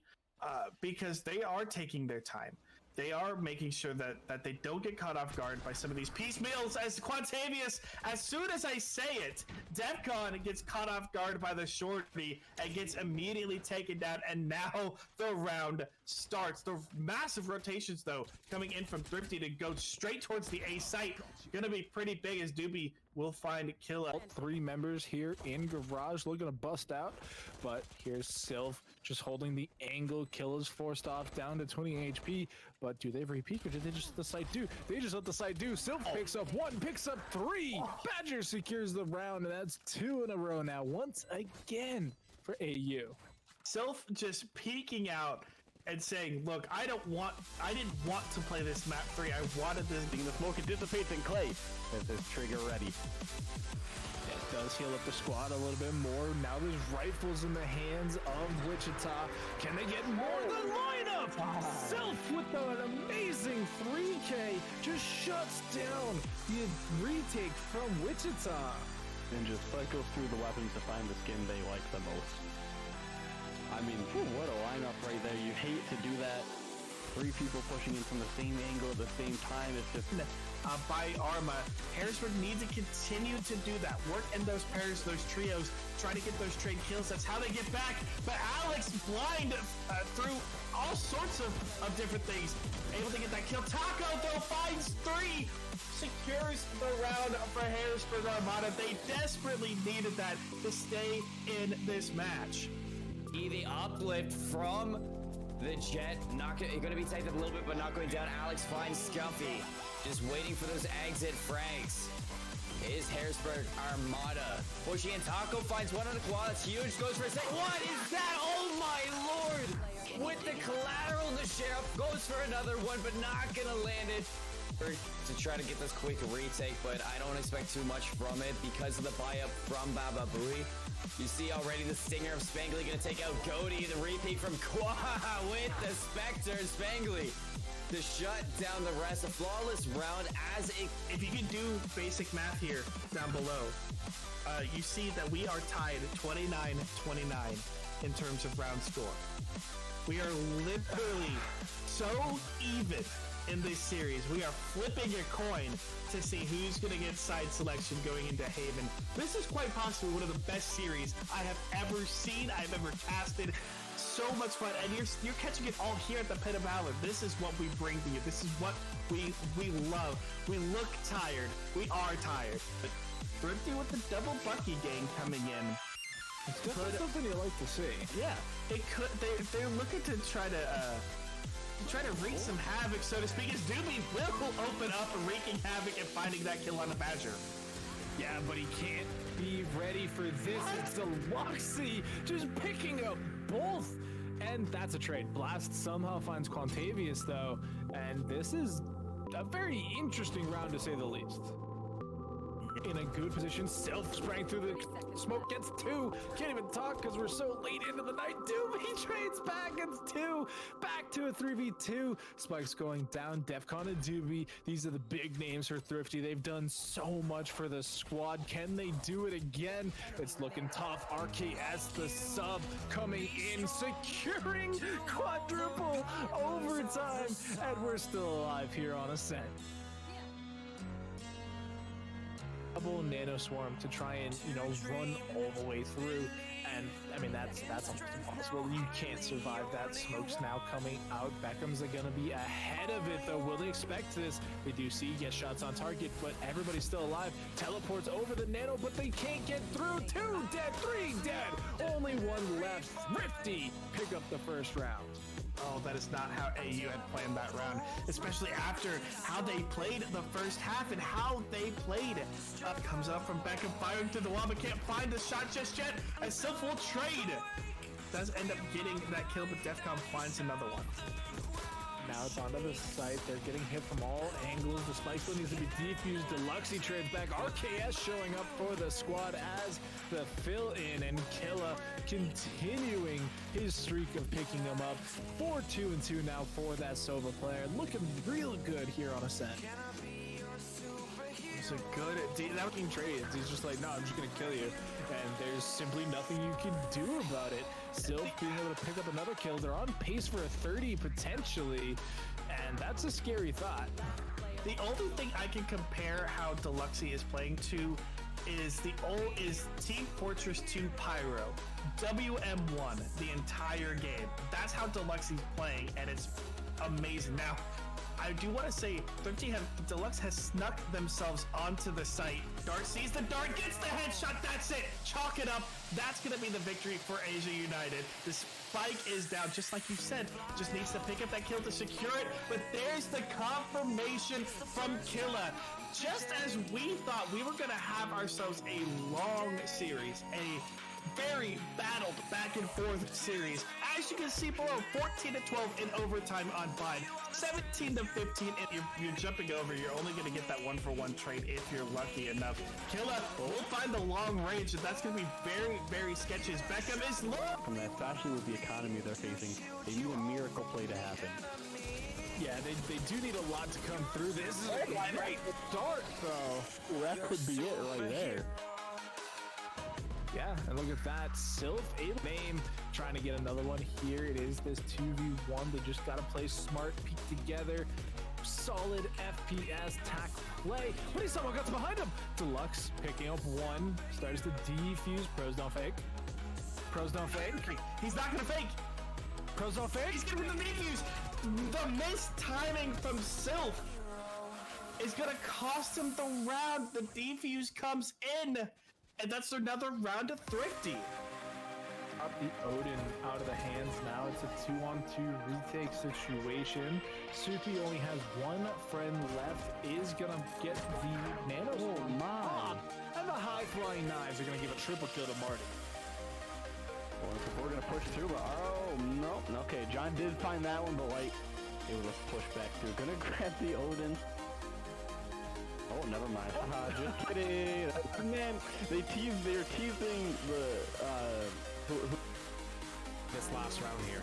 because they are taking their time. They are making sure that they don't get caught off guard by some of these piecemeals. As Quantavius, as soon as I say it, Defcon gets caught off guard by the shorty and gets immediately taken down, and now the round starts. The massive rotations, though, coming in from Thrifty to go straight towards the A site. Gonna be pretty big as Doobie will find kill. 3 members here in Garage looking to bust out, but here's Sylph just holding the angle. Kill is forced off down to 20 HP, but do they repeat or did they just let the site do? They just let the site do. Sylph picks up 1, picks up 3. Badger secures the round, and that's 2 in a row now, once again for AU. Sylph just peeking out and saying, look, I didn't want to play this map 3. I wanted this. The smoke dissipates in clay. This is trigger ready. It does heal up the squad a little bit more. Now there's rifles in the hands of Wichita. Can they get more? The lineup! Sylph with an amazing 3K just shuts down the retake from Wichita. And just cycles through the weapons to find the skin they like the most. I mean, what a lineup right there. You hate to do that. 3 people pushing in from the same angle at the same time. It's just... by Arma. Harrisburg needs to continue to do that. Work in those pairs, those trios, try to get those trade kills. That's how they get back. But Alex blind through all sorts of different things. Able to get that kill. Taco, though, finds 3. Secures the round for Harrisburg Armada. They desperately needed that to stay in this match. The uplift from the Jet, going to be taken up a little bit, but not going down. Alex finds Scuffy, just waiting for those exit frags. Is Harrisburg Armada pushing in? Taco finds 1 on the quad. That's huge. Goes for a second. What is that? Oh my lord! With the collateral, the sheriff goes for another one, but not gonna land it. To try to get this quick retake, but I don't expect too much from it because of the buy-up from Baba Booey. You see already the stinger of Spangly gonna take out Goaty, the repeat from Qua with the Spectre. Spangly to shut down the rest. A flawless round as it... If you can do basic math here down below, you see that we are tied 29-29 in terms of round score. We are literally so even in this series. We are flipping a coin to see who's going to get side selection going into Haven. This is quite possibly one of the best series I have ever seen, I've ever casted. So much fun, and you're catching it all here at the Pit of Valor. This is what we bring to you. This is what we love. We look tired. We are tired. But Thrifty with the double Bucky gang coming in. It's definitely something you like to see. Yeah, it could. They're looking to try to wreak some havoc, so to speak. As Doobie will open up, wreaking havoc and finding that kill on the Badger. Yeah, but he can't be ready for this. It's Deluxy just picking up both. And that's a trade. Blast somehow finds Quantavius, though. And this is a very interesting round, to say the least. In a good position, Sylph sprang through the smoke, gets 2. Can't even talk because we're so late into the night. Doobie trades back, gets 2. Back to a 3v2. Spike's going down. Defcon and Doobie. These are the big names for Thrifty. They've done so much for the squad. Can they do it again? It's looking tough. RKS, the sub, coming in, securing quadruple overtime. And we're still alive here on Ascent. Double nano swarm to try and run all the way through, and I mean that's almost impossible. You can't survive that. Smoke's now coming out. Beckham's gonna be ahead of it though. Will they expect this? They do see get shots on target, but everybody's still alive. Teleports over the nano, but they can't get through. 2 dead, 3 dead. Only 1 left. Thrifty pick up the first round. Oh, that is not how AU had planned that round, especially after how they played the first half and how they played. Up comes up from Beckham, firing to the wall, but can't find the shot just yet. A Sylph will trade. Does end up getting that kill, but Defcon finds another one. Now it's onto the site. They're getting hit from all angles. The spike still needs to be defused. Deluxy trades back. RKS showing up for the squad as the fill-in, and Killa continuing his streak of picking them up. 4-2-2 now for that Sova player. Looking real good here on Ascent. It's a good networking trade. He's just like, no, I'm just gonna kill you, and there's simply nothing you can do about it. Still being able to pick up another kill. They're on pace for a 30 potentially, and that's a scary thought. The only thing I can compare how Deluxy is playing to is Team Fortress 2 Pyro, WM1 the entire game. That's how Deluxy's playing, and it's amazing. Now, I do want to say, Deluxe has snuck themselves onto the site. Dart sees the dart, gets the headshot, that's it! Chalk it up, that's going to be the victory for Asia United. The spike is down, just like you said, just needs to pick up that kill to secure it, but there's the confirmation from Killa. Just as we thought we were going to have ourselves a long series, a very battled back and forth series. As you can see below, 14-12 in overtime on Vine, 17-15, and you're jumping over. You're only going to get that 1-for-1 trade if you're lucky enough. Killa will find the long range, and that's going to be very, very sketchy. As Beckham is low. From that, especially with the economy they're facing, they need a miracle play to happen. Yeah, they do need a lot to come through. This is a great start, though. That could be it right there. Yeah, and look at that. Sylph able to aim, trying to get another one. Here it is, this 2v1. They just got to play smart, peek together. Solid FPS tack play. But he's someone got behind him. Deluxe picking up 1. Starts to defuse. Pros don't fake. Pros don't fake. He's not going to fake. Pros don't fake. He's getting the defuse. The missed timing from Sylph is going to cost him the round. The defuse comes in. And that's another round of Thrifty. Up the Odin out of the hands now. It's a 2-on-2 retake situation. Soupy only has 1 friend left. Is gonna get the nano. Oh my! And the high flying knives are gonna give a triple kill to Marty. Well, we're gonna push through, but oh no. Okay, John did find that one, but like it was a push back through. Gonna grab the Odin. Oh, never mind. Just kidding. Man, they're teasing the this last round here.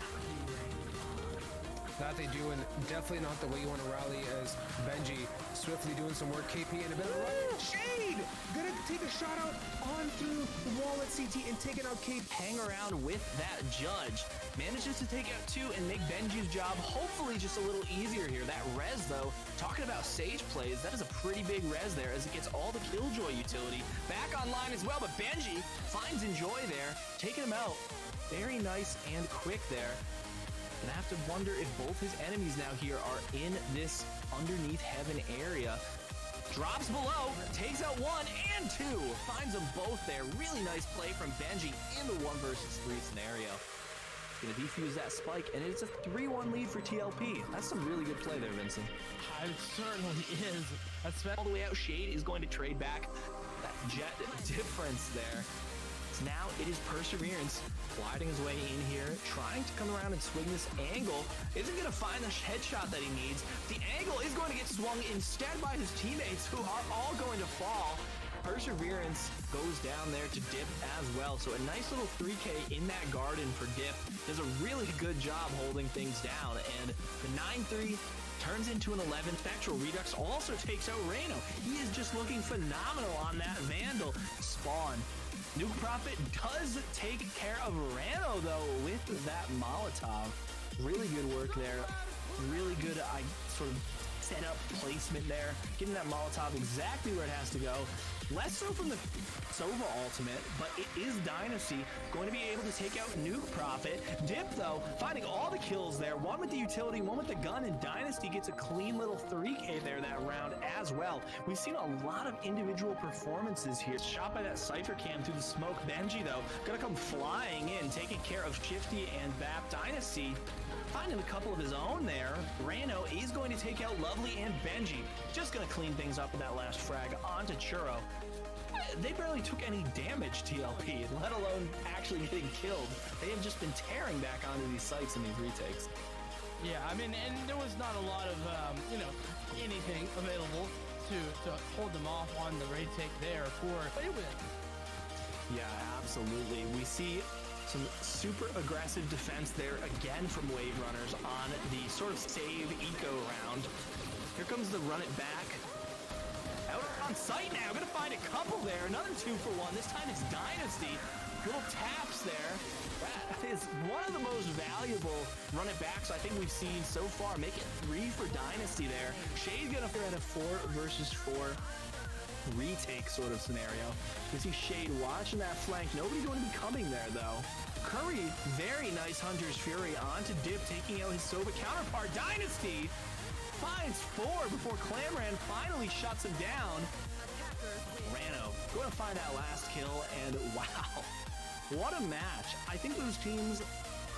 That they do, and definitely not the way you want to rally as Benji swiftly doing some work. KP in a bit of a run. Shade! Gonna take a shot out on through the wall at CT and taking out KP. Hang around with that judge. Manages to take out 2 and make Benji's job hopefully just a little easier here. That res, though, talking about Sage plays, that is a pretty big res there as it gets all the Killjoy utility back online as well. But Benji finds Enjoy there, taking him out. Very nice and quick there. Gonna have to wonder if both his enemies now here are in this underneath heaven area. Drops below, takes out 1 and 2. Finds them both there. Really nice play from Benji in the 1 versus 3 scenario. Gonna defuse that spike, and it's a 3-1 lead for TLP. That's some really good play there, Vincent. It certainly is. That's All the way out, Shade is going to trade back that jet difference there. So now it is Perseverance gliding his way in here, trying to come around and swing this angle. Isn't going to find the headshot that he needs. The angle is going to get swung instead by his teammates, who are all going to fall. Perseverance goes down there to Dip as well. So a nice little 3K in that garden for Dip. Does a really good job holding things down. And the 9-3 turns into an 11. Spectral Redux also takes out Reno. He is just looking phenomenal on that Vandal spawn. Nuke Prophet does take care of Reno, though, with that Molotov. Really good work there. Really good sort of setup placement there. Getting that Molotov exactly where it has to go. Less so from the Sova ultimate, but it is Dynasty going to be able to take out Nuke Prophet. Dip, though, finding all the kills there. 1 with the utility, 1 with the gun, and Dynasty gets a clean little 3K there that round as well. We've seen a lot of individual performances here. Shot by that Cypher Cam through the smoke. Benji, though, gonna come flying in, taking care of Shifty and Bap. Dynasty finding a couple of his own there. Rano is going to take out Lovely and Benji. Just gonna clean things up with that last frag onto Churro. They barely took any damage, TLP, let alone actually getting killed. They have just been tearing back onto these sites in these retakes. Yeah, I mean, and there was not a lot of, anything available to hold them off on the retake there for a win. Yeah, absolutely. We see some super aggressive defense there again from Wave Runners on the sort of save eco round. Here comes the run it back. Out on site now, gonna find a couple there. Another 2 for 1. This time it's Dynasty. Little taps there. That is one of the most valuable run it backs I think we've seen so far. Make it 3 for Dynasty there. Shade's gonna fire at a 4 versus 4 retake sort of scenario. You see Shade watching that flank. Nobody going to be coming there though. Curry, very nice Hunter's Fury onto Dip, taking out his Sova counterpart. Dynasty finds 4 before Clamran finally shuts him down. Rano going to find that last kill, and wow, what a match. I think those teams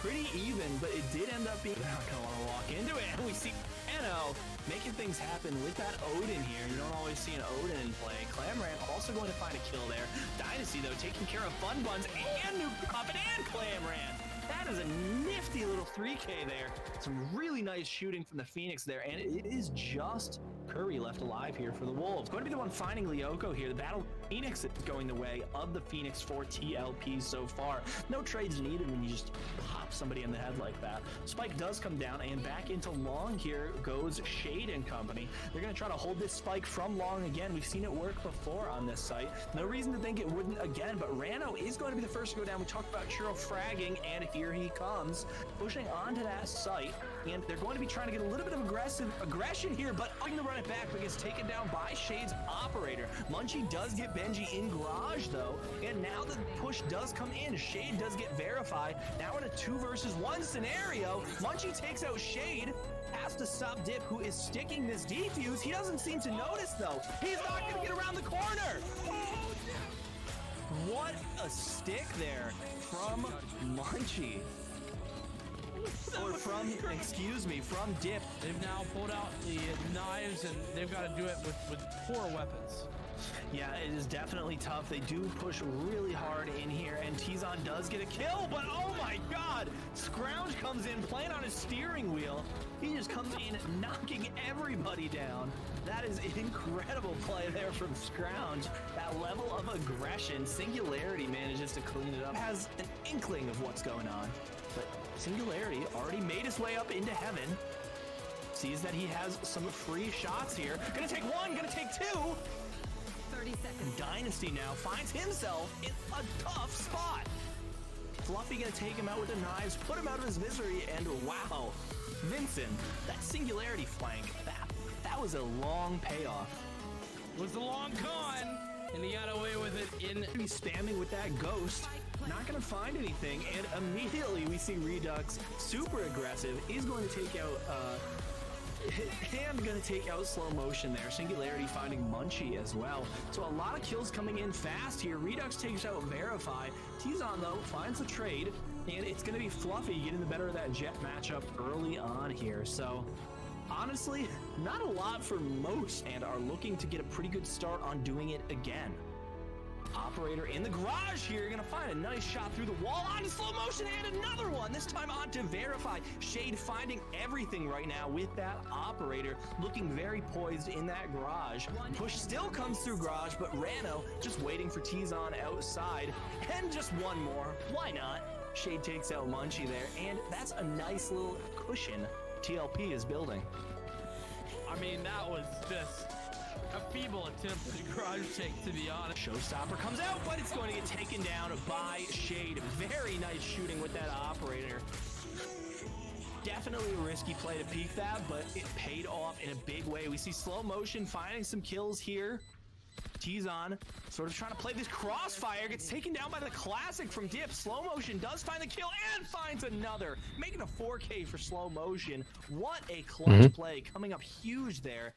pretty even, but it did end up being, they're not going to want to walk into it. And we see Rano making things happen with that Odin here. You don't always see an Odin in play. Clamran also going to find a kill there. Dynasty, though, taking care of Fun Buns and Nuke Prophet and Clamran. That is a nifty little 3K there. Some really nice shooting from the Phoenix there, and it is just Curry left alive here for the Wolves. Going to be the one finding Lyoko here. The battle Phoenix is going the way of the Phoenix for TLP so far. No trades needed when you just pop somebody in the head like that. Spike does come down, and back into Long here goes Shade and company. They're going to try to hold this Spike from Long again. We've seen it work before on this site. No reason to think it wouldn't again, but Rano is going to be the first to go down. We talked about Churro fragging, and here he comes, pushing onto that site, and they're going to be trying to get a little bit of aggression here, but upping the run it back, but gets taken down by Shade's operator. Munchie does get Benji in garage though, and now the push does come in. Shade does get verified. Now in a 2 versus 1 scenario, Munchie takes out Shade, has to stop Dip, who is sticking this defuse. He doesn't seem to notice though. He's not going to get around the corner. What a stick there from Munchie. Or from Dip. They've now pulled out the knives, and they've got to do it with poor weapons. Yeah, it is definitely tough. They do push really hard in here, and Tizon does get a kill, but oh my god! Scrounge comes in, playing on his steering wheel. He just comes in, knocking everybody down. That is an incredible play there from Scrounge. That level of aggression, Singularity manages to clean it up. Has an inkling of what's going on. But Singularity already made his way up into heaven. Sees that he has some free shots here. Gonna take one, gonna take two. 30 seconds. Dynasty now finds himself in a tough spot. Fluffy gonna take him out with the knives, put him out of his misery, and wow, Vincent, that Singularity flank, that was a long payoff. It was a long con, and he got away with it in... He's spamming with that ghost, not gonna find anything, and immediately we see Redux, super aggressive, is going to take out, and gonna take out Slow Motion there. Singularity finding Munchie as well. So a lot of kills coming in fast here. Redux takes out Verify. Tizon though finds the trade, and it's gonna be Fluffy getting the better of that Jet matchup early on here. So honestly, not a lot for most, and are looking to get a pretty good start on doing it again. Operator in the garage here, gonna find a nice shot through the wall onto Slow Motion, and another one, this time onto Verify. Shade finding everything right now with that Operator, looking very poised in that garage. Push still comes through garage, but Rano just waiting for Tizon outside, and just one more, why not? Shade takes out Munchie there, and that's a nice little cushion TLP is building. I mean, that was just a feeble attempt at garage take, to be honest. Showstopper comes out, but it's going to get taken down by Shade. Very nice shooting with that Operator. Definitely a risky play to peek that, but it paid off in a big way. We see Slow Motion finding some kills here. Tizon sort of trying to play this crossfire, gets taken down by the classic from Dip. Slow Motion does find the kill and finds another, making a 4K for Slow Motion. What a clutch play, coming up huge there.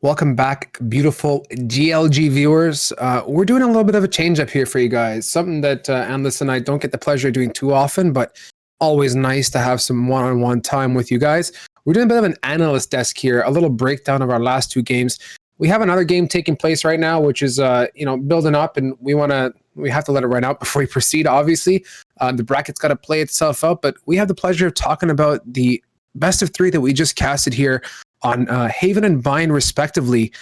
Welcome back, beautiful GLG viewers. We're doing a little bit of a change up here for you guys. Something that Analyst and I don't get the pleasure of doing too often, but always nice to have some one-on-one time with you guys. We're doing a bit of an analyst desk here, a little breakdown of our last two games. We have another game taking place right now, which is building up, and we have to let it run out before we proceed. Obviously, the bracket's got to play itself out, but we have the pleasure of talking about the best of three that we just casted here on Haven and Bind, respectively.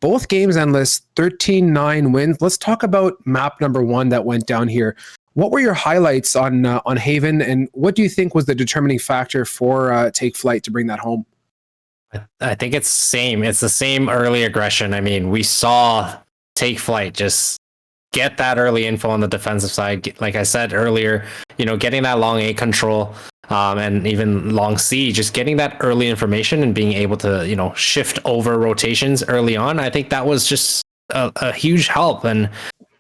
Both games endless, 13-9 wins. Let's talk about map number one that went down here. What were your highlights on Haven, and what do you think was the determining factor for Take Flight to bring that home? I think it's same. It's the same early aggression. I mean, we saw Take Flight just get that early info on the defensive side. Like I said earlier, getting that long A control and even long C, just getting that early information and being able to, shift over rotations early on. I think that was just a huge help. And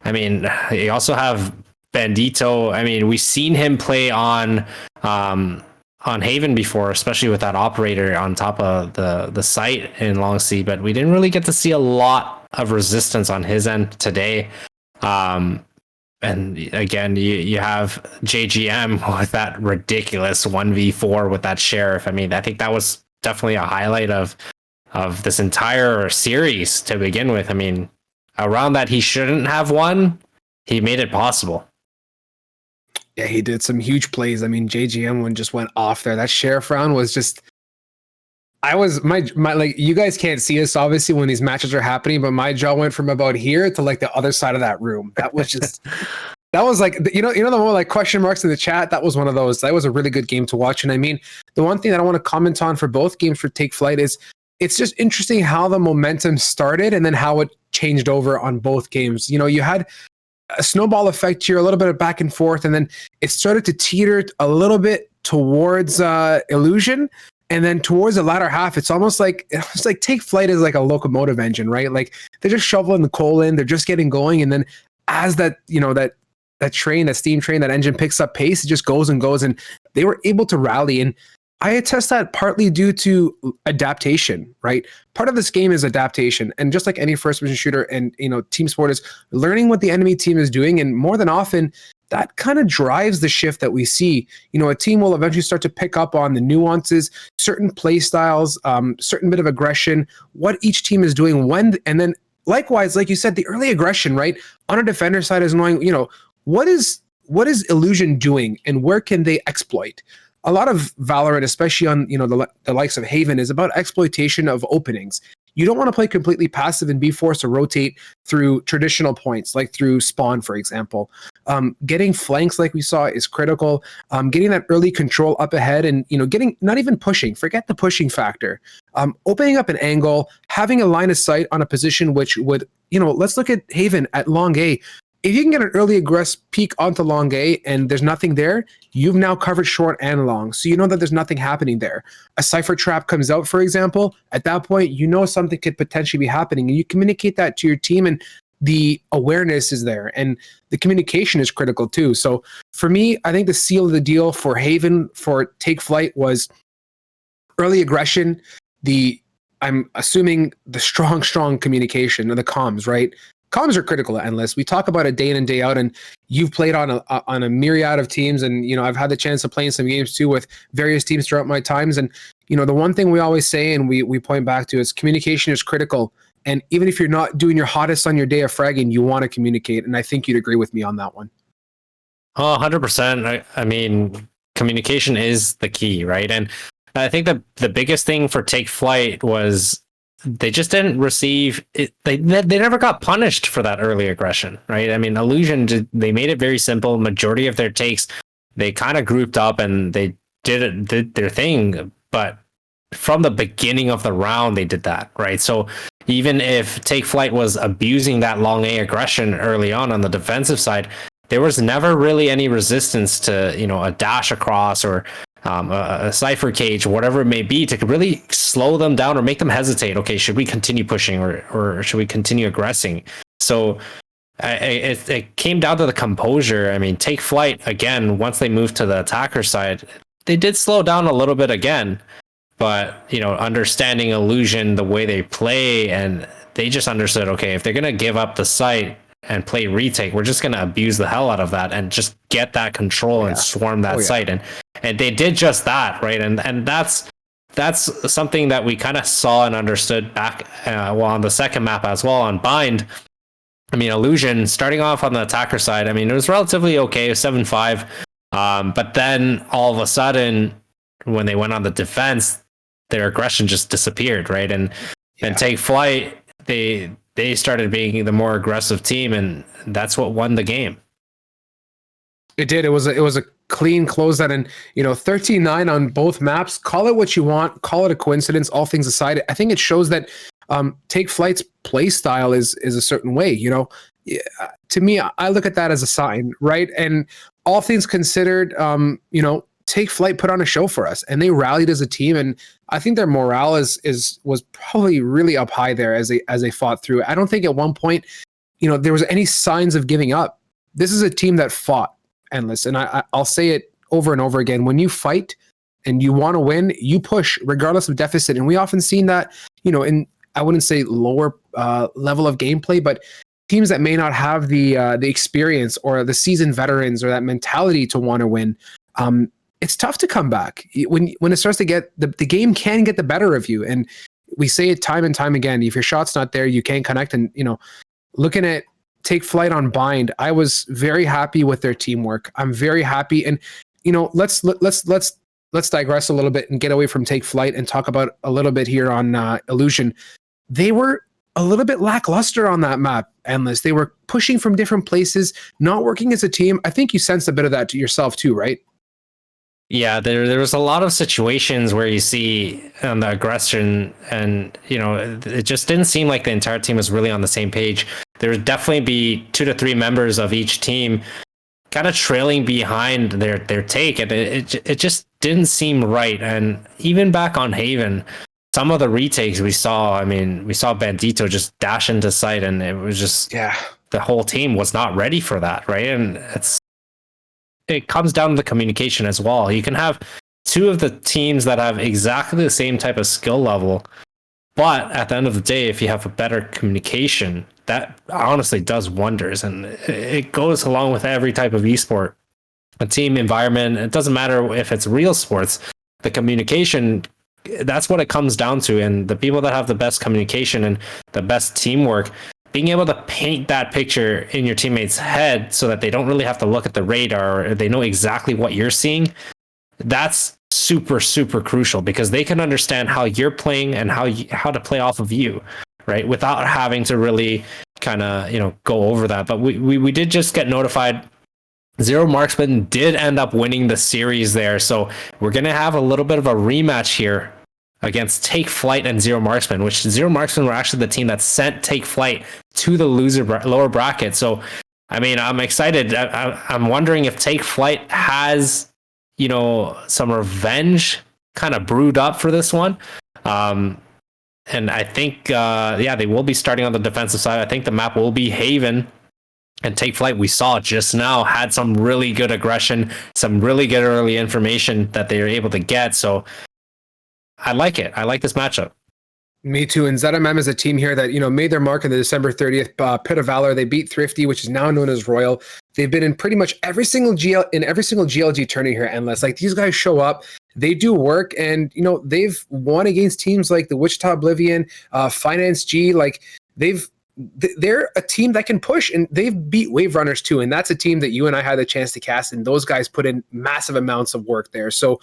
I mean, you also have Bandito. I mean, we've seen him play on Haven before, especially with that Operator on top of the site in Long C, but we didn't really get to see a lot of resistance on his end today. And again, you have JGM with that ridiculous 1v4 with that Sheriff. I mean, I think that was definitely a highlight of this entire series to begin with. I mean, around that he shouldn't have won, he made it possible. Yeah, he did some huge plays. I mean, JGM one just went off there. That Sheriff round was just... my like, you guys can't see us obviously when these matches are happening, but my jaw went from about here to like the other side of that room. That was just... that was like, the more like question marks in the chat. That was one of those. That was a really good game to watch. And I mean, the one thing that I want to comment on for both games for Take Flight is it's just interesting how the momentum started and then how it changed over on both games. You had a snowball effect here, a little bit of back and forth, and then it started to teeter a little bit towards Illusion, and then towards the latter half, it's like Take Flight is like a locomotive engine, right? Like they're just shoveling the coal in, they're just getting going, and then as that that train, that steam train, that engine picks up pace, it just goes and goes, and they were able to rally. And I attest that partly due to adaptation, right? Part of this game is adaptation. And just like any first-person shooter and, team sport is learning what the enemy team is doing. And more than often, that kind of drives the shift that we see. A team will eventually start to pick up on the nuances, certain play styles, certain bit of aggression, what each team is doing when, and then likewise, like you said, the early aggression, right? On a defender side is knowing, what is Illusion doing and where can they exploit? A lot of Valorant, especially on the likes of Haven, is about exploitation of openings. You don't want to play completely passive and be forced to rotate through traditional points, like through spawn, for example. Getting flanks like we saw is critical. Getting that early control up ahead and, getting not even pushing, forget the pushing factor. Opening up an angle, having a line of sight on a position which would, let's look at Haven at long A. If you can get an early aggressive peek onto long A and there's nothing there, you've now covered short and long. So you know that there's nothing happening there. A Cypher trap comes out, for example. At that point, something could potentially be happening. And you communicate that to your team, and the awareness is there. And the communication is critical too. So for me, I think the seal of the deal for Haven for Take Flight was early aggression, I'm assuming the strong communication, or the comms, right? Comms are critical at Endless. We talk about it day in and day out, and you've played on a myriad of teams, and I've had the chance to play in some games too with various teams throughout my times. And the one thing we always say and we point back to is communication is critical. And even if you're not doing your hottest on your day of fragging, you want to communicate. And I think you'd agree with me on that one. Oh, 100%. I mean, communication is the key, right? And I think that the biggest thing for Take Flight was they just didn't receive it. They never got punished for that early aggression, right? I mean, Illusion, they made it very simple. Majority of their takes, they kind of grouped up and they did their thing. But from the beginning of the round, they did that, right? So even if Take Flight was abusing that long A aggression early on the defensive side, there was never really any resistance to, a dash across or a Cypher cage, whatever it may be, to really slow them down or make them hesitate. Okay, should we continue pushing or should we continue aggressing? So it came down to the composure. I mean, Take Flight, again, once they moved to the attacker side, they did slow down a little bit again, but, understanding Illusion, the way they play, and they just understood, okay, if they're going to give up the site and play retake, we're just going to abuse the hell out of that and just get that control and swarm that site. And they did just that, right? And that's something that we kind of saw and understood back on the second map as well on Bind. I mean, Illusion starting off on the attacker side, I mean, it was relatively okay, it was 7-5. But then all of a sudden, when they went on the defense, their aggression just disappeared, right? And Take Flight, they started being the more aggressive team, and that's what won the game. It did. It was a clean closeout, and 13-9 on both maps. Call it what you want. Call it a coincidence. All things aside, I think it shows that Take Flight's play style is a certain way. To me, I look at that as a sign, right? And all things considered, Take Flight put on a show for us, and they rallied as a team, and I think their morale was probably really up high there as they fought through. I don't think at one point, there was any signs of giving up. This is a team that fought Endless, and I'll say it over and over again. When you fight and you want to win, you push regardless of deficit, and we often seen that, in, I wouldn't say lower level of gameplay, but teams that may not have the experience or the seasoned veterans or that mentality to want to win. It's tough to come back when it starts to get the game can get the better of you. And we say it time and time again, if your shot's not there, you can't connect. And, looking at Take Flight on Bind, I was very happy with their teamwork. I'm very happy. And, let's digress a little bit and get away from Take Flight and talk about a little bit here on Illusion. They were a little bit lackluster on that map, Endless. They were pushing from different places, not working as a team. I think you sensed a bit of that to yourself too, right? Yeah, there was a lot of situations where you see the aggression, and it just didn't seem like the entire team was really on the same page. There would definitely be 2 to 3 members of each team kind of trailing behind their take, and it just didn't seem right. And even back on Haven, some of the retakes we saw, we saw Bandito just dash into sight, and it was just the whole team was not ready for that, right? And it comes down to the communication as well. You can have 2 of the teams that have exactly the same type of skill level, but at the end of the day, if you have a better communication, that honestly does wonders. And it goes along with every type of esport, a team environment. It doesn't matter if it's real sports, the communication, that's what it comes down to. And the people that have the best communication and the best teamwork, being able to paint that picture in your teammate's head so that they don't really have to look at the radar, or they know exactly what you're seeing, that's super, super crucial, because they can understand how you're playing and how to play off of you, right? Without having to really kind of, go over that. But we did just get notified Zero Marksman did end up winning the series there. So we're going to have a little bit of a rematch here against Take Flight and Zero Marksman, which Zero Marksman were actually the team that sent Take Flight to the lower bracket. So, I mean, I'm excited. I'm wondering if Take Flight has, some revenge kind of brewed up for this one. And I think, they will be starting on the defensive side. I think the map will be Haven. And Take Flight, we saw just now, had some really good aggression, some really good early information that they were able to get. So I like it. I like this matchup. Me too. And ZMM is a team here that, made their mark in the December 30th Pit of Valor. They beat Thrifty, which is now known as Royal. They've been in pretty much every single GLG tourney here, Endless. Like, these guys show up, they do work, and, they've won against teams like the Wichita Oblivion, Finance G. Like, they're a team that can push, and they've beat Wave Runners too. And that's a team that you and I had the chance to cast, and those guys put in massive amounts of work there. So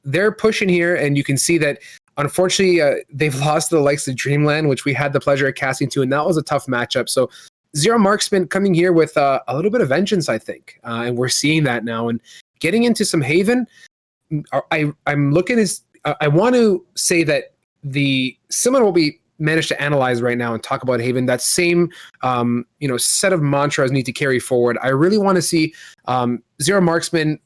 they're pushing here, and you can see that unfortunately they've lost to the likes of Dreamland, which we had the pleasure of casting to, and that was a tough matchup. So Zero Marksman coming here with a little bit of vengeance, I think. And we're seeing that now. And getting into some Haven, I'm looking as I want to say that the similar will be managed to analyze right now and talk about Haven, that same set of mantras need to carry forward. I really want to see Zero Marksman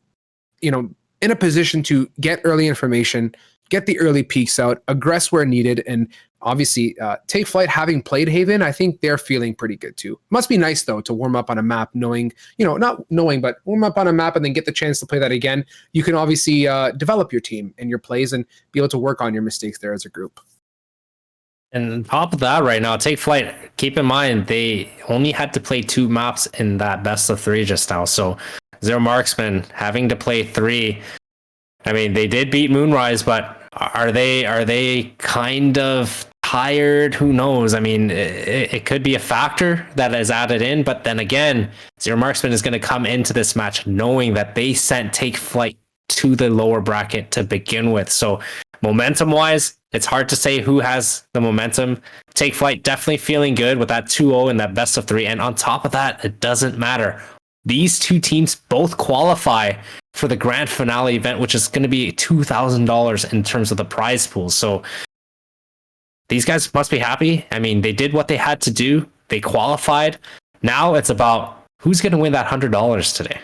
in a position to get early information, get the early peaks out, aggress where needed, and obviously Take Flight, having played Haven, I think they're feeling pretty good too. Must be nice though to warm up on a map, knowing, not knowing, but warm up on a map and then get the chance to play that again. You can obviously develop your team and your plays and be able to work on your mistakes there as a group. And on top of that, right now, Take Flight, keep in mind, they only had to play 2 maps in that best of 3 just now. So Zero Marksman having to play 3. I mean, they did beat Moonrise, but are they kind of tired? Who knows? I mean, it could be a factor that is added in. But then again, Zero Marksman is going to come into this match knowing that they sent Take Flight to the lower bracket to begin with. So momentum-wise, it's hard to say who has the momentum. Take Flight definitely feeling good with that 2-0 in that best of 3. And on top of that, it doesn't matter. These two teams both qualify for the grand finale event, which is going to be $2,000 in terms of the prize pool. So these guys must be happy. I mean, they did what they had to do. They qualified. Now it's about who's going to win that $100 today.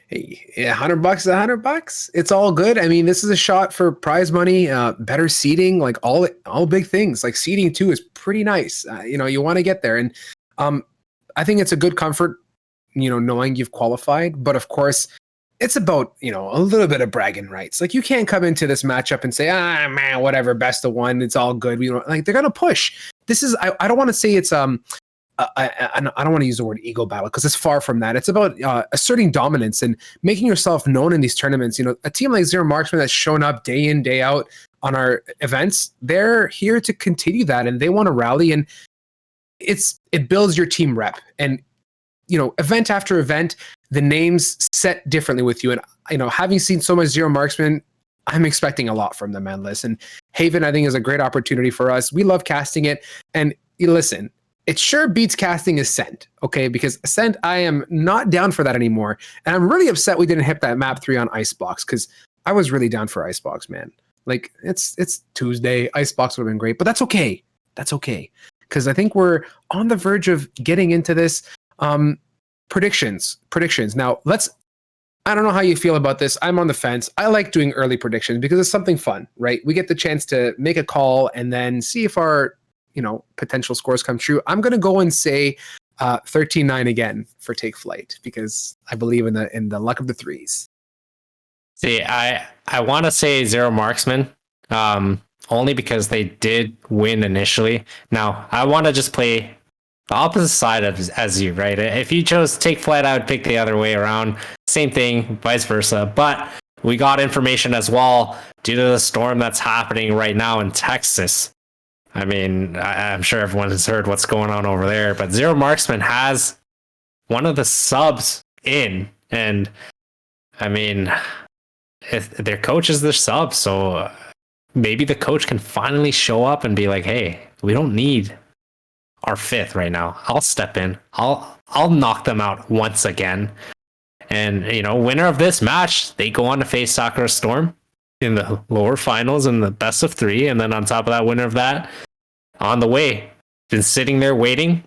Hey, yeah, $100 is $100. It's all good. I mean, this is a shot for prize money, better seating, like all big things. Like seating too is pretty nice. You want to get there, and I think it's a good comfort, knowing you've qualified. But of course, it's about a little bit of bragging rights. Like, you can't come into this matchup and say, man, whatever, best of one, it's all good. Like, they're gonna push. This is I don't want to say it's I don't want to use the word ego battle, because it's far from that. It's about asserting dominance and making yourself known in these tournaments. A team like Zero Marksman that's shown up day in, day out on our events, they're here to continue that, and they want to rally, and it builds your team rep. And event after event, the names set differently with you. And having seen so much Zero Marksman, I'm expecting a lot from them, Endless. And Haven, I think, is a great opportunity for us. We love casting it, and listen, it sure beats casting Ascent, okay? Because Ascent, I am not down for that anymore. And I'm really upset we didn't hit that map 3 on Icebox, because I was really down for Icebox, man. Like, it's Tuesday. Icebox would have been great, but that's okay. That's okay. Because I think we're on the verge of getting into this. Predictions. Now, I don't know how you feel about this. I'm on the fence. I like doing early predictions because it's something fun, right? We get the chance to make a call and then see if our potential scores come true. I'm going to go and say 13-9 again for Take Flight, because I believe in the luck of the threes. See, I want to say Zero Marksman, only because they did win initially. Now, I want to just play the opposite side as you, right? If you chose Take Flight, I would pick the other way around. Same thing, vice versa. But we got information as well due to the storm that's happening right now in Texas. I mean, I'm sure everyone has heard what's going on over there, but Zero Marksman has one of the subs in, and I mean, if their coach is their sub, so maybe the coach can finally show up and be like, hey, we don't need are 5th right now. I'll step in. I'll knock them out once again. And, you know, winner of this match, they go on to face Sakura Storm in the lower finals in the best of 3. And then on top of that, winner of that, on the way. Been sitting there waiting.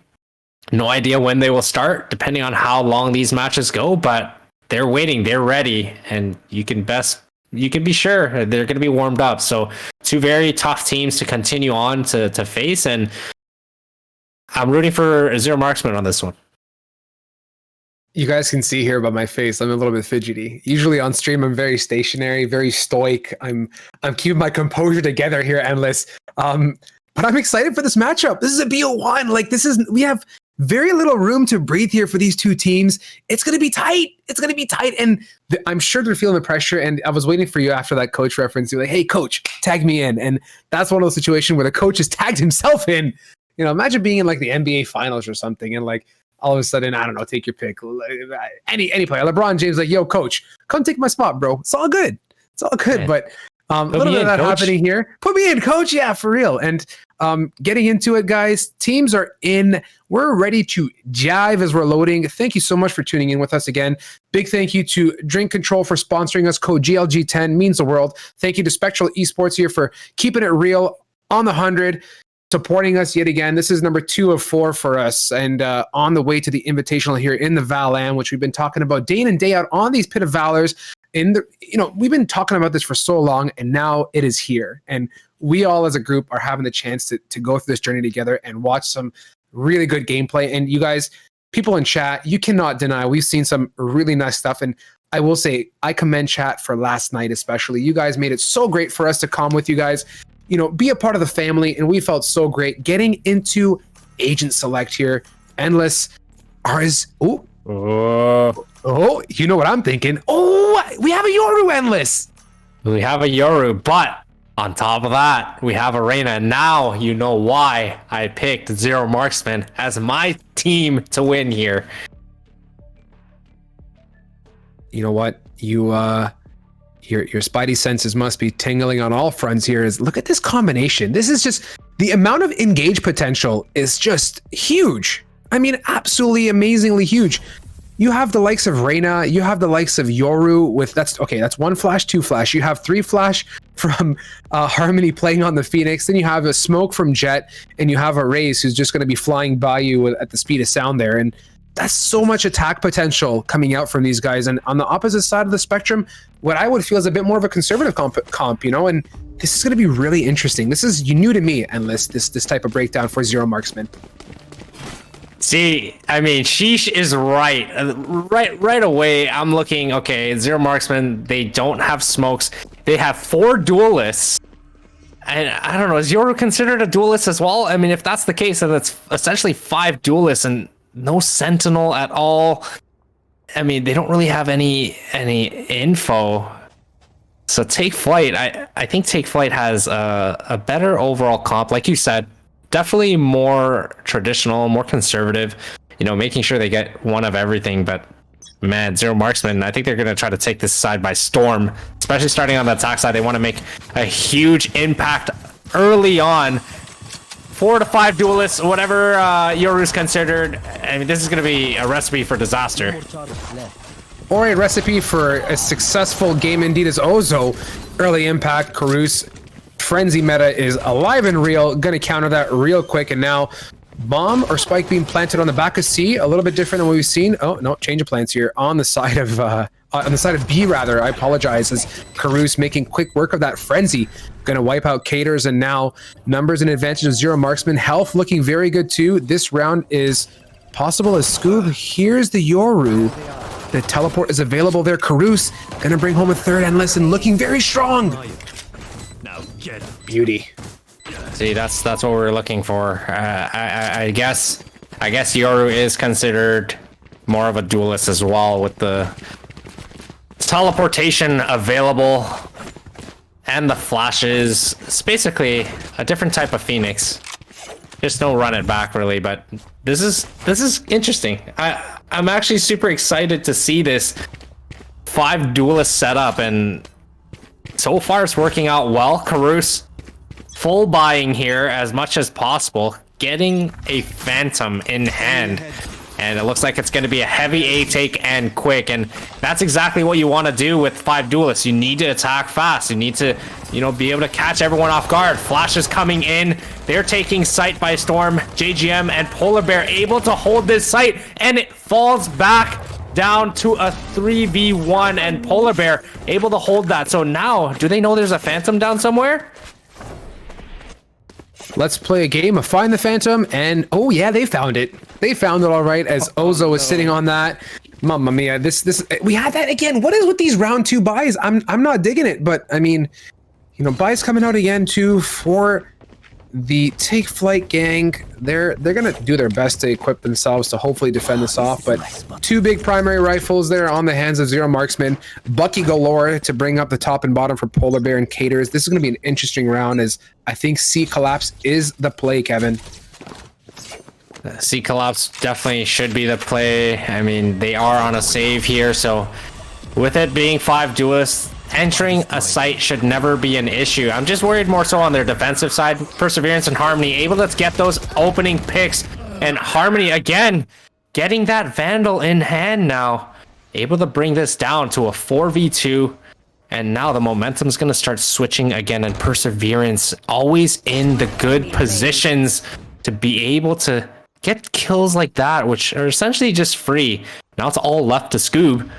No idea when they will start, depending on how long these matches go, but they're waiting, they're ready, and you can be sure they're going to be warmed up. So 2 very tough teams to continue on to face, and I'm rooting for Zero Marksman on this one. You guys can see here by my face, I'm a little bit fidgety. Usually on stream, I'm very stationary, very stoic. I'm keeping my composure together here, Endless. But I'm excited for this matchup. This is a BO1. Like, we have very little room to breathe here for these 2 teams. It's going to be tight. It's going to be tight. And I'm sure they're feeling the pressure. And I was waiting for you after that coach reference. You're like, hey, coach, tag me in. And that's one of those situations where the coach has tagged himself in. You know, imagine being in like the NBA finals or something. And like, all of a sudden, I don't know, take your pick. Any player. LeBron James, like, yo, coach, come take my spot, bro. It's all good. It's all good. Man. But a little bit of that happening here. Put me in, coach. Yeah, for real. And getting into it, guys. Teams are in. We're ready to jive as we're loading. Thank you so much for tuning in with us again. Big thank you to Drink Control for sponsoring us. Code GLG10 means the world. Thank you to Spectral Esports here for keeping it real on the 100, supporting us yet again. This is number 2 of 4 for us, and on the way to the Invitational here in the VAL-AM, which we've been talking about day in and day out on these Pit of Valors. We've been talking about this for so long, and now it is here. And we all as a group are having the chance to go through this journey together and watch some really good gameplay. And you guys, people in chat, you cannot deny we've seen some really nice stuff. And I will say, I commend chat for last night especially. You guys made it so great for us to come with you guys, be a part of the family. And we felt so great getting into Agent Select here. Endless. You know what I'm thinking. Oh, we have a Yoru, Endless. We have a Yoru, but on top of that, we have Arena. And now you know why I picked Zero Marksman as my team to win here. You know what? Your spidey senses must be tingling on all fronts here. Look at this combination. This is just, the amount of engage potential is just huge. I mean, absolutely amazingly huge. You have the likes of Reyna, you have the likes of Yoru with, that's 1 flash, 2 flash. You have 3 flash from Harmony playing on the Phoenix. Then you have a smoke from Jet, and you have a Raze who's just going to be flying by you at the speed of sound there. And that's so much attack potential coming out from these guys. And on the opposite side of the spectrum, what I would feel is a bit more of a conservative comp, and this is going to be really interesting. This is new to me, Endless, this type of breakdown for Zero Marksman. See, I mean, Sheesh is right. Right away, I'm looking, okay, Zero Marksman, they don't have smokes. They have 4 duelists. And I don't know, is Yoru considered a duelist as well? I mean, if that's the case, then it's essentially 5 duelists and no Sentinel at all. I mean, they don't really have any info. So Take Flight, I think Take Flight has a better overall comp, like you said. Definitely more traditional, more conservative, making sure they get one of everything. But man, Zero Marksman, I think they're going to try to take this side by storm, especially starting on the attack side. They want to make a huge impact early on. 4 to 5 duelists, whatever Yoru's considered. I mean, this is going to be a recipe for disaster. Or a recipe for a successful game indeed as Ozo. Early impact, Karus. Frenzy meta is alive and real. Gonna counter that real quick. And now bomb or spike being planted on the back of C. A little bit different than what we've seen. Oh no, change of plans here on the side of B rather. I apologize, as Karus making quick work of that frenzy. Gonna wipe out Caters, and now numbers and advantage of Zero Marksman. Health looking very good too. This round is possible as Scoob. Here's the Yoru. The teleport is available there. Karus gonna bring home a third Endless and looking very strong. Beauty. See, that's what we're looking for. I guess Yoru is considered more of a duelist as well, with the teleportation available and the flashes. It's basically a different type of Phoenix. Just don't run it back really, but this is interesting. I'm actually super excited to see this 5 duelist setup, and so far it's working out well. Karus full buying here as much as possible. getting a Phantom in hand. And it looks like it's going to be a heavy A take and quick. And that's exactly what you want to do with 5 duelists. You need to attack fast. You need to, you know, be able to catch everyone off guard. Flash is coming in. They're taking site by storm. JGM and Polar Bear able to hold this site. And it falls back down to a 3v1. And Polar Bear able to hold that. So now, do they know there's a Phantom down somewhere? Let's play a game of Find the Phantom, and oh yeah, they found it. They found it all right as Ozo was sitting on that. Mamma mia, this we had that again. What is with these round 2 buys? I'm not digging it, but I mean, you know, buys coming out again too for the Take Flight gang. They're gonna do their best to equip themselves to hopefully defend this off, but 2 big primary rifles there on the hands of Zero Marksman. Bucky galore to bring up the top and bottom for Polar Bear and Caters. This is gonna be an interesting round as I think C Collapse is the play, Kevin. C Collapse definitely should be the play. I mean, they are on a save here, so with it being 5 duelists, entering a site should never be an issue. I'm just worried more so on their defensive side. Perseverance and Harmony able to get those opening picks, and Harmony again getting that Vandal in hand now, able to bring this down to a 4v2. And now the momentum's going to start switching again, and Perseverance always in the good positions to be able to get kills like that, which are essentially just free. Now it's all left to Scoob.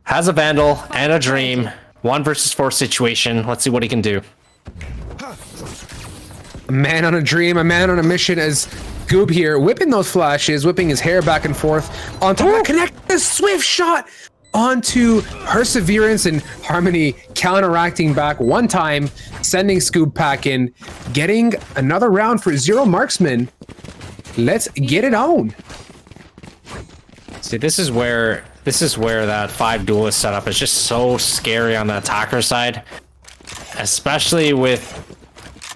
Has a Vandal and a Dream. 1 versus 4 situation. Let's see what he can do. A man on a dream, a man on a mission as Scoob here, whipping those flashes, whipping his hair back and forth. On top of connect the swift shot onto Perseverance, and Harmony counteracting back one time, sending Scoob packing, getting another round for Zero Marksman. Let's get it on. See, this is where that 5 duelist setup is just so scary on the attacker side, especially with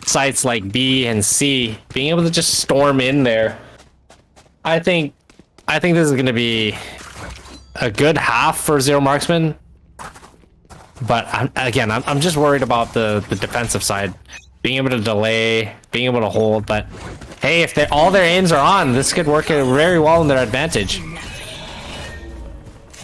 sites like B and C being able to just storm in there. I think this is going to be a good half for Zero Marksman, but I'm just worried about the defensive side, being able to delay, being able to hold. But hey, if all their aims are on, this could work very well in their advantage.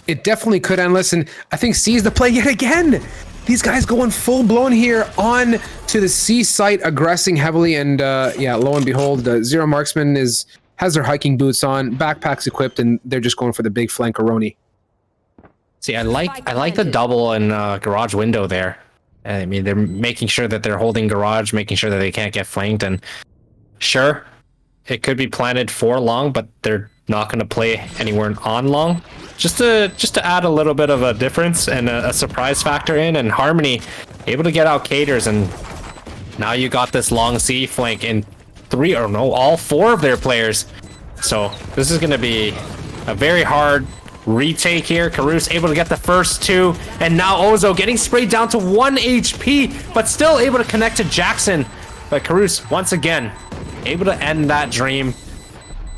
It definitely could, and listen, I think C is the play yet again. These guys going full blown here on to the C site, aggressing heavily, and yeah, lo and behold, Zero Marksman has their hiking boots on, backpacks equipped, and they're just going for the big flankeroni. See, I like the double and garage window there. I mean, they're making sure that they're holding garage, making sure that they can't get flanked, and sure, it could be planted for long, but they're not going to play anywhere on long. Just to add a little bit of a difference and a surprise factor in, and Harmony able to get out Caters, and now you got this long C flank in all 4 of their players. So this is going to be a very hard retake here. Karus able to get the first 2, and now Ozo getting sprayed down to 1 HP, but still able to connect to Jackson. But Karus once again able to end that dream,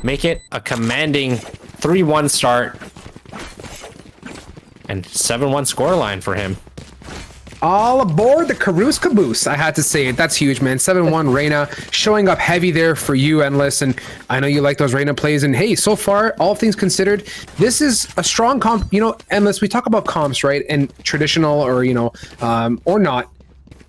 make it a commanding 3-1 start. And 7-1 scoreline for him. All aboard the Karus caboose. I had to say it. That's huge, man. 7-1 Reyna showing up heavy there for you, Endless. And I know you like those Reyna plays. And hey, so far, all things considered, this is a strong comp. You know, Endless, we talk about comps, right? And traditional or, you know, or not.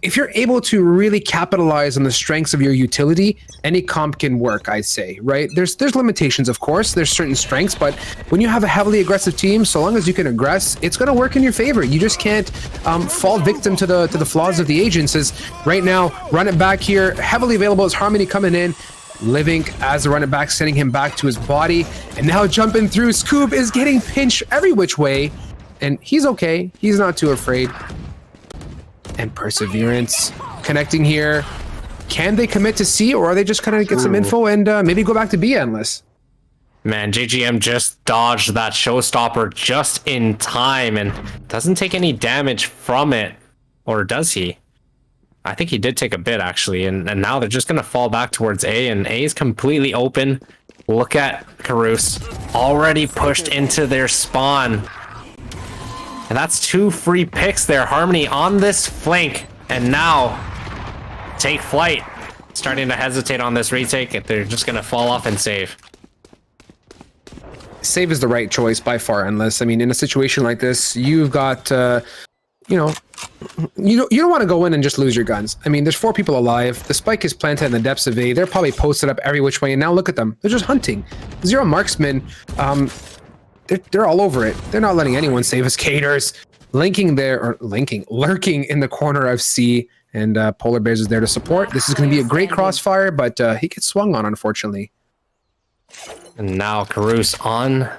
If you're able to really capitalize on the strengths of your utility, any comp can work, I'd say, right? There's limitations, of course. There's certain strengths, but when you have a heavily aggressive team, so long as you can aggress, it's going to work in your favor. You just can't fall victim to the flaws of the agents. As right now, run it back here, heavily available as Harmony coming in, living as the run it back, sending him back to his body, and now jumping through. Scoob is getting pinched every which way, and he's okay. He's not too afraid. And Perseverance connecting here. Can they commit to C, or are they just kind of get some info and maybe go back to B, Endless? Man, JGM just dodged that showstopper just in time and doesn't take any damage from it. Or does he? I think he did take a bit, actually. And now they're just going to fall back towards A, and A is completely open. Look at Karus already pushed into their spawn. And that's 2 free picks there. Harmony on this flank. And now, Take Flight starting to hesitate on this retake. They're just going to fall off and save. Save is the right choice by far, Endless. I mean, in a situation like this, you've got, you know, you don't want to go in and just lose your guns. I mean, there's 4 people alive. The spike is planted in the depths of A. They're probably posted up every which way, and now look at them. They're just hunting. Zero marksmen, they're all over it. They're not letting anyone save us. Caters lurking in the corner of C, and Polar Bears is there to support. This is going to be a great crossfire, but he gets swung on, unfortunately. And now Karus on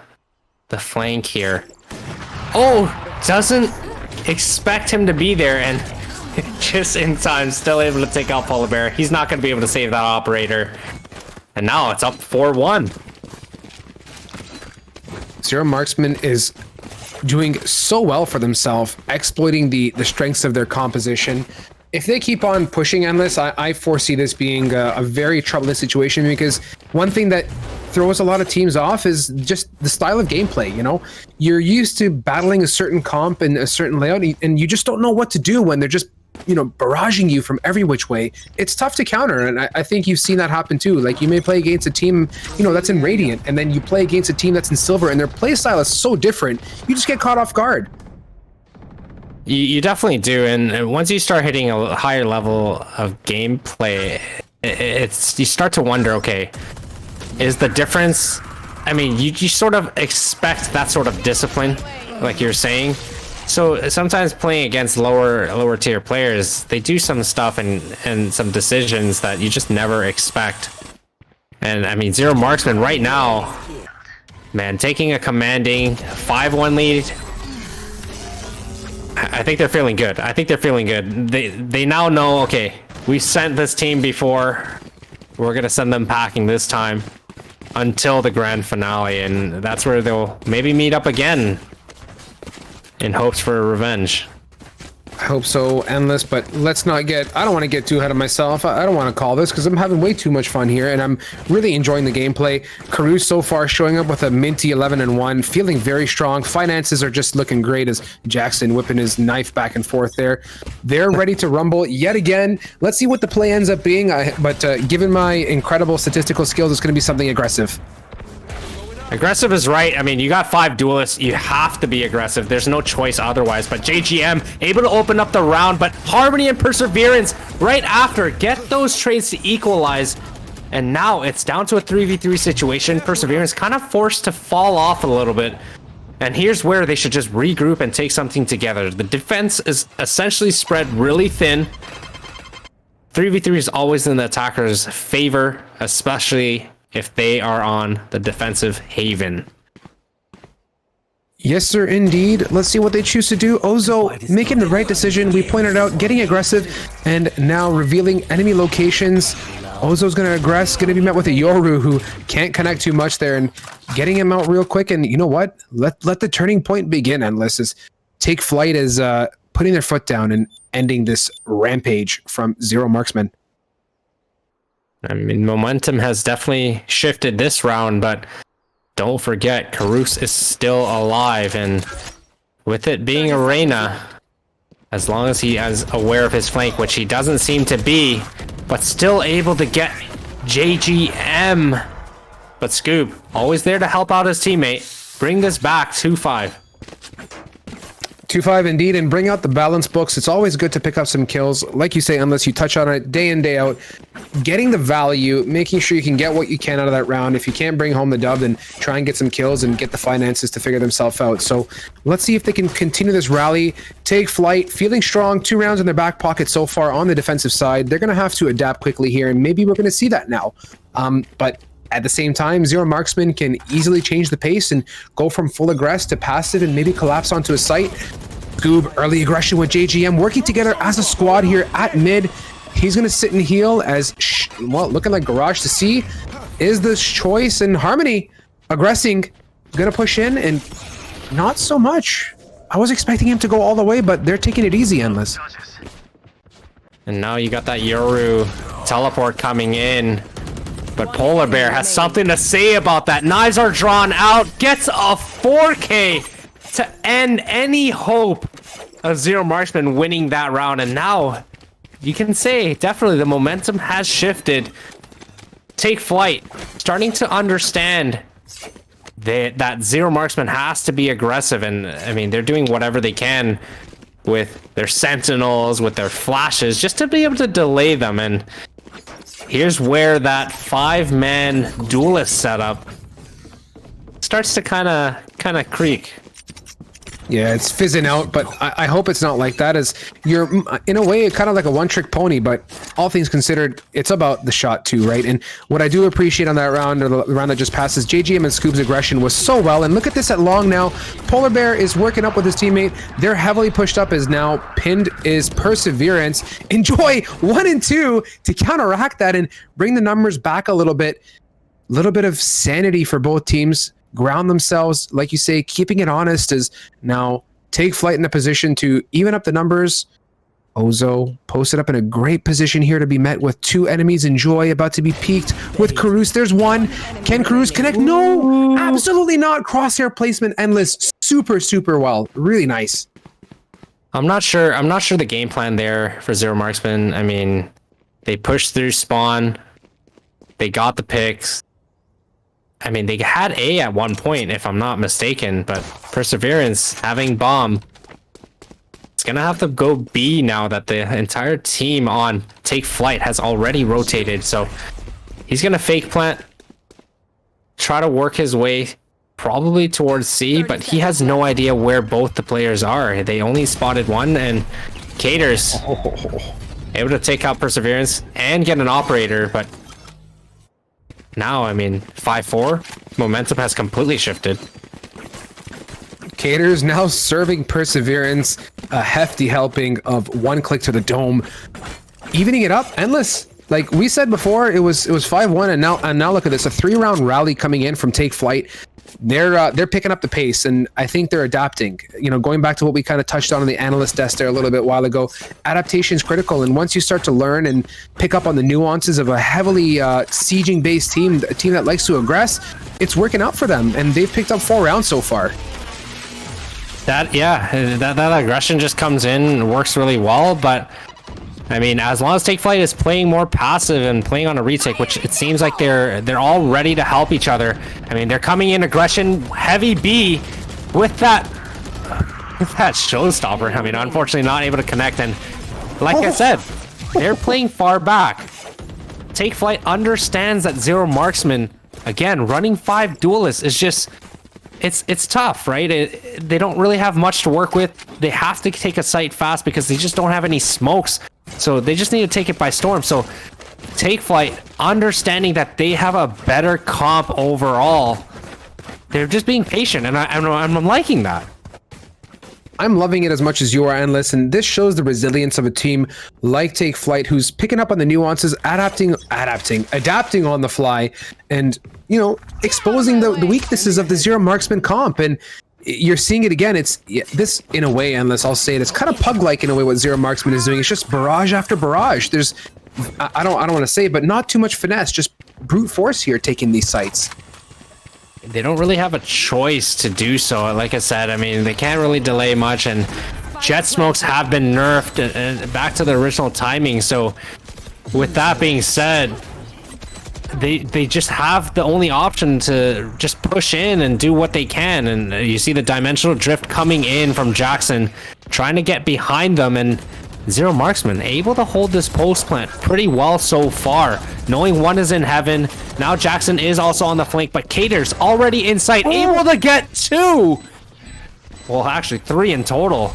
the flank here. Oh, doesn't expect him to be there, and just in time, still able to take out Polar Bear. He's not going to be able to save that operator. And now it's up 4-1. Zero Marksman is doing so well for themselves, exploiting the strengths of their composition. If they keep on pushing Endless, I foresee this being a very troubling situation, because one thing that throws a lot of teams off is just the style of gameplay. You know, you're used to battling a certain comp and a certain layout, and you just don't know what to do when they're just, you know, barraging you from every which way. It's tough to counter, and I think you've seen that happen too. Like, you may play against a team, you know, that's in Radiant, and then you play against a team that's in Silver, and their play style is so different, you just get caught off guard. You definitely do, and once you start hitting a higher level of gameplay, you start to wonder, okay, is the difference? I mean, you sort of expect that sort of discipline, like you're saying. So sometimes playing against lower tier players, they do some stuff and some decisions that you just never expect. And I mean, Zero Marksman right now, man, taking a commanding 5-1 lead. I think they're feeling good. I think they're feeling good. They now know, okay, we sent this team before. We're gonna send them packing this time until the grand finale, and that's where they'll maybe meet up again in hopes for a revenge. I hope so, Endless, but let's not get, I don't want to get too ahead of myself. I don't want to call this, because I'm having way too much fun here, and I'm really enjoying the gameplay. Karus so far showing up with a minty 11-1, feeling very strong. Finances are just looking great as Jackson whipping his knife back and forth there. They're ready to rumble yet again. Let's see what the play ends up being, but given my incredible statistical skills, it's going to be something aggressive. Aggressive is right. I mean, you got 5 duelists. You have to be aggressive. There's no choice otherwise. But JGM able to open up the round, but Harmony and Perseverance right after get those trades to equalize. And now it's down to a 3v3 situation. Perseverance kind of forced to fall off a little bit. And here's where they should just regroup and take something together. The defense is essentially spread really thin. 3v3 is always in the attacker's favor, especially if they are on the defensive haven. Yes, sir, indeed. Let's see what they choose to do. Ozo making the right decision. We pointed out, getting aggressive, and now revealing enemy locations. Ozo's going to aggress, going to be met with a Yoru who can't connect too much there, and getting him out real quick. And you know what? Let the turning point begin, Endless. Is take flight as putting their foot down and ending this rampage from Zero Marksman. I mean, momentum has definitely shifted this round, but don't forget, Karus is still alive, and with it being a Reyna, as long as he is aware of his flank, which he doesn't seem to be, but still able to get JGM. But Scoob, always there to help out his teammate. Bring this back 2-5. 2-5 indeed, and bring out the balance books. It's always good to pick up some kills. Like you say, unless you touch on it day in, day out, getting the value, making sure you can get what you can out of that round. If you can't bring home the dub, then try and get some kills and get the finances to figure themselves out. So let's see if they can continue this rally, take flight, feeling strong. 2 rounds in their back pocket so far on the defensive side. They're going to have to adapt quickly here, and maybe we're going to see that now. But at the same time, Zero Marksman can easily change the pace and go from full aggress to passive and maybe collapse onto a site. Scoob, early aggression with JGM, working together as a squad here at mid. He's going to sit and heal as, well, looking like Garage to see is the choice, and Harmony aggressing, going to push in, and not so much. I was expecting him to go all the way, but they're taking it easy, Endless. And now you got that Yoru teleport coming in. But Polar Bear has something to say about that. Knives are drawn out. Gets a 4K to end any hope of Zero Marksman winning that round. And now you can say definitely the momentum has shifted. Take Flight starting to understand that Zero Marksman has to be aggressive, and I mean they're doing whatever they can with their sentinels, with their flashes, just to be able to delay them. And here's where that 5-man duelist setup starts to kind of creak. Yeah, it's fizzing out, but I hope it's not like that, as you're, in a way, kind of like a one-trick pony, but all things considered, it's about the shot too, right? And what I do appreciate on that round, or the round that just passes, JGM and Scoob's aggression was so well, and look at this at long now. Polar Bear is working up with his teammate. They're heavily pushed up, as now pinned is Perseverance. Enjoy 1 and 2 to counteract that and bring the numbers back a little bit. Little bit of sanity for both teams. Ground themselves, like you say, keeping it honest, as now Take Flight in a position to even up the numbers. Ozo posted up in a great position here to be met with 2 enemies. Enjoy about to be peaked with Karus. There's one. Can Karus connect? No, absolutely not. Crosshair placement, endless, super well. Really nice. I'm not sure the game plan there for Zero Marksman. I mean, they pushed through spawn. They got the picks. I mean, they had A at one point, if I'm not mistaken, but Perseverance having bomb. It's gonna have to go B now that the entire team on Take Flight has already rotated. So he's gonna fake plant, try to work his way probably towards C, but he has no idea where both the players are. They only spotted one, and Caters able to take out Perseverance and get an operator, but now, I mean, 5-4, momentum has completely shifted. Caters now serving Perseverance a hefty helping of 1 click to the dome, evening it up. Endless. Like we said before, it was 5-1, and now look at this, a 3-round rally coming in from Take Flight. They're picking up the pace, and I think they're adapting. You know, going back to what we kind of touched on the analyst desk there a little bit while ago, adaptation is critical. And once you start to learn and pick up on the nuances of a heavily sieging-based team, a team that likes to aggress, it's working out for them, and they've picked up 4 rounds so far. That aggression just comes in and works really well, but I mean, as long as Take Flight is playing more passive and playing on a retake, which it seems like they're all ready to help each other. I mean, they're coming in aggression, heavy B with that showstopper. I mean, unfortunately not able to connect, and like I said, they're playing far back. Take Flight understands that Zero Marksman, again, running 5 duelists is just, it's tough, right? They don't really have much to work with. They have to take a site fast because they just don't have any smokes. So they just need to take it by storm. So Take Flight, understanding that they have a better comp overall, they're just being patient, and I'm liking that. I'm loving it as much as you are, Endless, and this shows the resilience of a team like Take Flight, who's picking up on the nuances, adapting on the fly, and, you know, exposing the weaknesses of the Zero Marksman comp. And you're seeing it again. It's this, in a way, Endless, I'll say it, it's kind of pug-like in a way what Zero Marksman is doing. It's just barrage after barrage. There's, I don't want to say, but not too much finesse, just brute force here taking these sites. They don't really have a choice to do so. Like I said, I mean, they can't really delay much, and jet smokes have been nerfed and back to the original timing. So with that being said, they just have the only option to just push in and do what they can. And you see the dimensional drift coming in from Jackson, trying to get behind them, and Zero Marksman able to hold this post plant pretty well so far, knowing one is in heaven. Now Jackson is also on the flank, but Cater's already in sight, able to get 2. Well, actually 3 in total.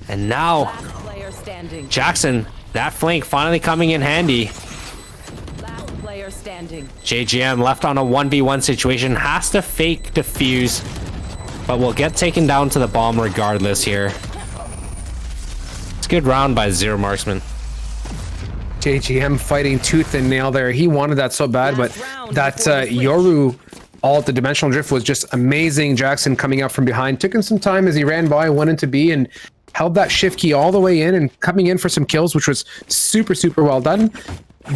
And now Jackson, that flank finally coming in handy. JGM left on a 1v1 situation, has to fake defuse, but will get taken down to the bomb regardless here. It's a good round by Zero Marksman. JGM fighting tooth and nail there. He wanted that so bad, but that Yoru ult, the dimensional drift, was just amazing. Jackson coming out from behind, took him some time as he ran by, went into B, and held that shift key all the way in and coming in for some kills, which was super well done.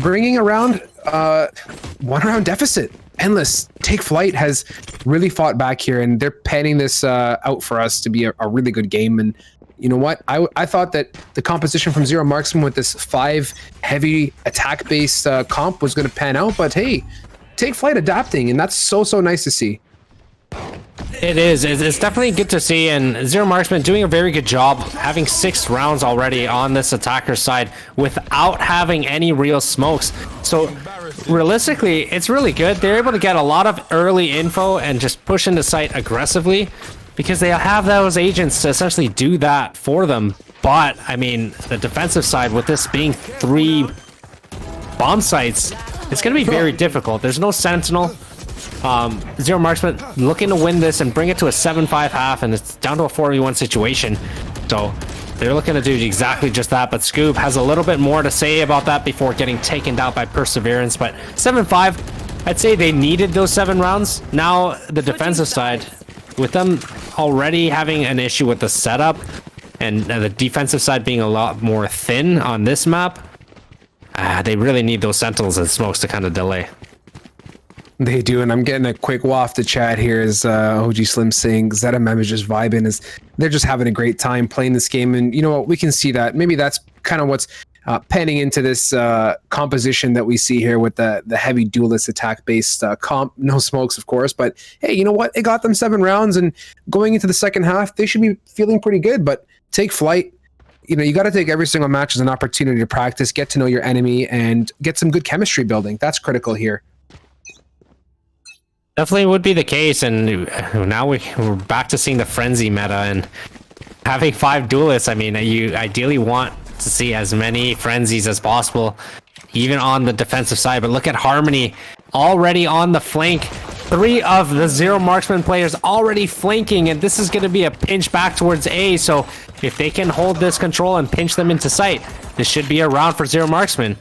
Bringing around 1 round deficit. Endless. Take Flight has really fought back here, and they're panning this out for us to be a really good game. And you know what? I thought that the composition from Zero Marksman with this 5 heavy attack-based comp was going to pan out, but hey, Take Flight adapting, and that's so nice to see. It is. It's definitely good to see, and Zero Marksman doing a very good job, having 6 rounds already on this attacker side without having any real smokes. So realistically, it's really good. They're able to get a lot of early info and just push into site aggressively because they have those agents to essentially do that for them. But, I mean, the defensive side, with this being 3 bomb sites, it's going to be very difficult. There's no Sentinel. Zero Marksman looking to win this and bring it to a 7-5 half, and it's down to a 4v1 situation. So they're looking to do exactly just that, but Scoob has a little bit more to say about that before getting taken down by Perseverance. But 7-5, I'd say they needed those 7 rounds. Now the defensive side, with them already having an issue with the setup and the defensive side being a lot more thin on this map, they really need those Sentinels and smokes to kind of delay. They do, and I'm getting a quick waft to chat here as OG Slim saying ZMM is just vibing, as they're just having a great time playing this game. And you know what, we can see that. Maybe that's kind of what's panning into this composition that we see here with the heavy duelist attack-based comp. No smokes, of course, but hey, you know what? It got them 7 rounds, and going into the second half, they should be feeling pretty good. But Take Flight, you know, you got to take every single match as an opportunity to practice, get to know your enemy, and get some good chemistry building. That's critical here. Definitely would be the case, and now we're back to seeing the frenzy meta and having 5 duelists. I mean, you ideally want to see as many frenzies as possible, even on the defensive side. But look at Harmony already on the flank. 3 of the Zero Marksman players already flanking, and this is going to be a pinch back towards A. So if they can hold this control and pinch them into sight, this should be a round for Zero Marksman.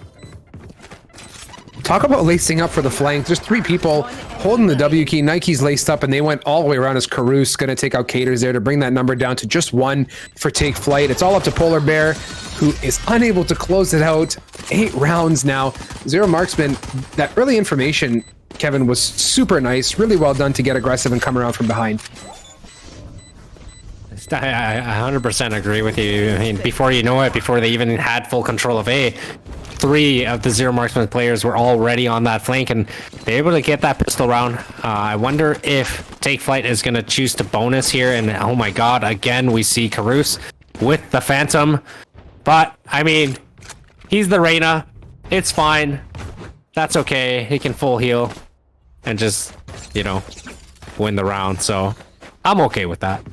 Talk about lacing up for the flank. There's 3 people holding the W key. Nike's laced up, and they went all the way around as Carouse going to take out Caters there to bring that number down to just 1 for Take Flight. It's all up to Polar Bear, who is unable to close it out. 8 rounds now. Zero Marksman, that early information, Kevin, was super nice. Really well done to get aggressive and come around from behind. I 100% agree with you. I mean, before you know it, before they even had full control of A, 3 of the Zero Marksman players were already on that flank, and they're able to get that pistol round. I wonder if Take Flight is going to choose to bonus here, and oh my god, again, we see Carouse with the Phantom. But, I mean, he's the Reyna. It's fine. That's okay. He can full heal and just, you know, win the round. So, I'm okay with that.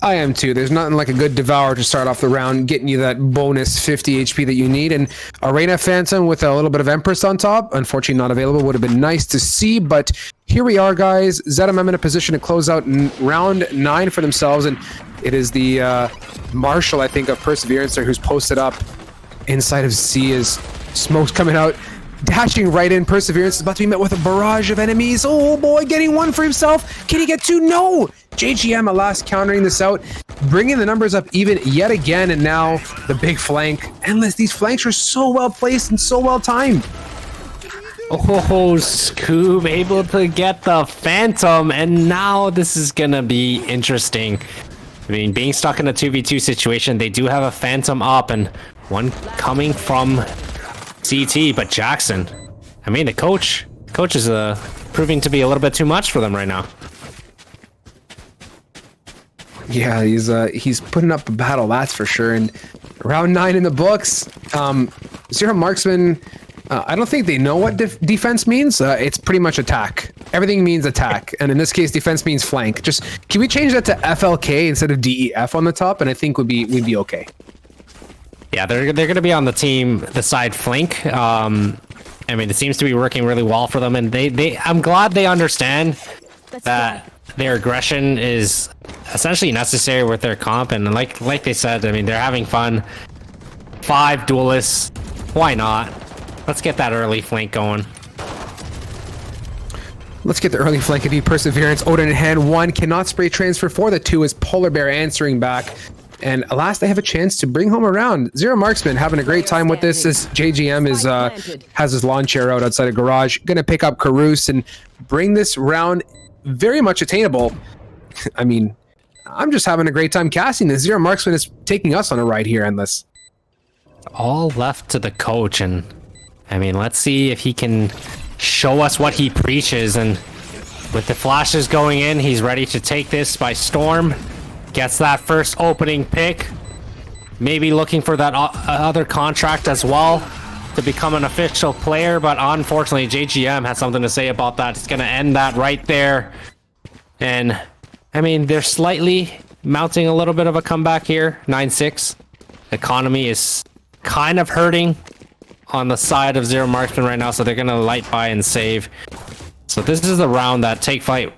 I am too. There's nothing like a good Devour to start off the round, getting you that bonus 50 HP that you need. And Arena Phantom with a little bit of Empress on top, unfortunately not available, would have been nice to see. But here we are, guys. ZMM in a position to close out round 9 for themselves. And it is the Marshal, I think, of Perseverance there, who's posted up inside of C as smoke's coming out. Dashing right in, Perseverance is about to be met with a barrage of enemies. Oh boy, getting 1 for himself. Can he get 2? No! JGM at last countering this out, bringing the numbers up even yet again, and now the big flank. Endless, these flanks are so well placed and so well timed. Oh, Scoob able to get the Phantom, and now this is gonna be interesting. I mean, being stuck in a 2v2 situation, they do have a Phantom up and one coming from CT, but Jackson, I mean, the coach is proving to be a little bit too much for them right now. Yeah, he's putting up a battle, that's for sure. And round 9 in the books. Zero Marksman, I don't think they know what defense means. It's pretty much attack. Everything means attack, and in this case, defense means flank. Just can we change that to FLK instead of DEF on the top? And I think we'd be okay. Yeah, they're going to be on the side flank. I mean, it seems to be working really well for them, and I'm glad they understand that their aggression is essentially necessary with their comp, and like they said, I mean, they're having fun. 5 duelists, why not? Let's get that early flank going. Let's get the early flank of Perseverance. Odin in hand, 1 cannot spray transfer for the 2 is Polar Bear answering back. And alas, they have a chance to bring home a round. Zero Marksman having a great time with this as JGM has his lawn chair out outside a garage. Gonna pick up Carouse and bring this round very much attainable. I mean, I'm just having a great time casting. The Zero Marksman is taking us on a ride here, Endless. All left to the coach, and I mean, let's see if he can show us what he preaches. And with the flashes going in, he's ready to take this by storm. Gets that first opening pick. Maybe looking for that other contract as well to become an official player, but unfortunately JGM has something to say about that. It's going to end that right there. And I mean, they're slightly mounting a little bit of a comeback here. 9-6. Economy is kind of hurting on the side of Zero Marksman right now, so they're going to light by and save. So this is the round that Take Flight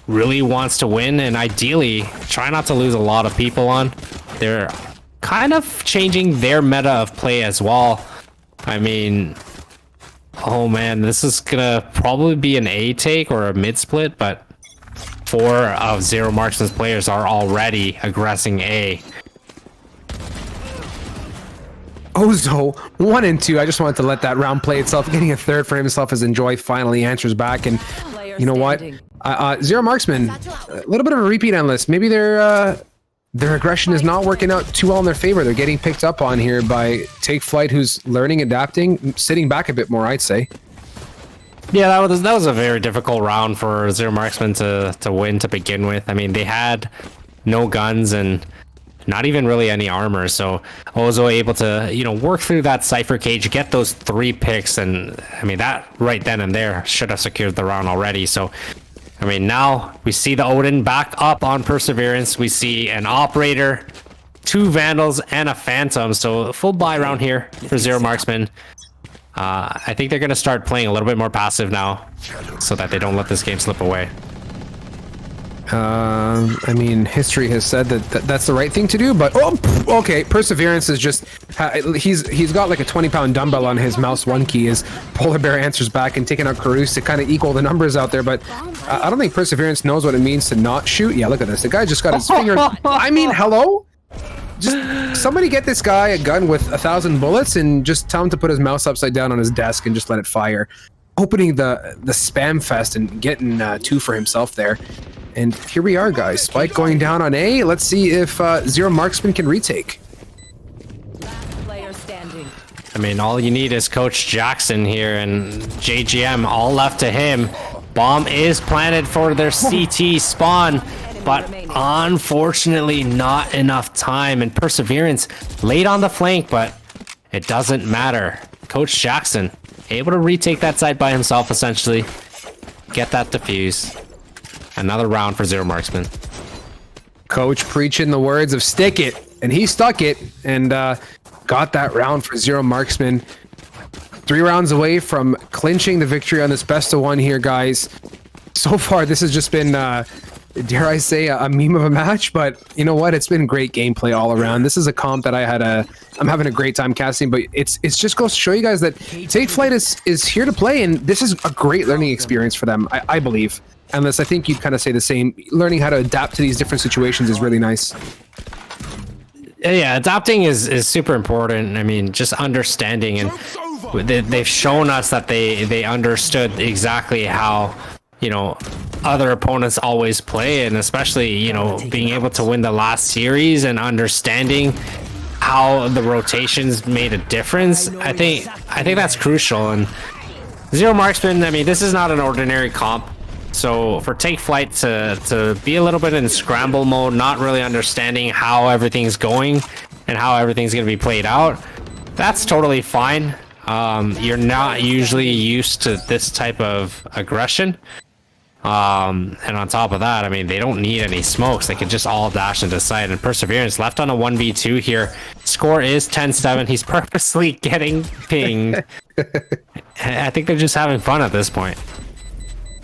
really wants to win, and ideally try not to lose a lot of people on. They're kind of changing their meta of play as well. I mean, oh man, this is gonna probably be an A take or a mid split, but 4 of Zero Marksman's players are already aggressing A. Ozo, 1 and 2. I just wanted to let that round play itself. Getting a third for himself as Enjoy finally answers back. And you know what? Zero Marksman, a little bit of a repeat Endless. Maybe their aggression is not working out too well in their favor. They're getting picked up on here by Take Flight, who's learning, adapting, sitting back a bit more, I'd say. Yeah, that was a very difficult round for Zero Marksman to win to begin with. I mean, they had no guns and not even really any armor, so Ozo able to, you know, work through that Cypher cage, get those 3 picks, and I mean, that right then and there should have secured the round already. So I mean, now we see the Odin back up on Perseverance. We see an Operator, 2 Vandals, and a Phantom. So a full buy round here for Zero Marksman. I think they're going to start playing a little bit more passive now so that they don't let this game slip away. I mean, history has said that that's the right thing to do, but okay, Perseverance is just he's got like a 20-pound dumbbell on his mouse 1 key as Polar Bear answers back and taking out Karus to kind of equal the numbers out there, but I don't think Perseverance knows what it means to not shoot. Yeah, look at this. The guy just got his finger. I mean, hello? Just somebody get this guy a gun with 1,000 bullets and just tell him to put his mouse upside down on his desk and just let it fire. Opening the spam fest and getting 2 for himself there. And here we are, guys. Spike going down on A. Let's see if Zero Marksman can retake. I mean, all you need is Coach Jackson here and JGM, all left to him. Bomb is planted for their CT spawn, but unfortunately not enough time. And Perseverance late on the flank, but it doesn't matter. Coach Jackson able to retake that side by himself, essentially. Get that defuse. Another round for Zero Marksman. Coach preaching the words of stick it, and he stuck it and got that round for Zero Marksman. 3 rounds away from clinching the victory on this best of 1 here, guys. So far, this has just been, dare I say, a meme of a match, but you know what? It's been great gameplay all around. This is a comp that I'm having a great time casting, but it's just goes to show you guys that Take Flight is here to play, and this is a great learning experience for them, I believe. Unless I think you'd kind of say the same. Learning how to adapt to these different situations is really nice. Yeah, adapting is super important. I mean, just understanding, and they've shown us that they understood exactly how, you know, other opponents always play, and especially, you know, being able to win the last series and understanding how the rotations made a difference. I think that's crucial. And Zero Marksman, I mean, this is not an ordinary comp. So for Take Flight to be a little bit in scramble mode, not really understanding how everything's going and how everything's going to be played out, that's totally fine. You're not usually used to this type of aggression. And on top of that, I mean, they don't need any smokes. They can just all dash into sight. And Perseverance left on a 1v2 here. Score is 10-7. He's purposely getting pinged. I think they're just having fun at this point.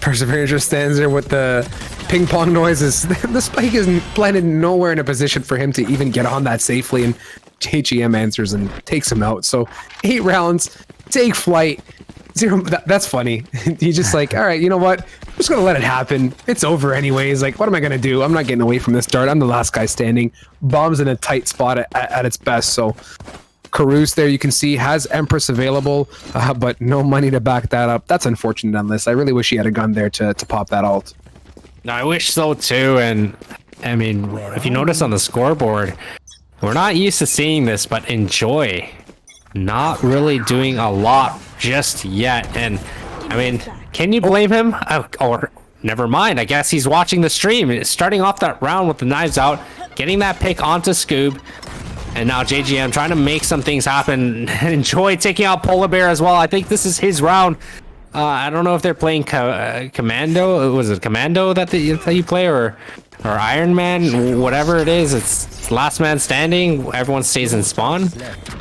Perseverance just stands there with the ping pong noises. The spike is planted nowhere in a position for him to even get on that safely, and JGM answers and takes him out. So 8 rounds, Take Flight, 0. That's funny. He's just like, all right, you know what? I'm just gonna let it happen. It's over anyways. Like, what am I gonna do? I'm not getting away from this dart. I'm the last guy standing. Bomb's in a tight spot at its best. So Karus there, you can see, has Empress available, but no money to back that up. That's unfortunate on this. I really wish he had a gun there to pop that ult. No, I wish so too, and I mean, if you notice on the scoreboard, we're not used to seeing this, but Enjoy not really doing a lot just yet. And I mean, can you blame him? Or never mind, I guess he's watching the stream. Starting off that round with the knives out, getting that pick onto Scoob. And now JGM trying to make some things happen. Enjoy taking out Polar Bear as well. I think this is his round. I don't know if they're playing Commando. Was it Commando that you play, or Iron Man? Whatever it is, it's last man standing. Everyone stays in spawn.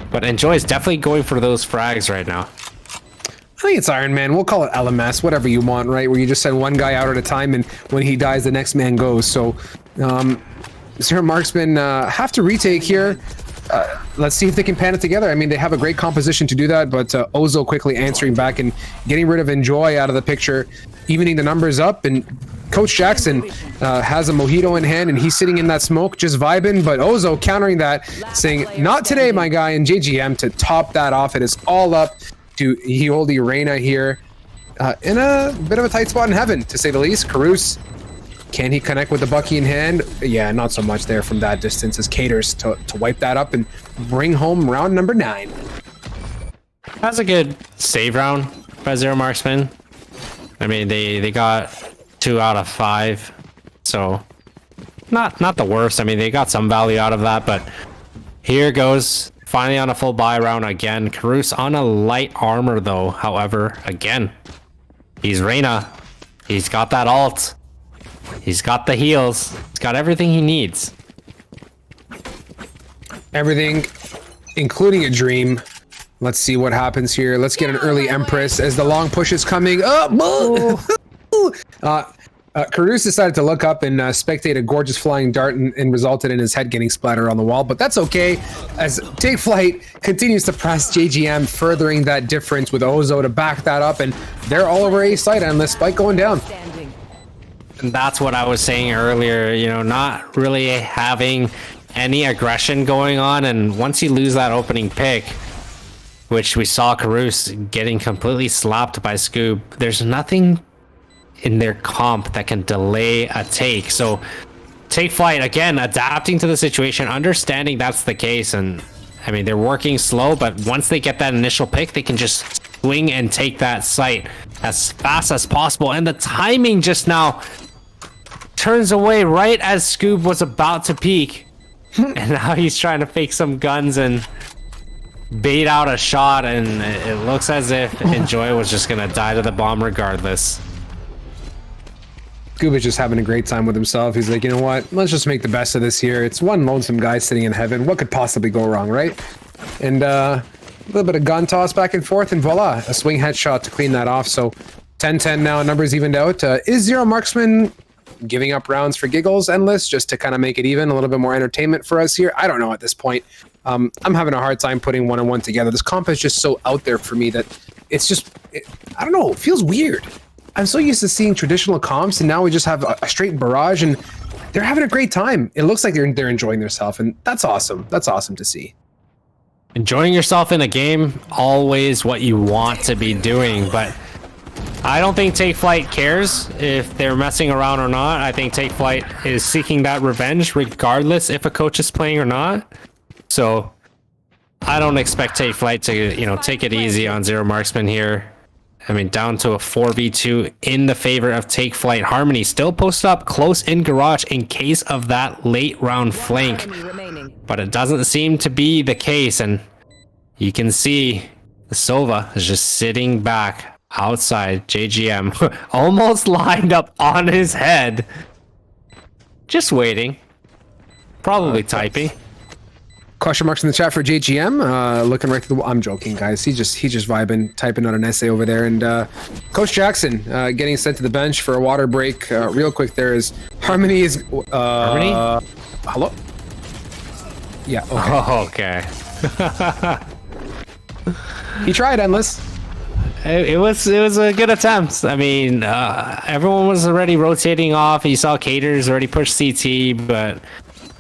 But Enjoy is definitely going for those frags right now. I think it's Iron Man. We'll call it LMS, whatever you want, right? Where you just send one guy out at a time, and when he dies, the next man goes. So, Zero Marksman have to retake here. Let's see if they can pan it together. I mean, they have a great composition to do that, but Ozo quickly answering back and getting rid of Enjoy out of the picture, evening the numbers up. And Coach Jackson has a mojito in hand, and he's sitting in that smoke, just vibing. But Ozo countering that, saying, "Not today, my guy." And JGM to top that off. It is all up to Hioldi Reina here in a bit of a tight spot in heaven, to say the least. Caruso. Can he connect with the Bucky in hand? Yeah, not so much there from that distance as Caters to wipe that up and bring home round number 9. That's a good save round by Zero Marksman. I mean, they got 2 out of 5, so not the worst. I mean, they got some value out of that, but here goes. Finally on a full buy round again. Caruso on a light armor though, however, again. He's Reina. He's got that ult. He's got the heals. He's got everything he needs. Everything, including a dream. Let's see what happens here. Let's get an early Empress as the long push is coming up. Caruso decided to look up and spectate a gorgeous flying dart and resulted in his head getting splattered on the wall, but that's okay as Take Flight continues to press JGM, furthering that difference with Ozo to back that up, and they're all over A site and the spike going down. And that's what I was saying earlier, you know, not really having any aggression going on, and once you lose that opening pick, which we saw Caruso getting completely slapped by Scoob, there's nothing in their comp that can delay a take. So Take Flight, again, adapting to the situation, understanding that's the case, and I mean, they're working slow, but once they get that initial pick, they can just swing and take that site as fast as possible. And the timing just now turns away right as Scoob was about to peek. And now he's trying to fake some guns and bait out a shot, and it looks as if Enjoy was just gonna die to the bomb regardless. Scoob is just having a great time with himself. He's like, you know what? Let's just make the best of this here. It's one lonesome guy sitting in heaven. What could possibly go wrong, right? And a little bit of gun toss back and forth, and voila, a swing headshot to clean that off. So 10-10 now, numbers evened out. Is Zero Marksman giving up rounds for giggles, Endless, just to kind of make it even, a little bit more entertainment for us here? I don't know at this point. I'm having a hard time putting one-on-one together. This comp is just so out there for me that it's just, I don't know, it feels weird. I'm so used to seeing traditional comps, and now we just have a straight barrage, and they're having a great time. It looks like they're enjoying themselves, and that's awesome. That's awesome to see. Enjoying yourself in a game, always what you want to be doing, but I don't think Take Flight cares if they're messing around or not. I think Take Flight is seeking that revenge regardless if a coach is playing or not. So I don't expect Take Flight to, you know, take it easy on Zero Marksman here. I mean, down to a 4v2 in the favor of Take Flight. Harmony still posted up close in garage in case of that late round flank, but it doesn't seem to be the case, and you can see the Sova is just sitting back outside. JGM almost lined up on his head, just waiting, probably typing. Question marks in the chat for JGM. Looking right through the. I'm joking, guys. He's just vibing, typing out an essay over there. And Coach Jackson getting sent to the bench for a water break. Real quick, there is Harmony is. Harmony? Hello. Yeah. Okay. Oh, okay. He tried, Endless. It was a good attempt. I mean, everyone was already rotating off. You saw Caters already push CT, but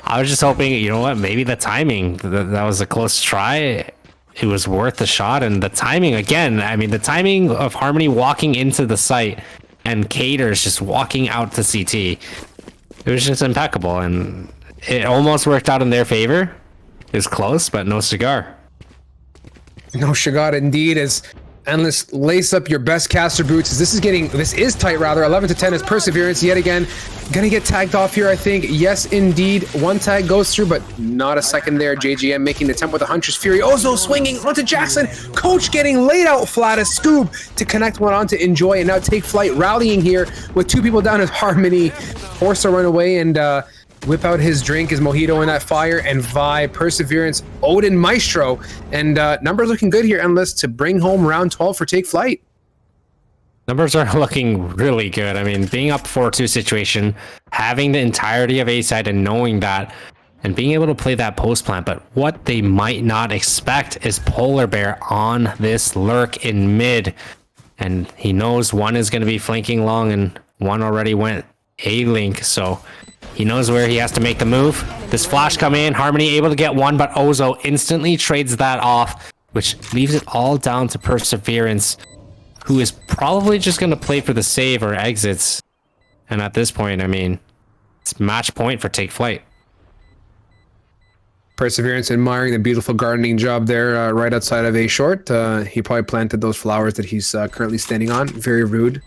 I was just hoping, you know what, maybe the timing, that was a close try. It was worth the shot, and the timing, again, I mean, the timing of Harmony walking into the site and Caters just walking out to CT. it was just impeccable, and it almost worked out in their favor. It's close, but no cigar. No cigar indeed, as Endless lace up your best caster boots, as this is tight rather. 11 to 10 is Perseverance yet again. Gonna get tagged off here, I think. Yes, indeed. One tag goes through, but not a second there. JGM making the attempt with a Hunter's Fury. Ozo swinging onto Jackson. Coach getting laid out flat as Scoob to connect one on to Enjoy, and now Take Flight rallying here with two people down as Harmony. Forced to run away and whip out his drink, his mojito in that fire, and Vi, Perseverance, Odin, Maestro, and numbers looking good here, Endless, to bring home round 12 for Take Flight. Numbers are looking really good. I mean, being up 4-2 situation, having the entirety of A side and knowing that, and being able to play that post plant. But what they might not expect is Polar Bear on this lurk in mid. And he knows one is going to be flanking long, and one already went A-link, so he knows where he has to make the move. This flash come in, Harmony able to get one, but Ozo instantly trades that off, which leaves it all down to Perseverance, who is probably just going to play for the save or exits. And at this point, I mean, it's match point for Take Flight. Perseverance admiring the beautiful gardening job there right outside of A short. He probably planted those flowers that he's currently standing on. Very rude.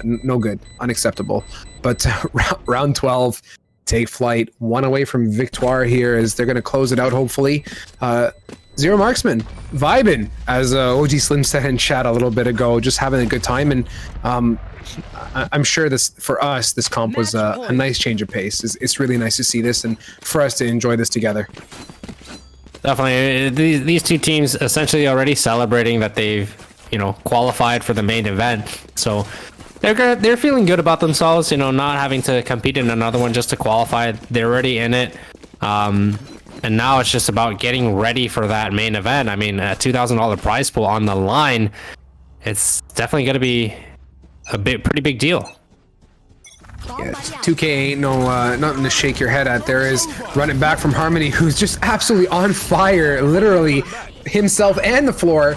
No good. Unacceptable. But round 12, Take Flight, one away from victoire here as they're going to close it out, hopefully. Zero Marksman, vibing, as OG Slim said in chat a little bit ago, just having a good time. And I'm sure this, for us, this comp was a nice change of pace. It's really nice to see this and for us to enjoy this together. Definitely. These two teams essentially already celebrating that they've, qualified for the main event. So they're feeling good about themselves, not having to compete in another one just to qualify. They're already in it. And now it's just about getting ready for that main event. I mean, a $2,000 prize pool on the line. It's definitely going to be a pretty big deal. Yes, 2K ain't nothing to shake your head at. There is running back from Harmony, who's just absolutely on fire, literally himself and the floor.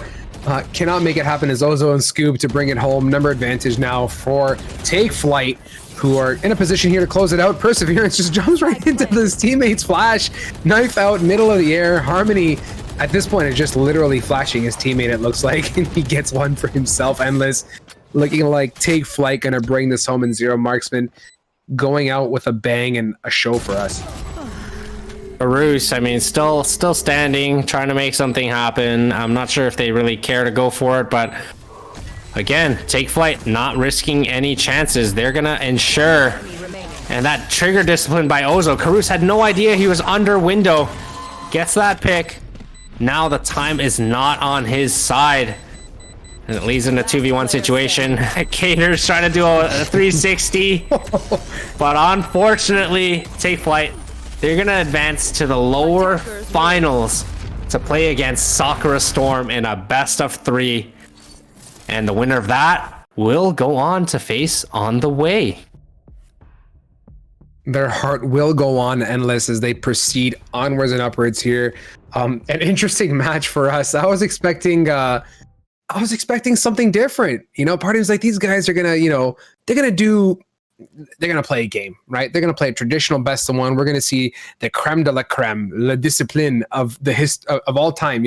Cannot make it happen as Ozo and Scoob to bring it home. Number advantage now for Take Flight, who are in a position here to close it out. Perseverance just jumps right into this teammate's flash. Knife out, middle of the air. Harmony, at this point, is just literally flashing his teammate, it looks like, and he gets one for himself. Endless, looking like Take Flight gonna bring this home in Zero Marksman, going out with a bang and a show for us. Arus, I mean, still standing, trying to make something happen. I'm not sure if they really care to go for it, but again, Take Flight not risking any chances. They're gonna ensure. And that trigger discipline by Ozo. Karus had no idea he was under window. Gets that pick. Now the time is not on his side. And it leads in a 2v1 situation. Cater's trying to do a 360. But unfortunately, Take Flight, they're going to advance to the lower finals to play against Sakura Storm in a best of 3. And the winner of that will go on to face On the Way. Their heart will go on Endless as they proceed onwards and upwards here. An interesting match for us. I was expecting something different. Part of me was like, these guys are gonna, they're gonna play a game, right? They're gonna play a traditional best of one. We're gonna see the creme de la creme, la discipline of of all time.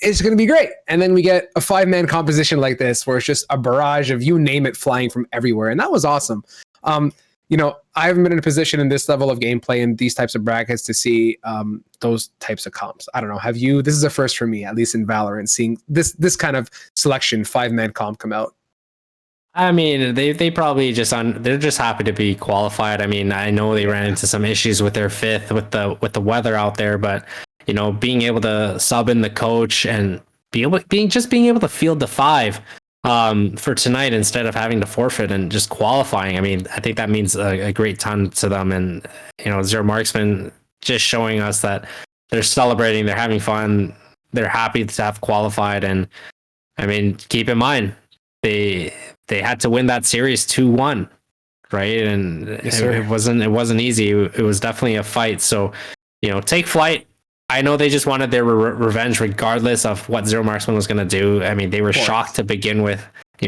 It's going to be great. And then we get a 5-man composition like this, where it's just a barrage of you name it flying from everywhere. And that was awesome. I haven't been in a position in this level of gameplay and these types of brackets to see those types of comps. I don't know. Have you? This is a first for me, at least in Valorant, seeing this kind of selection 5-man comp come out. I mean, they probably they're just happy to be qualified. I mean, I know they ran into some issues with their 5th with the weather out there, but being able to sub in the coach and being able to field the 5 for tonight instead of having to forfeit and just qualifying. I mean, I think that means a great ton to them. And Zero Marksman just showing us that they're celebrating, they're having fun, they're happy to have qualified. And I mean, keep in mind they had to win that series 2-1, right? And yes, it wasn't easy. It was definitely a fight. So Take Flight, I know they just wanted their revenge regardless of what Zero Marksman was going to do. I mean, they were shocked to begin with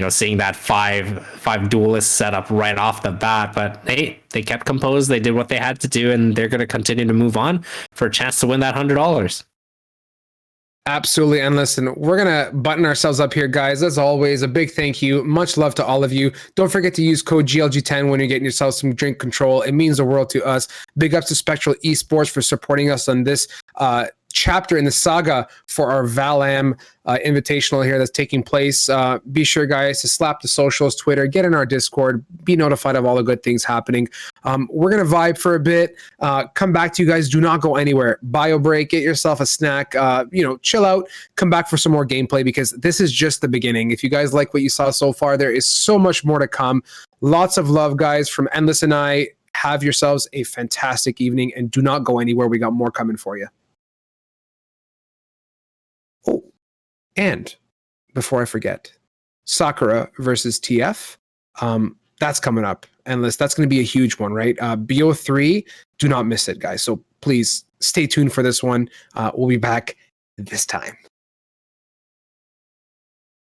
seeing that five duelist setup right off the bat. But hey, they kept composed. They did what they had to do, and they're going to continue to move on for a chance to win that $100. Absolutely. And listen, we're going to button ourselves up here, guys. As always, a big thank you. Much love to all of you. Don't forget to use code GLG10 when you're getting yourself some drink control. It means the world to us. Big ups to Spectral Esports for supporting us on this chapter in the saga for our VAL-AM invitational here that's taking place. Be sure, guys, to slap the socials, Twitter, get in our Discord, be notified of all the good things happening. We're going to vibe for a bit, come back to you guys. Do not go anywhere. Bio break, get yourself a snack, chill out, come back for some more gameplay because this is just the beginning. If you guys like what you saw so far, there is so much more to come. Lots of love, guys, from Endless and I. Have yourselves a fantastic evening and do not go anywhere. We got more coming for you. Oh, and before I forget, Sakura versus TF. That's coming up. Endless. That's going to be a huge one, right? BO3, do not miss it, guys. So please stay tuned for this one. We'll be back this time.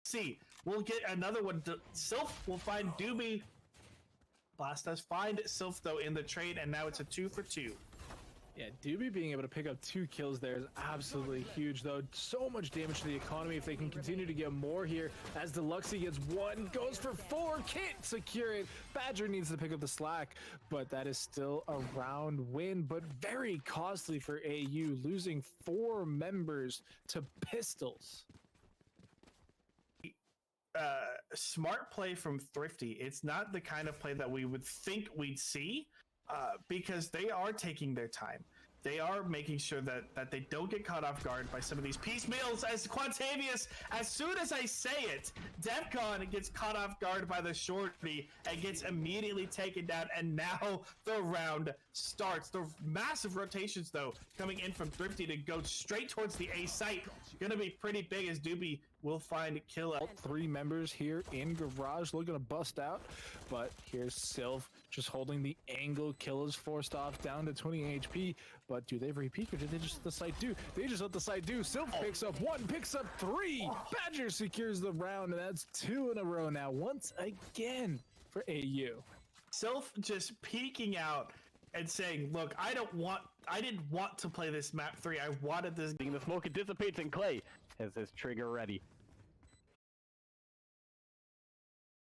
See, we'll get another one. Sylph will find Doobie. Blast us. Find Sylph, though, in the trade, and now it's a 2-for-2. Yeah, Doobie being able to pick up 2 kills there is absolutely huge, though. So much damage to the economy if they can continue to get more here. As Deluxey gets 1, goes for 4, can't secure it. Badger needs to pick up the slack, but that is still a round win, but very costly for AU, losing 4 members to pistols. Smart play from Thrifty. It's not the kind of play that we would think we'd see. Because they are taking their time. They are making sure that they don't get caught off guard by some of these piecemeals. As Quantavius, as soon as I say it, Defcon gets caught off guard by the shorty and gets immediately taken down. And now the round starts. The massive rotations, though, coming in from Thrifty to go straight towards the A site. Gonna be pretty big as Doobie will find kill out. 3 members here in Garage looking to bust out, but here's Sylph just holding the angle. Kill is forced off down to 20 HP, but do they repeat or did they just let the site do? They just let the site do. Sylph picks up 1, picks up 3. Badger secures the round, and that's 2 in a row now, once again for AU. Sylph just peeking out and saying, look, I didn't want to play this map 3. I wanted this. The smoke dissipates and Clay has his trigger ready.